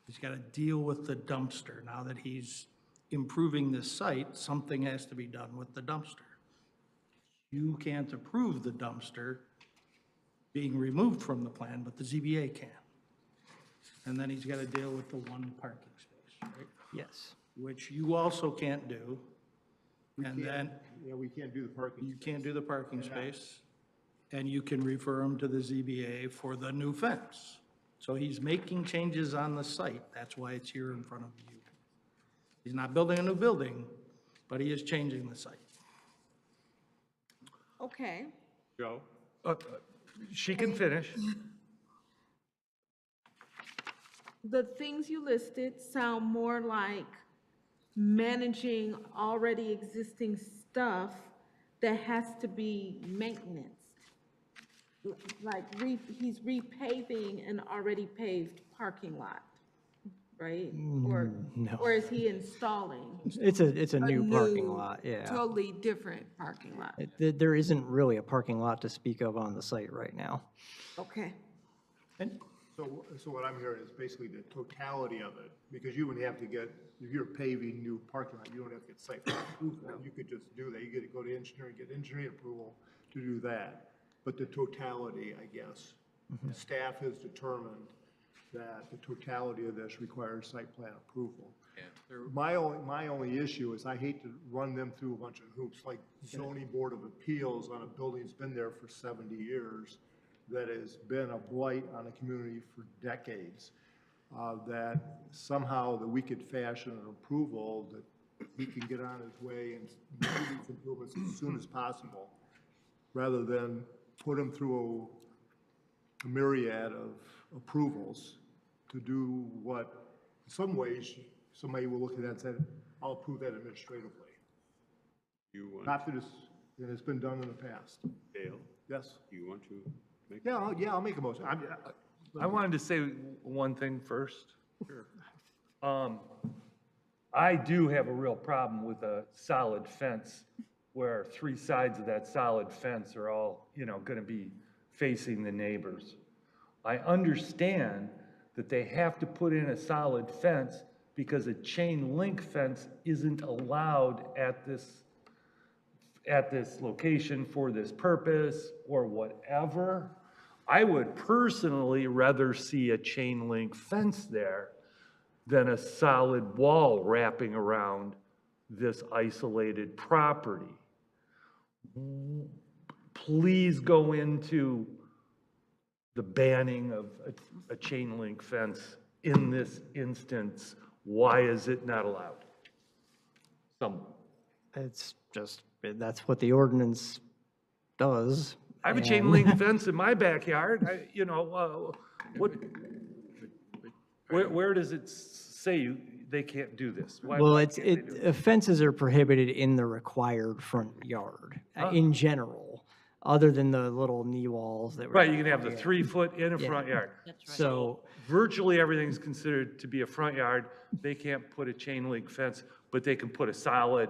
He's got to deal with the dumpster now that he's improving this site, something has to be done with the dumpster. You can't approve the dumpster being removed from the plan, but the ZBA can. And then he's got to deal with the one parking space, right? Yes. Which you also can't do. And then Yeah, we can't do the parking. you can't do the parking space, and you can refer him to the ZBA for the new fence. So he's making changes on the site. That's why it's here in front of you. He's not building a new building, but he is changing the site. Okay. Joe? She can finish. The things you listed sound more like managing already existing stuff that has to be maintenance. Like he's repaving an already paved parking lot, right? Or, no. or is he installing? It's a new parking lot, yeah. Totally different parking lot. There isn't really a parking lot to speak of on the site right now. Okay. So what I'm hearing is basically the totality of it, because you wouldn't have to get, if you're paving new parking lot, you don't have to get site plan approval. You could just do that. You get to go to engineering, get engineering approval to do that. But the totality, I guess, staff has determined that the totality of this requires site plan approval. My only issue is I hate to run them through a bunch of hoops, like zoning board of appeals on a building that's been there for 70 years, that has been a blight on the community for decades, that somehow that we could fashion an approval that he can get on his way and do these improvements as soon as possible, rather than put him through a myriad of approvals to do what, in some ways, somebody will look at that and say, I'll approve that administratively. Not that it's been done in the past. Dale? Yes? Do you want to make? Yeah, I'll make a motion. I wanted to say one thing first. Sure. I do have a real problem with a solid fence where 3 sides of that solid fence are all, going to be facing the neighbors. I understand that they have to put in a solid fence because a chain link fence isn't allowed at this location for this purpose or whatever. I would personally rather see a chain link fence there than a solid wall wrapping around this isolated property. Please go into the banning of a chain link fence in this instance. Why is it not allowed? It's just, that's what the ordinance does. I have a chain link fence in my backyard. Where does it say they can't do this? Well, fences are prohibited in the required front yard, in general, other than the little knee walls that were. Right, you can have the 3 foot in a front yard. That's right. So virtually everything's considered to be a front yard. They can't put a chain link fence, but they can put a solid.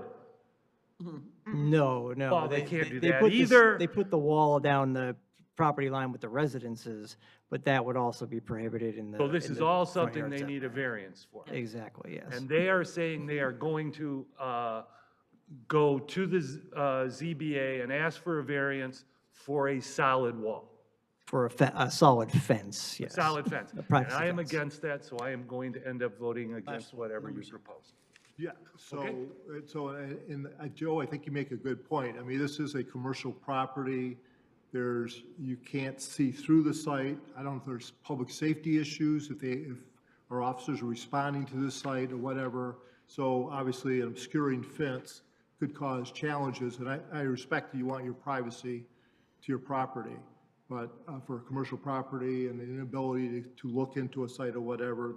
No. Well, they can't do they that put either. They put the wall down the property line with the residences, but that would also be prohibited in the. So this in is the all front something yard they need a setback. variance for. Exactly, yes. And they are saying they are going to go to the ZBA and ask for a variance for a solid wall. For a solid fence, yes. Solid fence. A And privacy I am fence. against that, so I am going to end up voting against whatever you propose. Yeah, Joe, I think you make a good point. I mean, this is a commercial property. You can't see through the site. I don't know if there's public safety issues, if our officers are responding to this site or whatever. So obviously, an obscuring fence could cause challenges, and I respect that you want your privacy to your property. But for a commercial property and the inability to look into a site or whatever,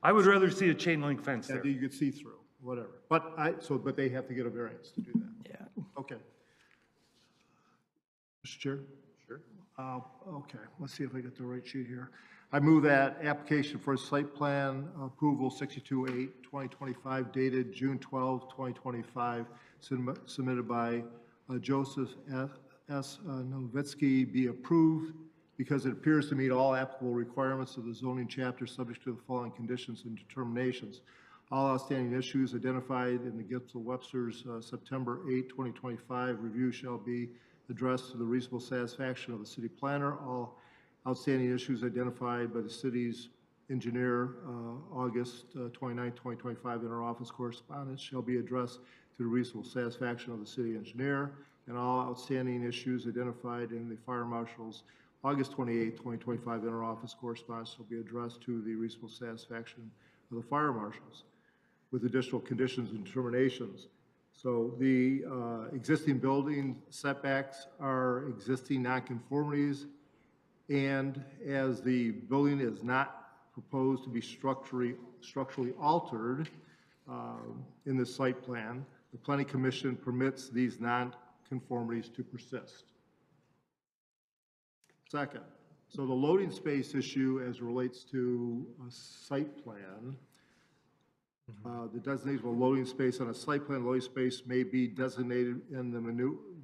I would rather see a chain link fence there. that you could see through, whatever. But they have to get a variance to do that. Yeah. Okay. Mr. Chair? Sure. Okay, let's see if I get the right sheet here. I move that application for site plan approval 62-8-2025 dated June 12, 2025, submitted by Joseph S. Novitsky be approved because it appears to meet all applicable requirements of the zoning chapter subject to the following conditions and determinations. All outstanding issues identified in the Gibson-Webster's September 8, 2025 review shall be addressed to the reasonable satisfaction of the city planner. All outstanding issues identified by the city's engineer, August 29, 2025, inter-office correspondence shall be addressed to the reasonable satisfaction of the city engineer, and all outstanding issues identified in the fire marshal's August 28, 2025, inter-office correspondence shall be addressed to the reasonable satisfaction of the fire marshals, with additional conditions and determinations. So the existing building setbacks are existing nonconformities, and as the building is not proposed to be structurally altered in the site plan, the Planning Commission permits these nonconformities to persist. Second, so the loading space issue as it relates to a site plan, the designation of a loading space on a site plan, loading space may be designated in the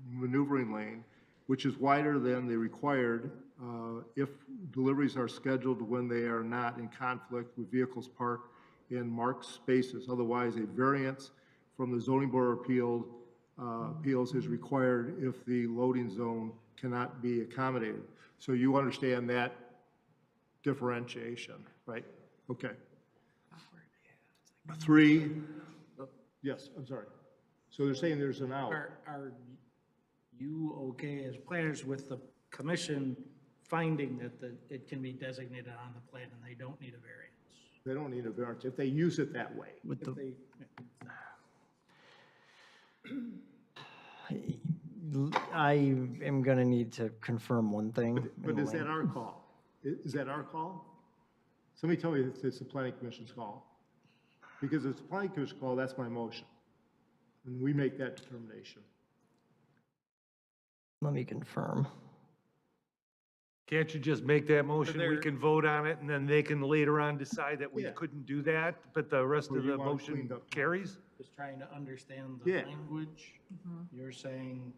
maneuvering lane, which is wider than the required if deliveries are scheduled when they are not in conflict with vehicles parked in marked spaces. Otherwise, a variance from the Zoning Board of Appeals is required if the loading zone cannot be accommodated. So you understand that differentiation, right? Okay. 3, yes, I'm sorry. So they're saying there's an out. Are you okay as planners with the commission finding that it can be designated on the plan and they don't need a variance? They don't need a variance if they use it that way. I am going to need to confirm one thing. But is that our call? Is that our call? Somebody tell me if it's the Planning Commission's call. Because if it's the Planning Commission's call, that's my motion. And we make that determination. Let me confirm. Can't you just make that motion, we can vote on it, and then they can later on decide that we Yeah. couldn't do that, but the rest Or of you the want it motion cleaned up? carries? Just trying to understand the Yeah. language. You're saying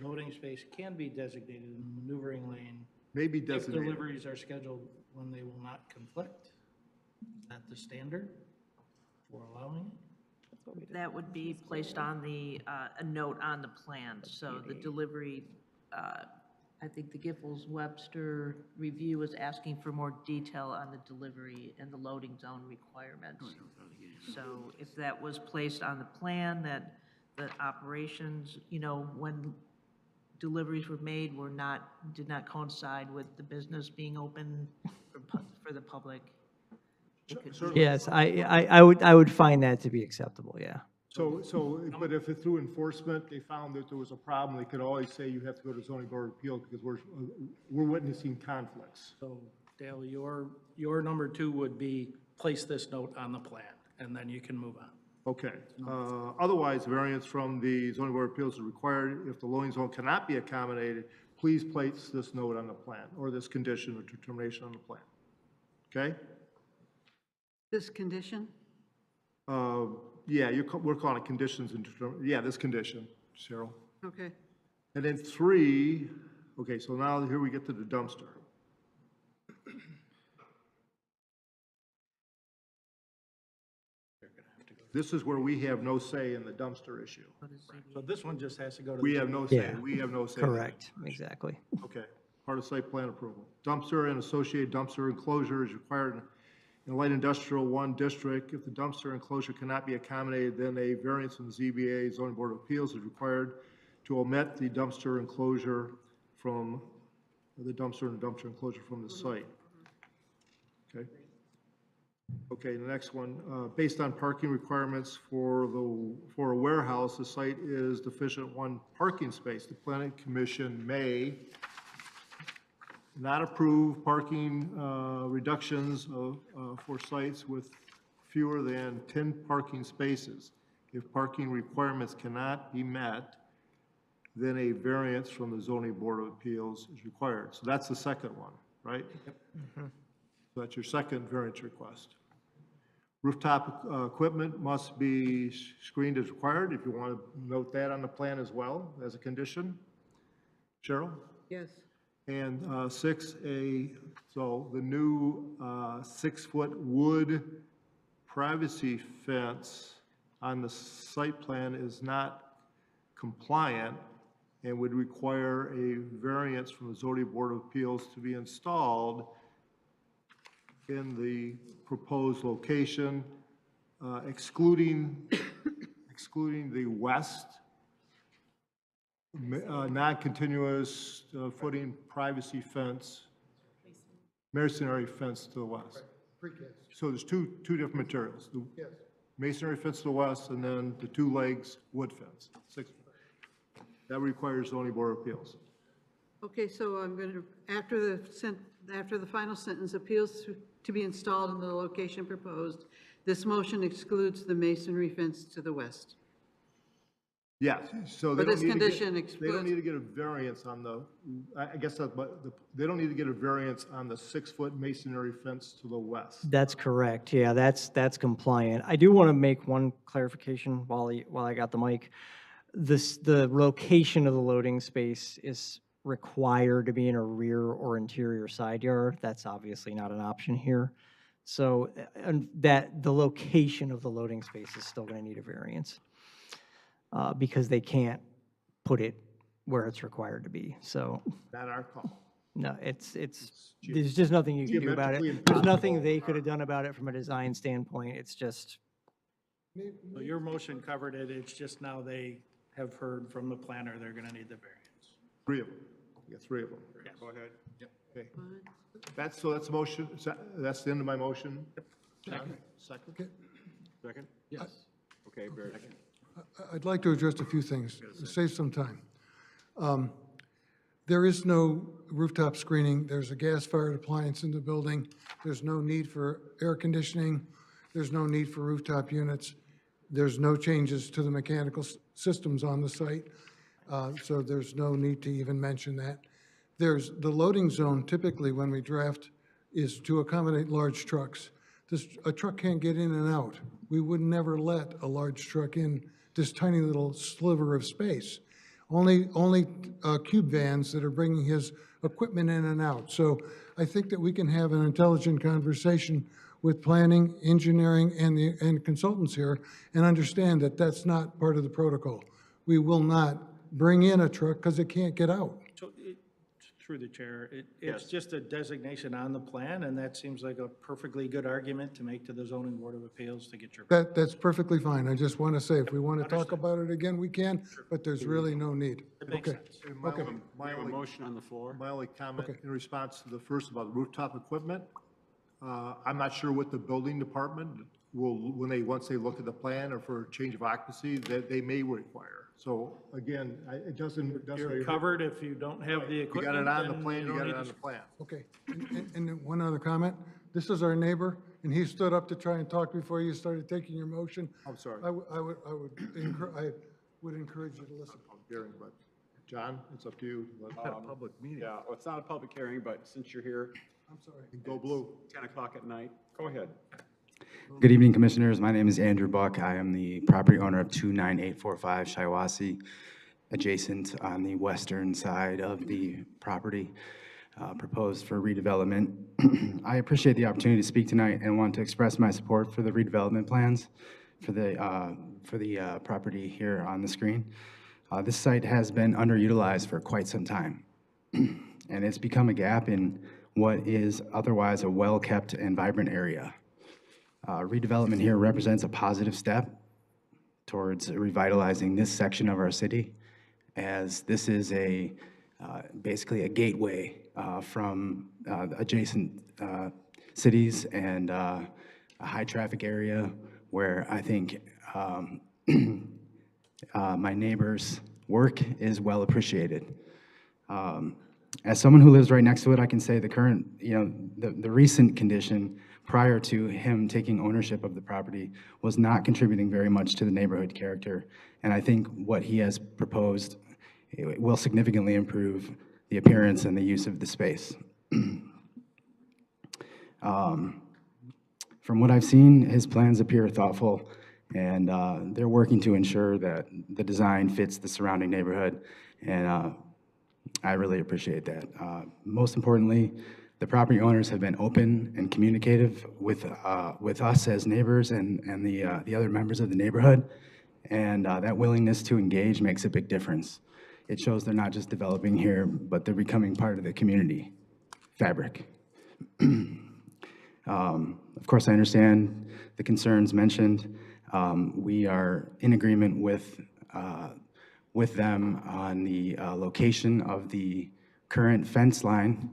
loading space can be designated in the maneuvering lane Maybe if designated. deliveries are scheduled when they will not conflict? Is that the standard for allowing it? That would be placed on the, a note on the plan, so the delivery, I think the Giffords-Webster review is asking for more detail on the delivery and the loading zone requirements. So if that was placed on the plan, that operations, you know, when deliveries were made did not coincide with the business being open for the public. Yes, I would find that to be acceptable, yeah. So, but if it's through enforcement, they found that there was a problem, they could always say you have to go to zoning board of appeals because we're witnessing conflicts. So Dale, your number 2 would be place this note on the plan, and then you can move on. Okay. Otherwise, variance from the zoning board of appeals is required. If the loading zone cannot be accommodated, please place this note on the plan, or this condition or determination on the plan. Okay? This condition? Yeah, we're calling it conditions and yeah, this condition, Cheryl. Okay. And then 3, okay, so now here we get to the dumpster. This is where we have no say in the dumpster issue. So this one just has to go to. We have no say, Yeah. we have no say. Correct, exactly. Okay, part of site plan approval. Dumpster and associated dumpster enclosure is required in light industrial 1 district. If the dumpster enclosure cannot be accommodated, then a variance from the ZBA zoning board of appeals is required to omit the dumpster enclosure from the dumpster enclosure from the site. Okay. Okay, the next one, based on parking requirements for a warehouse, the site is deficient 1 parking space. The Planning Commission may not approve parking reductions for sites with fewer than 10 parking spaces. If parking requirements cannot be met, then a variance from the zoning board of appeals is required. So that's the second one, right? So that's your second variance request. Rooftop equipment must be screened as required, if you want to note that on the plan as well, as a condition. Cheryl? Yes. And 6A, so the new 6-foot wood privacy fence on the site plan is not compliant and would require a variance from the zoning board of appeals to be installed in the proposed location, excluding the west, non-continuous footing privacy fence, masonry fence to the west. So there's two different materials. The masonry fence to the west, and then the 2 legs wood fence. 6. That requires zoning board of appeals. Okay, so I'm going to, after the final sentence, appeals to be installed in the location proposed, this motion excludes the masonry fence to the west. Yes, so But they this don't need to condition get, they don't excludes. need to get a variance on the, I guess that's what, they don't need to get a variance on the 6-foot masonry fence to the west. That's correct. Yeah, that's compliant. I do want to make one clarification while I got the mic. The location of the loading space is required to be in a rear or interior side yard. That's obviously not an option here. So, and that the location of the loading space is still going to need a variance because they can't put it where it's required to be. So, Not our call. no, there's just nothing you can do about Geometrically it. There's nothing impossible. they could have done about it from a design standpoint. It's just, So your motion covered it, it's just now they have heard from the planner, they're gonna need the variance. 3 of them. You got 3 of them. Go ahead. Okay. That's the motion, that's the end of my motion. Second? Second? Yes. Okay, Barry. I'd like to address a few things, save some time. There is no rooftop screening. There's a gas-fired appliance in the building. There's no need for air conditioning. There's no need for rooftop units. There's no changes to the mechanical systems on the site, so there's no need to even mention that. There's the loading zone typically when we draft is to accommodate large trucks. A truck can't get in and out. We would never let a large truck in this tiny little sliver of space. Only cube vans that are bringing his equipment in and out. So I think that we can have an intelligent conversation with planning, engineering, and consultants here and understand that that's not part of the protocol. We will not bring in a truck because it can't get out. So through the chair, it's just a designation on the plan, and that seems like a perfectly good argument to make to the zoning board of appeals to get your. That's perfectly fine. I just want to say, if we want to talk about it again, we can, but there's really no need. Okay. Okay. We have a motion on the floor. My only comment in response to the first about the rooftop equipment, I'm not sure what the building department will, once they look at the plan or for change of occupancy, that they may require. So again, it doesn't. You're covered if you don't have the You equipment. got it on the then plan, you you don't got it need on to- the plan. Okay, and then one other comment. This is our neighbor, and he stood up to try and talk before you started taking your motion. I'm sorry. I would encourage you to listen. Hearing, but John, it's up to you. Public meeting. Yeah, well, it's not a public hearing, but since you're here. I'm sorry. Go blue. 10 o'clock at night. Go ahead. Good evening, Commissioners. My name is Andrew Buck. I am the property owner of 29845 Shiawassee, adjacent on the western side of the property proposed for redevelopment. I appreciate the opportunity to speak tonight and want to express my support for the redevelopment plans for the property here on the screen. This site has been underutilized for quite some time, and it's become a gap in what is otherwise a well-kept and vibrant area. Redevelopment here represents a positive step towards revitalizing this section of our city, as this is basically a gateway from adjacent cities and a high-traffic area where I think my neighbor's work is well appreciated. As someone who lives right next to it, I can say the current, the recent condition prior to him taking ownership of the property was not contributing very much to the neighborhood character. And I think what he has proposed will significantly improve the appearance and the use of the space. From what I've seen, his plans appear thoughtful, and they're working to ensure that the design fits the surrounding neighborhood, and I really appreciate that. Most importantly, The property owners have been open and communicative with us as neighbors and the other members of the neighborhood, and that willingness to engage makes a big difference. It shows they're not just developing here, but they're becoming part of the community fabric. Of course, I understand the concerns mentioned. We are in agreement with them on the location of the current fence line,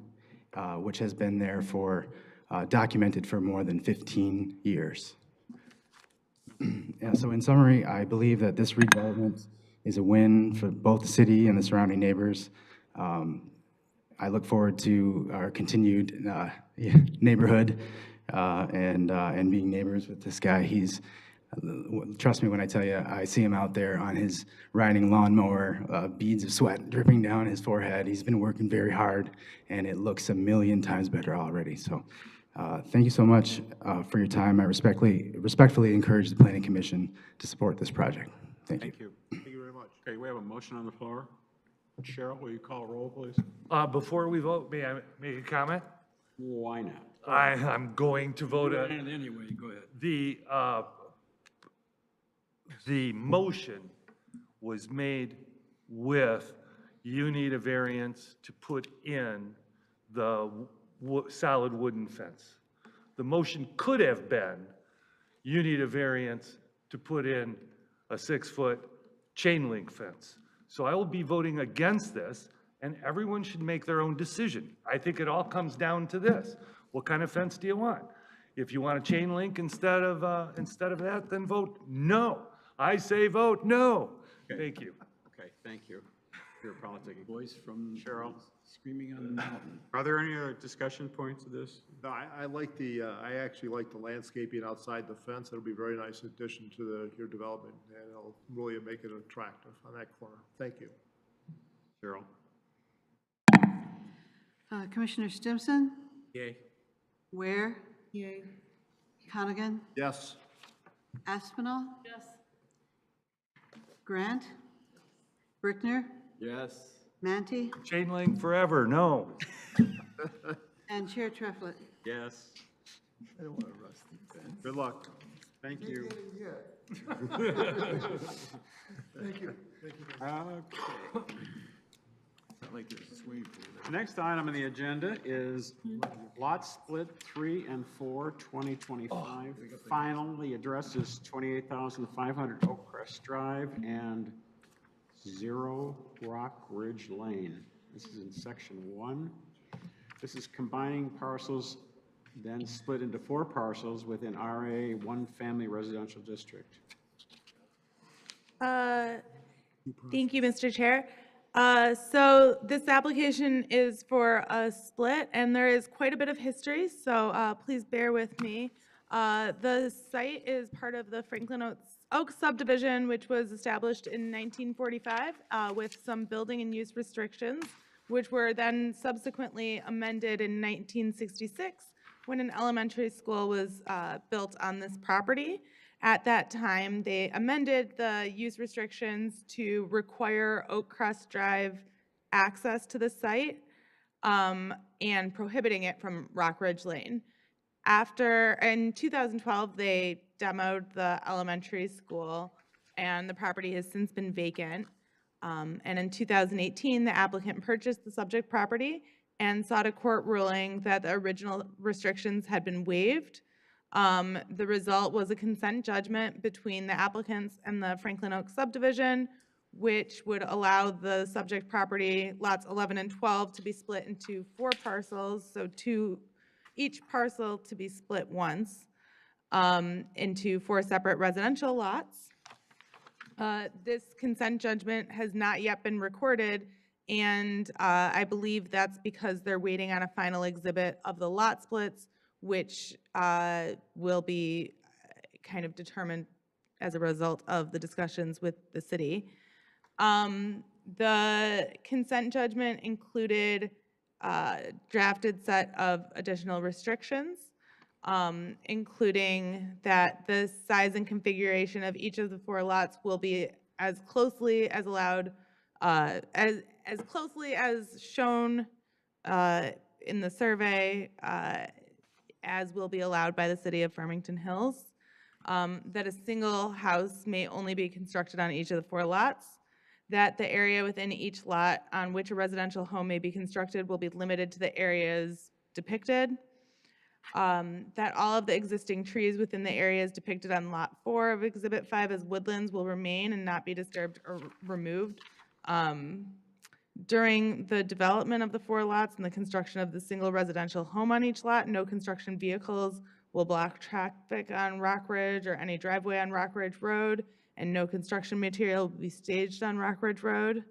which has been there for, documented for more than 15 years. Yeah, so in summary, I believe that this redevelopment is a win for both the city and the surrounding neighbors. I look forward to our continued neighborhood and being neighbors with this guy. He's, trust me when I tell you, I see him out there on his riding lawnmower, beads of sweat dripping down his forehead. He's been working very hard, and it looks a million times better already. So thank you so much for your time. I respectfully encourage the Planning Commission to support this project. Thank you. Thank you. Thank you very much. Okay, we have a motion on the floor. Cheryl, will you call roll, please? Before we vote, may I make a comment? Why not? I'm going to vote. Anyway, go ahead. The motion was made with, you need a variance to put in the solid wooden fence. The motion could have been, you need a variance to put in a 6-foot chain link fence. So I will be voting against this, and everyone should make their own decision. I think it all comes down to this. What kind of fence do you want? If you want a chain link instead of that, then vote no. I say vote no. Okay. Thank you. Okay, thank you. Your politicking. Voice from Cheryl. screaming on the mountain. Are there any other discussion points of this? No, I actually like the landscaping outside the fence. It'll be a very nice addition to your development, and it'll really make it attractive on that corner. Thank you. Cheryl? Commissioner Stimson? Yay. Ware? Yay. Connigan? Yes. Aspinall? Yes. Grant? Brickner? Yes. Manti? Chain link forever, no. And Chair Treflet? Yes. I don't want to rust the fence. Good luck. Thank you. Thank you. Okay. Not like there's a swimming pool there. The next item on the agenda is lot split 3 and 4, 2025. Final, the address is 28,500 Oak Crest Drive and 0 Rock Ridge Lane. This is in section 1. This is combining parcels, then split into 4 parcels within RA 1 family residential district. Thank you, Mr. Chair. So this application is for a split, and there is quite a bit of history, so please bear with me. The site is part of the Franklin Oak subdivision, which was established in 1945 with some building and use restrictions, which were then subsequently amended in 1966 when an elementary school was built on this property. At that time, they amended the use restrictions to require Oak Crest Drive access to the site and prohibiting it from Rock Ridge Lane. In 2012, they demoed the elementary school, and the property has since been vacant. And in 2018, the applicant purchased the subject property and sought a court ruling that the original restrictions had been waived. The result was a consent judgment between the applicants and the Franklin Oak subdivision, which would allow the subject property, lots 11 and 12, to be split into 4 parcels, so each parcel to be split once into 4 separate residential lots. This consent judgment has not yet been recorded, and I believe that's because they're waiting on a final exhibit of the lot splits, which will be kind of determined as a result of the discussions with the city. The consent judgment included a drafted set of additional restrictions, including that the size and configuration of each of the 4 lots will be as closely as allowed, as closely as shown in the survey, as will be allowed by the city of Farmington Hills, that a single house may only be constructed on each of the 4 lots, that the area within each lot on which a residential home may be constructed will be limited to the areas depicted, that all of the existing trees within the areas depicted on Lot 4 of Exhibit 5 as woodlands will remain and not be disturbed or removed. During the development of the 4 lots and the construction of the single residential home on each lot, no construction vehicles will block traffic on Rock Ridge or any driveway on Rock Ridge Road, and no construction material will be staged on Rock Ridge Road.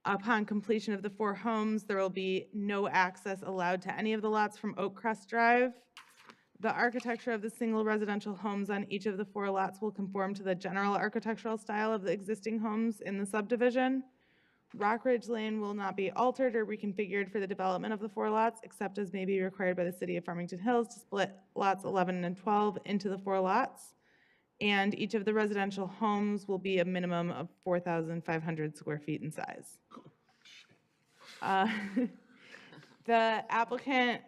Upon completion of the 4 homes, there will be no access allowed to any of the lots from Oak Crest Drive. The architecture of the single residential homes on each of the 4 lots will conform to the general architectural style of the existing homes in the subdivision. Rock Ridge Lane will not be altered or reconfigured for the development of the 4 lots, except as may be required by the city of Farmington Hills to split lots 11 and 12 into the 4 lots. And each of the residential homes will be a minimum of 4,500 square feet in size. The applicant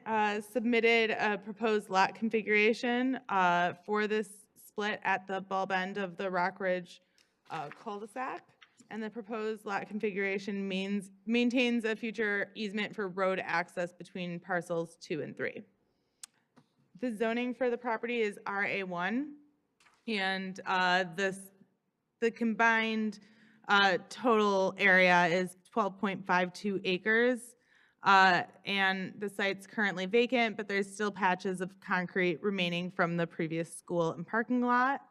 submitted a proposed lot configuration for this split at the bulb end of the Rock Ridge cul-de-sac. And the proposed lot configuration maintains a future easement for road access between parcels 2 and 3. The zoning for the property is RA1, and the combined total area is 12.52 acres. And the site's currently vacant, but there's still patches of concrete remaining from the previous school and parking lot.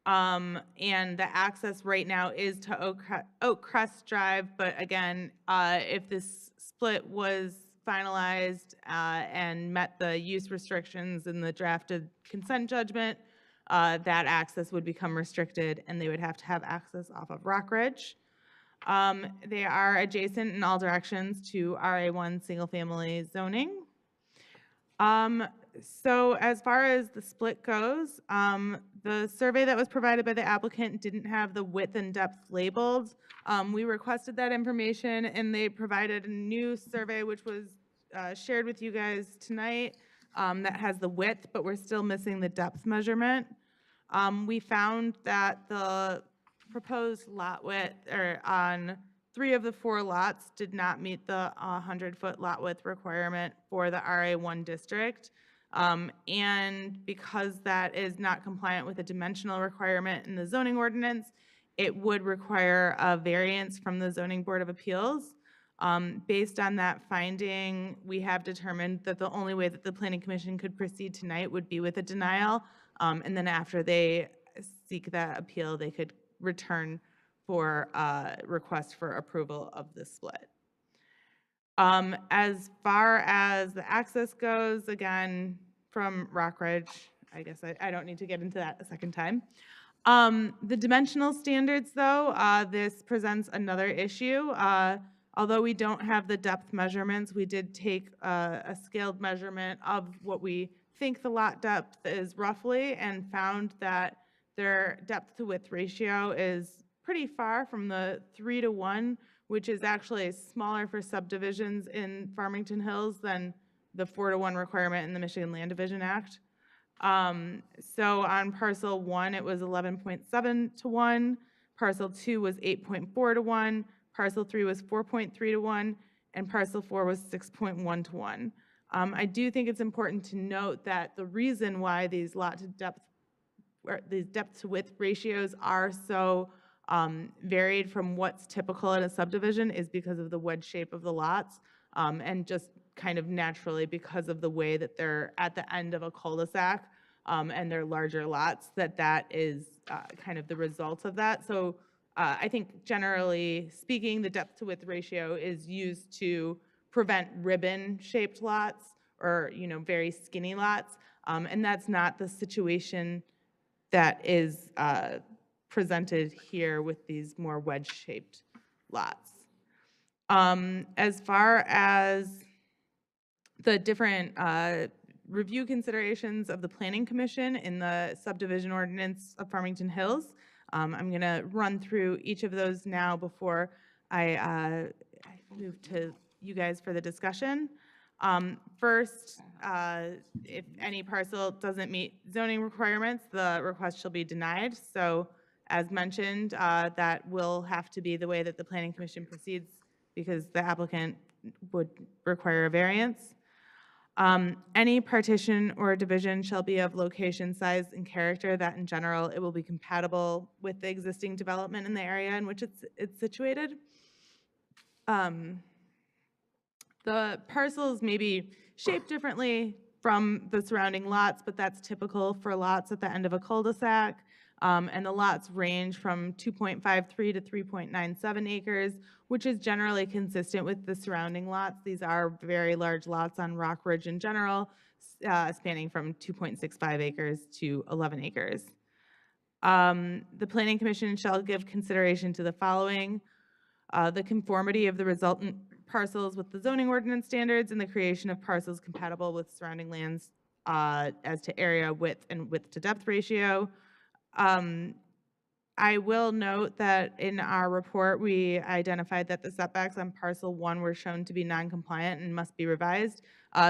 And the access right now is to Oak Crest Drive, but again, if this split was finalized and met the use restrictions in the drafted consent judgment, that access would become restricted and they would have to have access off of Rock Ridge. They are adjacent in all directions to RA1 single-family zoning. So as far as the split goes, the survey that was provided by the applicant didn't have the width and depth labeled. We requested that information and they provided a new survey which was shared with you guys tonight that has the width, but we're still missing the depth measurement. We found that the proposed lot width on 3 of the 4 lots did not meet the 100-foot lot width requirement for the RA1 district. And because that is not compliant with a dimensional requirement in the zoning ordinance, it would require a variance from the Zoning Board of Appeals. Based on that finding, we have determined that the only way that the Planning Commission could proceed tonight would be with a denial. And then after they seek that appeal, they could return for request for approval of the split. As far as the access goes, again, from Rock Ridge, I guess I don't need to get into that a second time. The dimensional standards, though, this presents another issue. Although we don't have the depth measurements, we did take a scaled measurement of what we think the lot depth is roughly and found that their depth to width ratio is pretty far from the 3-to-1, which is actually smaller for subdivisions in Farmington Hills than the 4-to-1 requirement in the Michigan Land Division Act. So on parcel 1, it was 11.7-to-1, parcel 2 was 8.4-to-1, parcel 3 was 4.3-to-1, and parcel 4 was 6.1-to-1. I do think it's important to note that the reason why these depth to width ratios are so varied from what's typical in a subdivision is because of the wedge shape of the lots, and just kind of naturally because of the way that they're at the end of a cul-de-sac and they're larger lots, that is kind of the result of that. So I think generally speaking, the depth to width ratio is used to prevent ribbon-shaped lots or, very skinny lots, and that's not the situation that is presented here with these more wedge-shaped lots. As far as the different review considerations of the Planning Commission in the subdivision ordinance of Farmington Hills, I'm going to run through each of those now before I move to you guys for the discussion. First, if any parcel doesn't meet zoning requirements, the request shall be denied. So as mentioned, that will have to be the way that the Planning Commission proceeds because the applicant would require a variance. Any partition or division shall be of location, size, and character that in general it will be compatible with the existing development in the area in which it's situated. The parcels may be shaped differently from the surrounding lots, but that's typical for lots at the end of a cul-de-sac. And the lots range from 2.53 to 3.97 acres, which is generally consistent with the surrounding lots. These are very large lots on Rock Ridge in general, spanning from 2.65 acres to 11 acres. The Planning Commission shall give consideration to the following: the conformity of the resultant parcels with the zoning ordinance standards and the creation of parcels compatible with surrounding lands as to area, width, and width to depth ratio. I will note that in our report, we identified that the setbacks on parcel 1 were shown to be non-compliant and must be revised.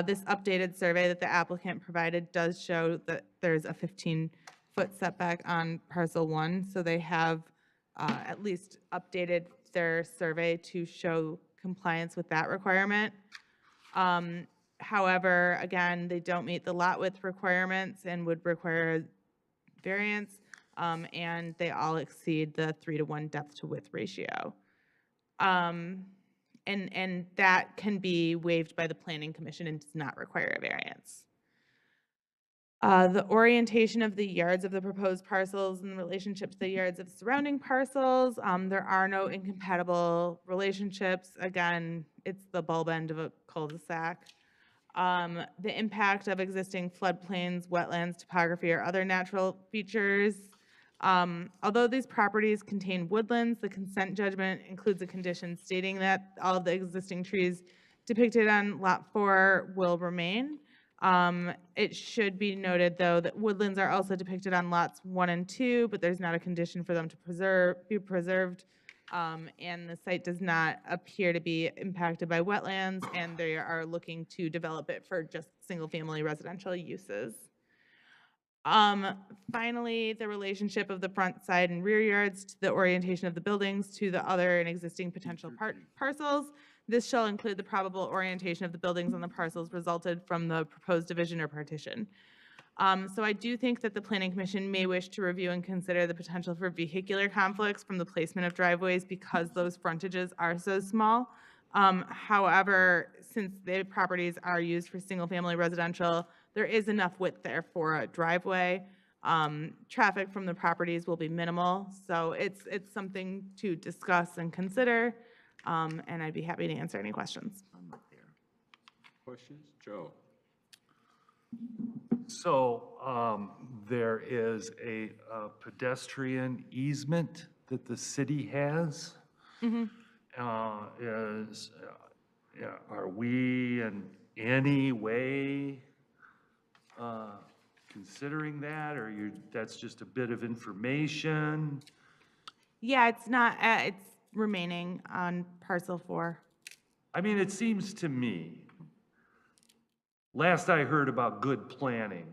This updated survey that the applicant provided does show that there's a 15-foot setback on parcel 1, so they have at least updated their survey to show compliance with that requirement. However, again, they don't meet the lot width requirements and would require variance, and they all exceed the 3-to-1 depth to width ratio. And that can be waived by the Planning Commission and does not require a variance. The orientation of the yards of the proposed parcels in relationship to the yards of surrounding parcels. There are no incompatible relationships. Again, it's the bulb end of a cul-de-sac. The impact of existing floodplains, wetlands, topography, or other natural features. Although these properties contain woodlands, the consent judgment includes a condition stating that all of the existing trees depicted on Lot 4 will remain. It should be noted, though, that woodlands are also depicted on lots 1 and 2, but there's not a condition for them to be preserved. And the site does not appear to be impacted by wetlands, and they are looking to develop it for just single-family residential uses. Finally, the relationship of the front, side, and rear yards to the orientation of the buildings to the other and existing potential parcels. This shall include the probable orientation of the buildings on the parcels resulted from the proposed division or partition. So I do think that the Planning Commission may wish to review and consider the potential for vehicular conflicts from the placement of driveways because those frontages are so small. However, since the properties are used for single-family residential, there is enough width there for a driveway. Traffic from the properties will be minimal, so it's something to discuss and consider, and I'd be happy to answer any questions. Questions? Joe? So there is a pedestrian easement that the city has. Are we in any way considering that, or that's just a bit of information? Yeah, it's not, it's remaining on parcel 4. I mean, it seems to me, last I heard about good planning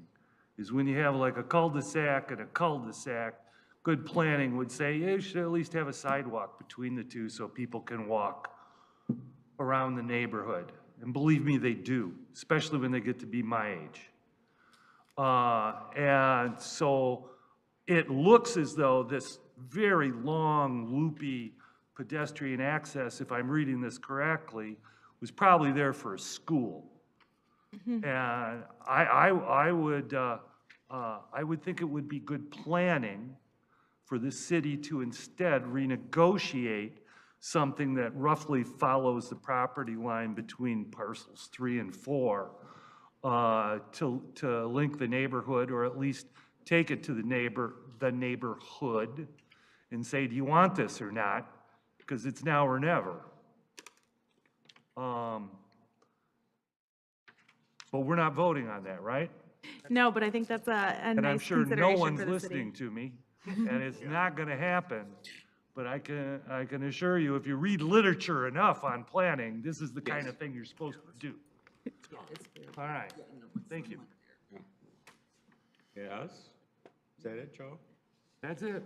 is when you have like a cul-de-sac and a cul-de-sac, good planning would say, yeah, you should at least have a sidewalk between the two so people can walk around the neighborhood. And believe me, they do, especially when they get to be my age. And so it looks as though this very long, loopy pedestrian access, if I'm reading this correctly, was probably there for a school. And I would think it would be good planning for the city to instead renegotiate something that roughly follows the property line between parcels 3 and 4 to link the neighborhood, or at least take it to the neighborhood and say, do you want this or not? Because it's now or never. But we're not voting on that, right? No, but I think that's a And I'm nice sure no consideration one's for the city. listening to me, and it's not gonna happen. But I can assure you, if you read literature enough on planning, this is the kind of thing you're supposed to do. All right, thank you. Yes? Is that it, Joe? That's it.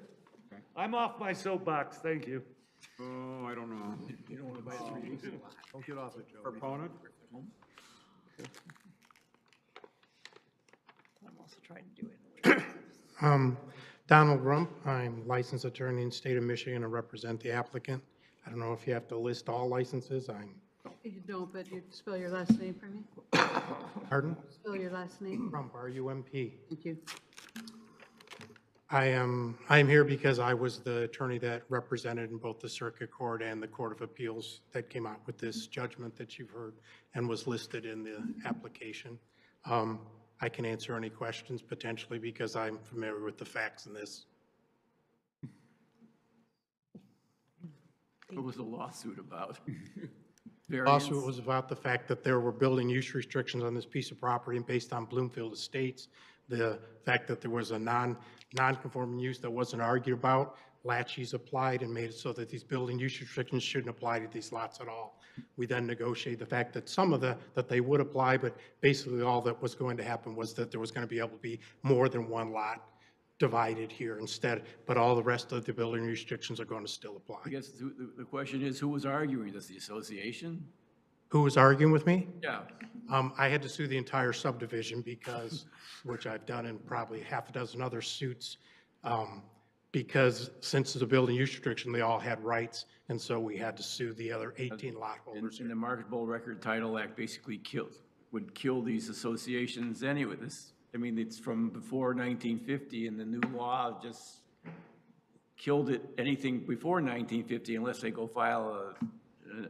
Okay. I'm off my soapbox, thank you. Oh, I don't know. You don't want to buy it. Don't get off it, Joe. Proponent? I'm also trying to do it. Donald Rump, I'm licensed attorney in the state of Michigan and represent the applicant. I don't know if you have to list all licenses. You don't, but you spell your last name for me? Pardon? Spell your last name. Rump, R-U-M-P. Thank you. I am here because I was the attorney that represented in both the Circuit Court and the Court of Appeals that came out with this judgment that you've heard and was listed in the application. I can answer any questions potentially because I'm familiar with the facts in this. What was the lawsuit about? Lawsuit was about the fact that there were building use restrictions on this piece of property, and based on Bloomfield Estates, the fact that there was a non-conforming use that wasn't argued about, laches applied and made it so that these building use restrictions shouldn't apply to these lots at all. We then negotiated the fact that some of that they would apply, but basically all that was going to happen was that there was going to be able to be more than one lot divided here instead, but all the rest of the building restrictions are going to still apply. I guess the question is, who was arguing this, the association? Who was arguing with me? Yeah. I had to sue the entire subdivision because, which I've done in probably half a dozen other suits, because since the building use restriction, they all had rights, and so we had to sue the other 18 lot holders. And the Marketable Record Title Act basically would kill these associations anyway. I mean, it's from before 1950, and the new law just killed it, anything before 1950, unless they go file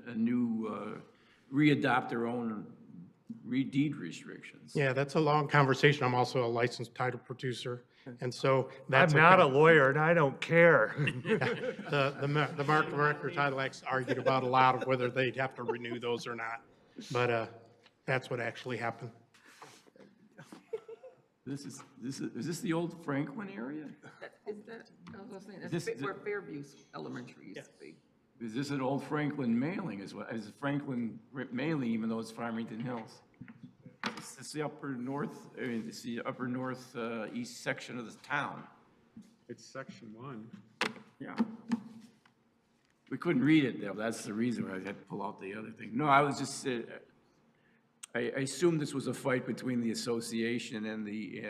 a new, re-adopt their own deed restrictions. Yeah, that's a long conversation. I'm also a licensed title producer, and so that's I'm not a lawyer, and I don't care. the Market Record Title Act argued about a lot of whether they'd have to renew those or not, but that's what actually happened. Is this the old Franklin area? Is that, I was saying, This- that's where Fairview Elementary used to be. Is this an old Franklin mailing as well? Is Franklin mailing even though it's Farmington Hills? It's the upper north, I mean, it's the upper north east section of the town. It's section 1. Yeah. We couldn't read it though. That's the reason why I had to pull out the other thing. No, I was just, I assumed this was a fight between the association and the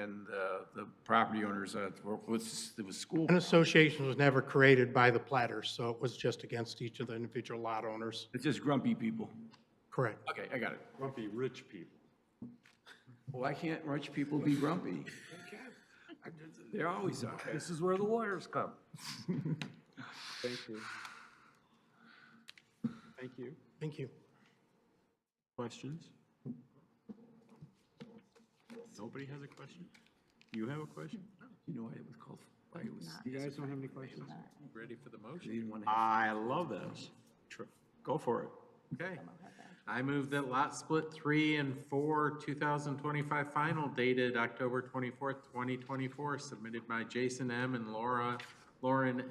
property owners. It was school. An association was never created by the platters, so it was just against each of the individual lot owners. It's just grumpy people. Correct. Okay, I got it. Grumpy rich people. Why can't rich people be grumpy? They always are. This is where the lawyers come. Thank you. Thank you. Thank you. Questions? Nobody has a question? You have a question? You know why it was called, why it was. You guys don't have any questions? Ready for the They motion? didn't want to. I love this. Go for it. Okay. I move that lot split 3 and 4, 2025 final dated October 24th, 2024, submitted by Jason M. and Lauren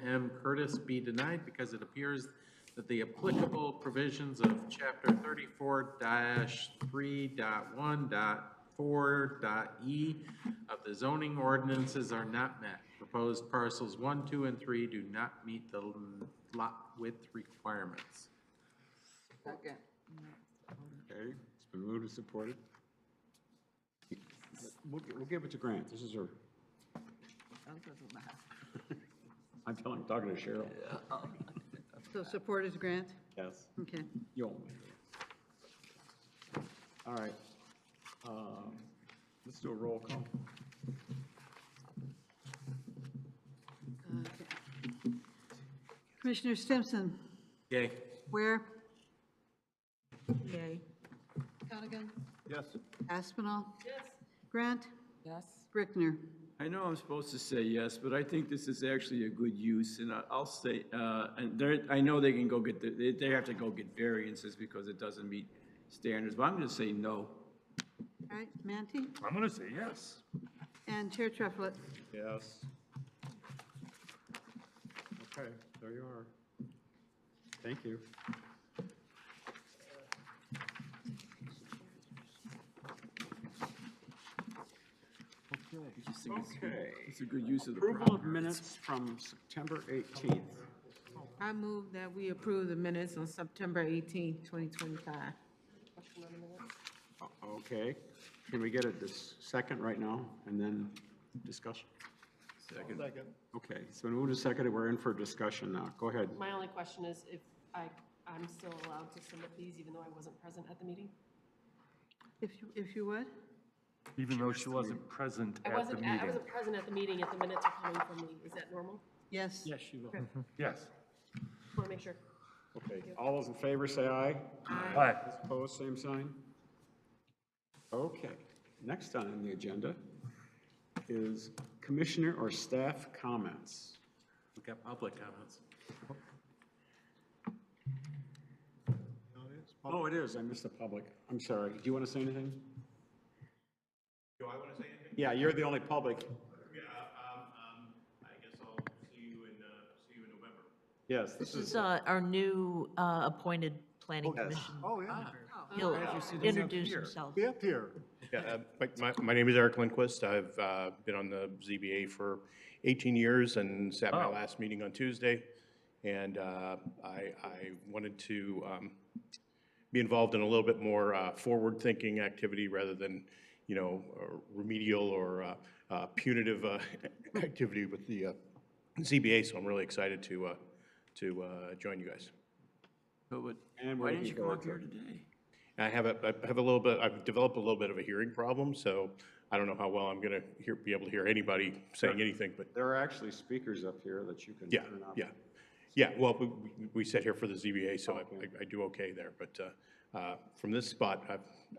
M. Curtis be denied because it appears that the applicable provisions of chapter 34-3.1.4.e of the zoning ordinances are not met. Proposed parcels 1, 2, and 3 do not meet the lot width requirements. Second. Okay, it's been moved and supported. We'll give it to Grant. This is her. I'm talking to Cheryl. So support is Grant? Yes. Okay. You only. All right. Let's do a roll call. Okay. Commissioner Stimson? Yay. Ware? Yay. Conigan? Yes. Aspinall? Yes. Grant? Yes. Brickner? I know I'm supposed to say yes, but I think this is actually a good use, and I'll say, and I know they can go get, they have to go get variances because it doesn't meet standards, but I'm gonna say no. All right, Mantee? I'm gonna say yes. And Chair Treflet? Yes. Okay, there you are. Thank you. Okay. It's a good use of the Approval property. of minutes from September 18th. I move that we approve the minutes on September 18th, 2025. Okay. Can we get a second right now and then discussion? Second. Okay, so we moved to second, we're in for discussion now. Go ahead. My only question is if I'm still allowed to submit these even though I wasn't present at the meeting? If you would? Even though she wasn't present I at the wasn't present at the meeting, yet the minutes are coming from me. Is that normal? Yes. Yes, you will. Yes. Want to make sure. Okay, all those in favor say aye. Aye. Those opposed, same sign. Okay, next on the agenda is commissioner or staff comments. We've got public comments. Oh, it is, I missed the public. I'm sorry. Do you want to say anything? Do I want to say anything? Yeah, you're the only public. Yeah, I guess I'll see you in November. Yes, This is our new appointed planning commission. Oh, yeah. He'll introduce himself. Be up here. Yeah, my name is Eric Lindquist. I've been on the ZBA for 18 years and sat my last meeting on Tuesday. And I wanted to be involved in a little bit more forward-thinking activity rather than, you know, remedial or punitive activity with the ZBA. So I'm really excited to join you guys. And Why didn't you come up here today? I have a little bit, I've developed a little bit of a hearing problem, so I don't know how well I'm gonna be able to hear anybody saying anything, but there are actually speakers up here that you can yeah, turn off. yeah. Well, we sit here for the ZBA, so I do okay there, but from this spot,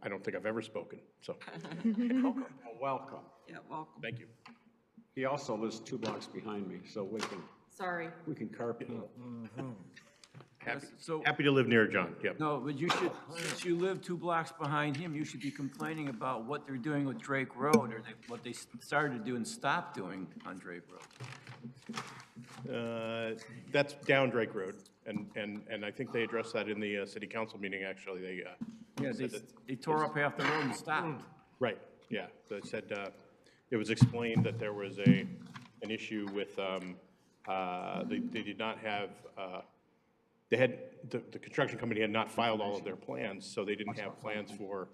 I don't think I've ever spoken, so. Welcome. Welcome. Yeah, welcome. Thank you. He also lives 2 blocks behind me, so Sorry. we can carpool. Happy to live near John, yep. No, but you should, since you live 2 blocks behind him, you should be complaining about what they're doing with Drake Road, or what they started to do and stopped doing on Drake Road. That's down Drake Road, and I think they addressed that in the city council meeting, actually. They said that They tore up half the road and stopped. right, yeah. They said, it was explained that there was an issue with, they did not have, the construction company had not filed all of their plans, so they didn't have plans for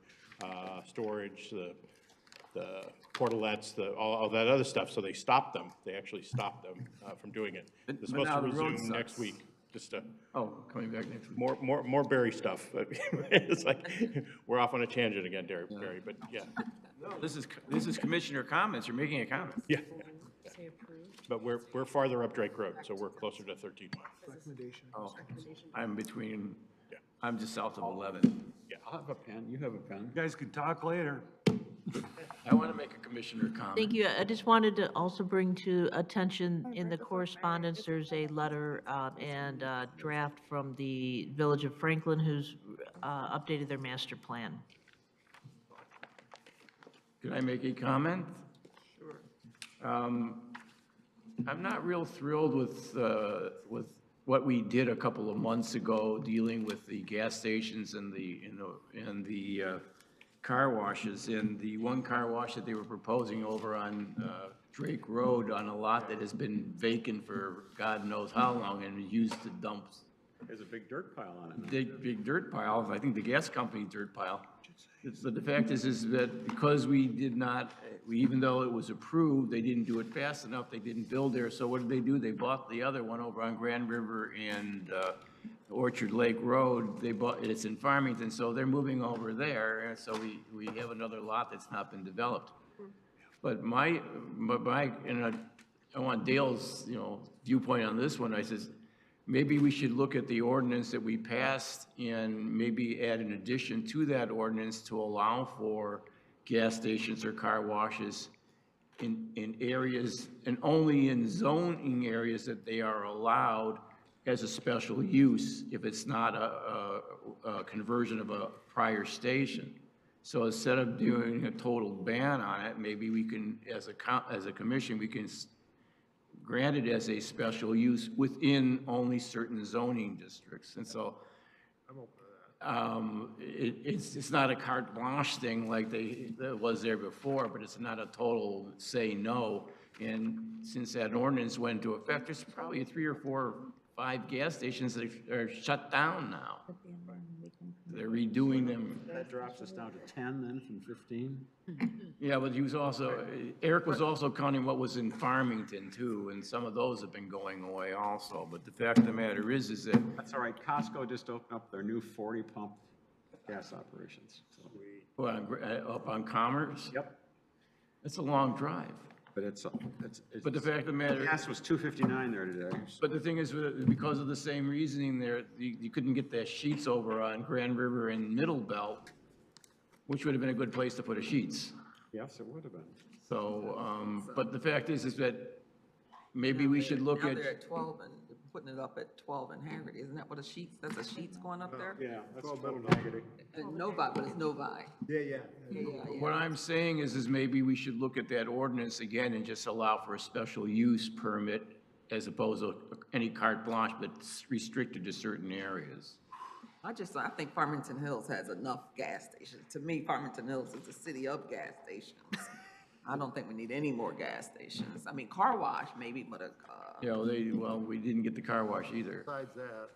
storage, the portalets, all that other stuff, so they stopped them. They actually stopped them from doing it. They're supposed to resume next week, just to. Oh, coming back next week. More Barry stuff. It's like, we're off on a tangent again, Barry, but yeah. No, this is commissioner comments. You're making a comment. Yeah. But we're farther up Drake Road, so we're closer to 13 miles. Recommendation. Oh, I'm between, I'm just south of 11. Yeah. I'll have a pen. You have a pen. You guys can talk later. I want to make a commissioner comment. Thank you. I just wanted to also bring to attention in the correspondence, there's a letter and a draft from the Village of Franklin who's updated their master plan. Can I make a comment? Sure. I'm not real thrilled with what we did a couple of months ago dealing with the gas stations and the car washes. And the one car wash that they were proposing over on Drake Road on a lot that has been vacant for God knows how long and used to dump. There's a big dirt pile on it. Big dirt pile, I think the gas company dirt pile. So the fact is that because we did not, even though it was approved, they didn't do it fast enough, they didn't build there, so what did they do? They bought the other one over on Grand River and Orchard Lake Road. They bought, it's in Farmington, so they're moving over there, and so we have another lot that's not been developed. But I want Dale's, viewpoint on this one. I says, maybe we should look at the ordinance that we passed and maybe add an addition to that ordinance to allow for gas stations or car washes in areas, and only in zoning areas that they are allowed as a special use if it's not a conversion of a prior station. So instead of doing a total ban on it, maybe we can, as a commission, we can grant it as a special use within only certain zoning districts. And so it's not a carte blanche thing like that was there before, but it's not a total say no. And since that ordinance went into effect, there's probably 3 or 4 or 5 gas stations that are shut down now. They're redoing them. That drops us down to 10 then from 15? Yeah, but he was also, Eric was also counting what was in Farmington too, and some of those have been going away also. But the fact of the matter is that. That's all right. Costco just opened up their new 40-pump gas operations. So Up on Commerce? Yep. That's a long drive. But it's But the fact of the matter. gas was $2.59 there today. But the thing is, because of the same reasoning there, you couldn't get the Sheets over on Grand River and Middle Belt, which would have been a good place to put a Sheets. Yes, it would have been. So, but the fact is that maybe we should look Now at. they're at 12 and putting it up at 12 in Haggerty. Isn't that what a Sheets, that's a Sheets going up there? Yeah, that's total negative. And Novi, but it's Novi. Yeah. What I'm saying is maybe we should look at that ordinance again and just allow for a special use permit as opposed to any carte blanche, but restricted to certain areas. I think Farmington Hills has enough gas stations. To me, Farmington Hills is a city of gas stations. I don't think we need any more gas stations. I mean, car wash maybe, but We didn't get the car wash either. Besides that.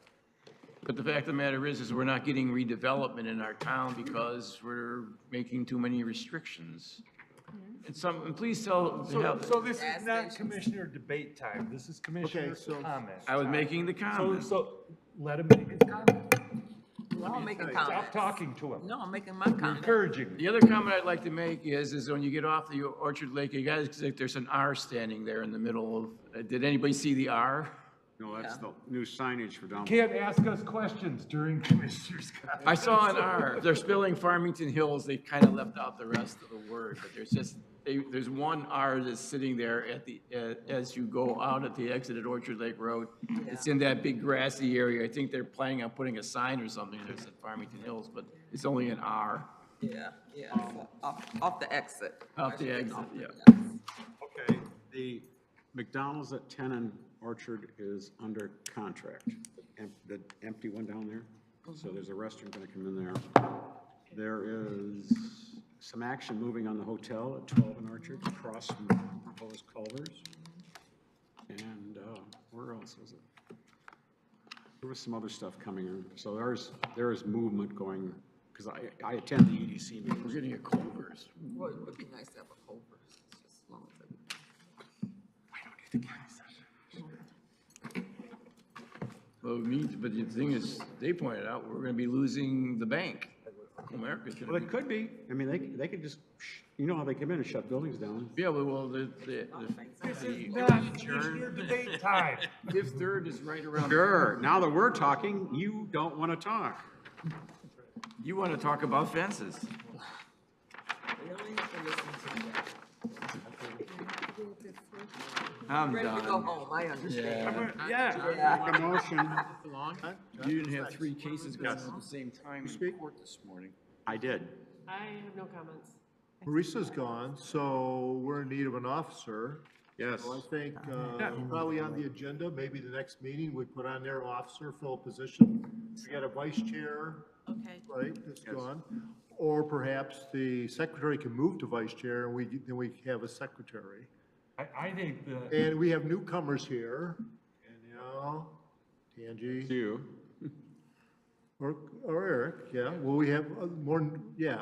But the fact of the matter is we're not getting redevelopment in our town because we're making too many restrictions. And please tell. So this is not commissioner debate time, this is commissioner comment. I was making the comment. So let him make his comment. No, I'm making Stop comments. talking to him. No, I'm making my comment. Encouraging. The other comment I'd like to make is when you get off the Orchard Lake, you guys, there's an R standing there in the middle of, did anybody see the R? No, that's the new signage for down. Can't ask us questions during commissioner's comment. I saw an R. If they're spelling Farmington Hills, they kind of left out the rest of the word, but there's one R that's sitting there as you go out at the exit at Orchard Lake Road. It's in that big grassy area. I think they're planning on putting a sign or something that says Farmington Hills, but it's only an R. Yeah, so off the exit. Off the exit, yeah. Okay, the McDonald's at 10 and Orchard is under contract. The empty one down there. So there's a restaurant gonna come in there. There is some action moving on the hotel at 12 and Orchard, across from proposed Culver's. And where else was it? There was some other stuff coming in. So there is movement going, because I attend the EDC meetings. We're getting a Culver's. Well, it would be nice to have a Culver's, just as long as it. We don't need the county session. Well, but the thing is, they pointed out, we're gonna be losing the bank. America's gonna Well, be. it could be. I mean, they could just, you know how they come in and shut buildings down. Yeah, well, Commissioner debate time. Fifth Third is right around. Sure, now that we're talking, you don't want to talk. You want to talk about fences. I'm Ready to go done. home, I understand. Yeah. Make a motion. You didn't have 3 cases going on at the same time in court this morning. I did. I have no comments. Marissa's gone, so we're in need of an officer. Yes. So I think probably on the agenda, maybe the next meeting, we put on there officer, fill a position. We got a vice chair, Okay. right, that's gone. Or perhaps the secretary can move to vice chair and then we have a secretary. I think And we have newcomers here, Tangi. You. Or Eric, yeah, well, we have more, yeah.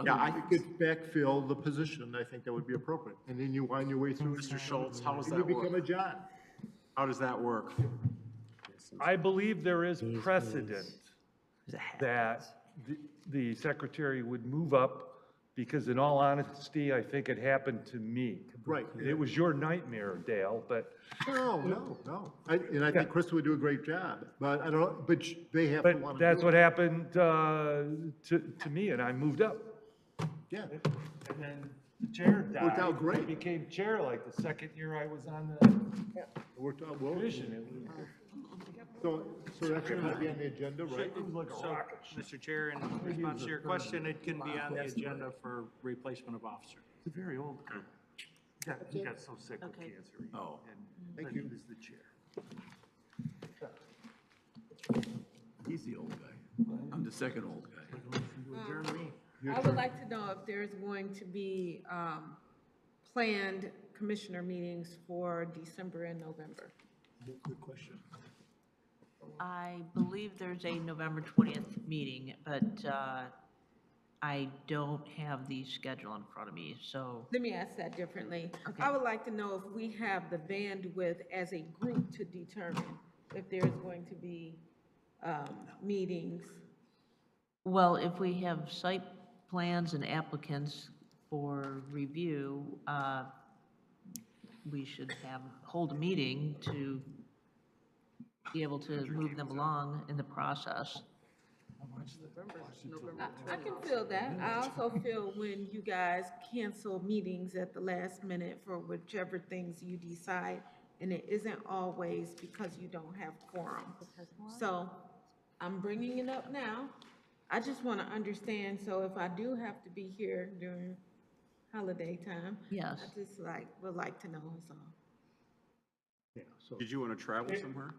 Yeah, I We could backfill the position, I think that would be appropriate, and then you wind your way through. Mr. Schultz, how does And that you become work? a John. How does that work? I believe there is precedent that the secretary would move up, because in all honesty, I think it happened to me. Right. It was your nightmare, Dale, but. No. I think Krista would do a great job, but I don't, but they have to want But to. that's what happened to me, and I moved up. Yeah. And then the chair died. Worked out great. I became chair like the second year I was on the It worked out well. commission. So that's going to be on the agenda, right? It was like a So, rocket ship. Mr. Chair, in response to your question, it can be on the agenda for replacement of officer. It's a very old guy. He got so sick with Okay. cancer. Oh. And Thank then you. he was the chair. He's the old guy. I'm the second old guy. I would like to know if there's going to be planned commissioner meetings for December and November. Good question. I believe there's a November 20th meeting, but I don't have the schedule in front of me, so. Let me ask that differently. Okay. I would like to know if we have the bandwidth as a group to determine if there's going to be meetings. Well, if we have site plans and applicants for review, we should hold a meeting to be able to move them along in the process. I can feel that. I also feel when you guys cancel meetings at the last minute for whichever things you decide, and it isn't always because you don't have quorum. So I'm bringing it up now. I just want to understand, so if I do have to be here during holiday time. Yes. I just would like to know, so. Yeah, so. Did you want to travel somewhere?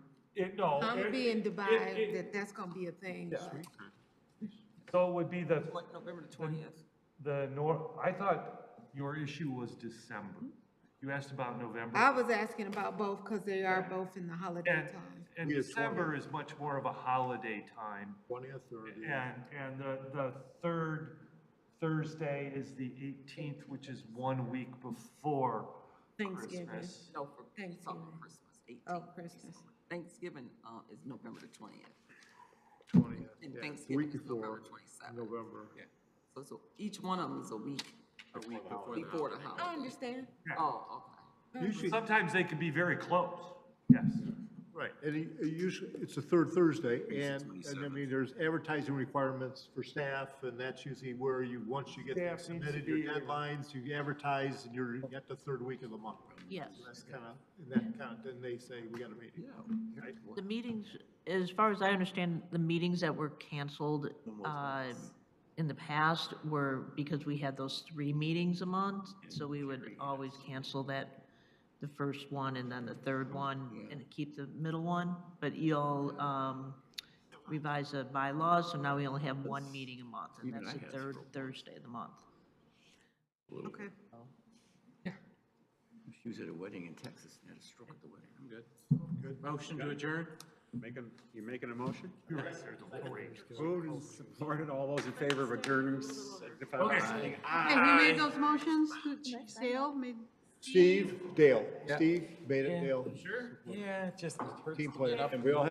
No. I'm gonna be in Dubai, that's gonna be a thing. So it would be the. Like November the 20th. I thought your issue was December. You asked about November. I was asking about both, because they are both in the holiday time. And December is much more of a holiday time. 20th or the... And the third Thursday is the 18th, which is 1 week before Thanksgiving. Christmas. No, for Thanksgiving. Christmas, 18th. Oh, Christmas. Thanksgiving is November the 20th. 20th, And yeah, Thanksgiving week is before November 27th. November. So each one of them is a week before the holiday. I understand. Oh, okay. Usually, Sometimes they can be very close, yes. right, and usually, it's the third Thursday, and I mean, there's advertising requirements for staff, and that's usually where once you get Staff them needs submitted to your be- deadlines, you advertise, and you're at the third week of the month. Yes. So that's then they say, we got a meeting. Right? The meetings, as far as I understand, the meetings that were canceled in the past were because we had those 3 meetings a month, so we would always cancel the first one and then the third one and keep the middle one. But you'll revise the bylaws, so now we only have 1 meeting a month, and that's the third Thursday of the month. Okay. She was at a wedding in Texas and had a stroke at the wedding. I'm good. Good. Motion to adjourn? You making a motion? Moved and supported. All those in favor of adjourning, signify by saying aye. Hey, who made those motions? Dale made? Steve, Dale. Steve made it, Dale. Sure. Yeah, just. Team player, and we all have